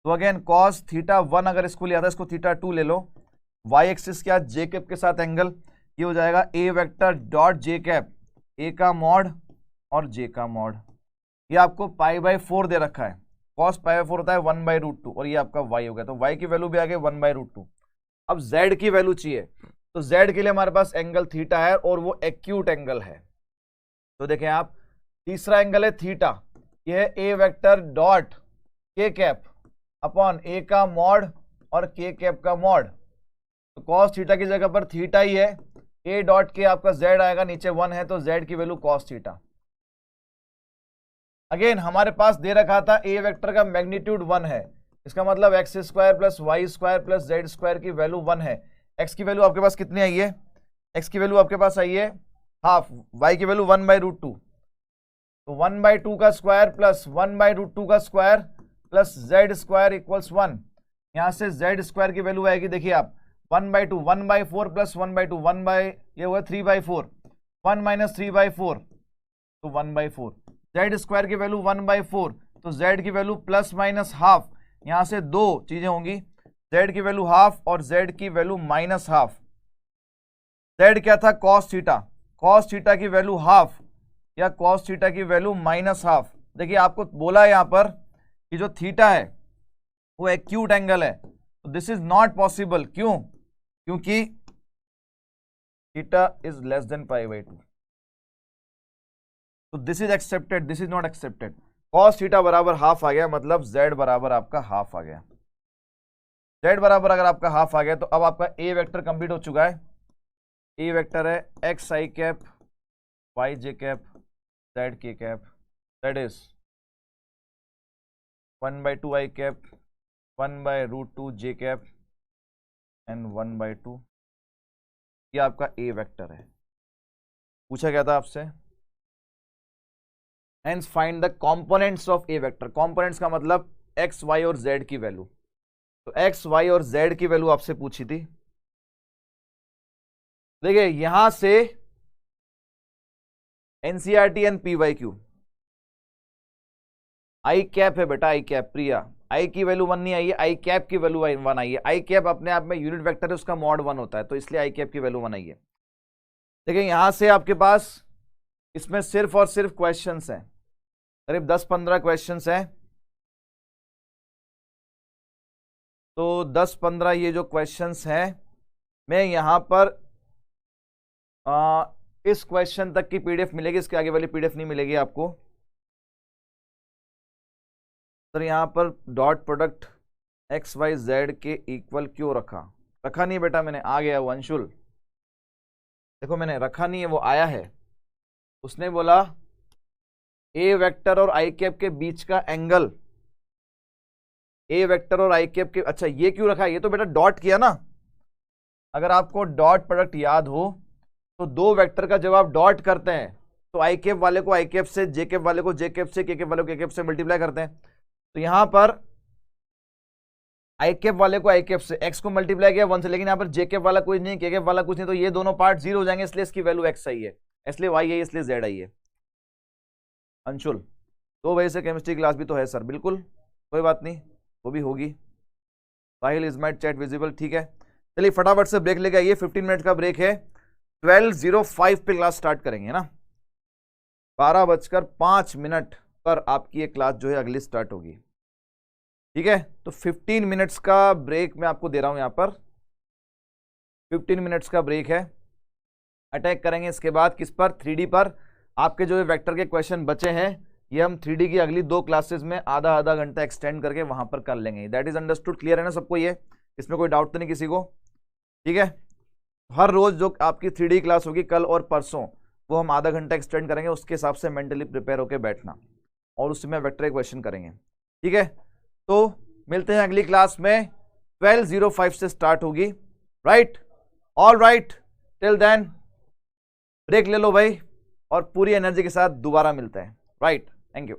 तो अगेन कॉस थीटा 1 अगर इसको लिया था, इसको थीटा 2 ले लो, वाई एक्सिस क्या जे कैप के साथ एंगल, ये हो जाएगा A vector dot J cap, ए का मॉड और जे का मॉड, ये आपको π/4 दे रखा है, कॉस π/4 होता है 1/√2, और ये आपका y हो गया, तो y की वैल्यू भी आ गई 1/√2। अब z की वैल्यू चाहिए, तो z के लिए हमारे पास एंगल थीटा है और वो एक्यूट एंगल है, तो देखें आप, तीसरा एंगल है थीटा, ये है ए वेक्टर डॉट के कैप अपॉन ए का मॉड और के कैप का मॉड, तो कॉस थीटा की जगह पर थीटा ही है, ए डॉट के आपका z आएगा, नीचे 1 है तो z की वैल्यू कॉस थीटा। अगेन हमारे पास दे रखा था ए वेक्टर का मैग्नीट्यूड 1 है, इसका मतलब x² plus y² plus z² की वैल्यू 1 है। x की वैल्यू आपके पास कितनी आई है, x की वैल्यू आपके पास आई है हाफ, y की वैल्यू 1/√2, तो 1/2 का स्क्वायर प्लस 1/√2 का स्क्वायर प्लस z² इक्वल्स 1, यहाँ से z² की वैल्यू आएगी, देखिए आप 1/2, 1/4 प्लस 1/2, 1 ये हुआ 3/4, 1 माइनस 3/4 तो 1/4, z² की वैल्यू 1/4, तो z की वैल्यू प्लस माइनस हाफ, यहां से दो चीजें होंगी, z की वैल्यू हाफ और z की वैल्यू माइनस हाफ। z क्या था, cos थीटा, cos थीटा की वैल्यू हाफ या cos थीटा की वैल्यू माइनस हाफ। देखिए आपको बोला है यहां पर कि जो थीटा है वो एक्यूट एंगल है, तो दिस इज नॉट पॉसिबल, क्यों, क्योंकि थीटा इज लेस देन π/2, तो this is accepted, this is not accepted. Cos theta बराबर हाफ आ गया, मतलब z बराबर आपका हाफ आ गया, z बराबर अगर आपका हाफ आ गया तो अब आपका ए वेक्टर कंप्लीट हो चुका है। ए वेक्टर है X I cap Y J cap Z K cap, that is 1/2 I cap 1/√2 J cap and 1/2, ये आपका ए वेक्टर है। पूछा गया था आपसे Hence find the components of A vector। components का मतलब x, y और z की वैल्यू, तो x, y और z की वैल्यू आपसे पूछी थी। देखिए यहां से NCERT and PYQ, I cap है बेटा, आई कैप, प्रिया आई की वैल्यू 1 नहीं आई है, आई कैप की वैल्यू 1 आई है, आई कैप अपने आप में यूनिट वेक्टर है, उसका मॉड 1 होता है, तो इसलिए आई कैप की वैल्यू 1 आई है। देखिए यहां से आपके पास इसमें सिर्फ और सिर्फ क्वेश्चंस हैं, करीब 10-15 क्वेश्चंस हैं, तो 10-15 ये जो क्वेश्चंस हैं मैं यहां पर इस क्वेश्चन तक की पीडीएफ मिलेगी, इसके आगे वाली पीडीएफ नहीं मिलेगी आपको। सर यहां पर dot product X Y Z के इक्वल क्यों रखा, रखा नहीं बेटा मैंने, आ गया वो अंशुल, देखो मैंने रखा नहीं है, वो आया है, उसने बोला ए वेक्टर और आई कैप के बीच का एंगल, ए वेक्टर और आई कैप के, अच्छा ये क्यों रखा है, ये तो बेटा डॉट किया ना, अगर आपको डॉट प्रोडक्ट याद हो तो दो वेक्टर का जब आप डॉट करते हैं तो आई कैप वाले को आई कैप से, जे कैप वाले को जे कैप से, के कैप वाले को के कैप से मल्टीप्लाई करते हैं, तो यहां पर आई कैप वाले को आई कैप से एक्स को मल्टीप्लाई किया 1 से, लेकिन यहां पर जे कैप वाला कुछ नहीं, के कैप वाला कुछ नहीं, तो ये दोनों पार्ट 0 हो जाएंगे, इसलिए इसकी वैल्यू एक्स आई है, इसलिए वाई है, इसलिए जेड आई है। अंशुल 2 बजे से केमिस्ट्री क्लास भी तो है सर, बिल्कुल कोई बात नहीं, वो भी होगी। साहिल इज माई चैट विजिबल, ठीक है, चलिए फटाफट से ब्रेक लेके आइए, 15 मिनट का ब्रेक है, 12:05 पे क्लास स्टार्ट करेंगे ना, 12:05 पर आपकी ये क्लास जो है अगली स्टार्ट होगी, ठीक है। तो 15 मिनट्स का ब्रेक मैं आपको दे रहा हूं, यहां पर 15 मिनट्स का ब्रेक है, अटैक करेंगे इसके बाद किस पर, 3D पर। आपके जो वेक्टर के क्वेश्चन बचे हैं ये हम 3D की अगली 2 क्लासेस में आधा घंटा एक्सटेंड करके वहां पर कर लेंगे, दैट इज अंडरस्टूड, क्लियर है ना सबको, ये इसमें कोई डाउट तो नहीं किसी को, ठीक है। हर रोज जो आपकी 3D क्लास होगी कल और परसों, वो हम आधा घंटा एक्सटेंड करेंगे, उसके हिसाब से मेंटली प्रिपेयर होकर बैठना और उसमें वेक्टर इक्वेशन करेंगे। ठीक है, तो मिलते हैं अगली क्लास में, 12:05 से स्टार्ट होगी। Right, all right, till then break ले लो भाई और पूरी एनर्जी के साथ दोबारा मिलते हैं। Right, thank you.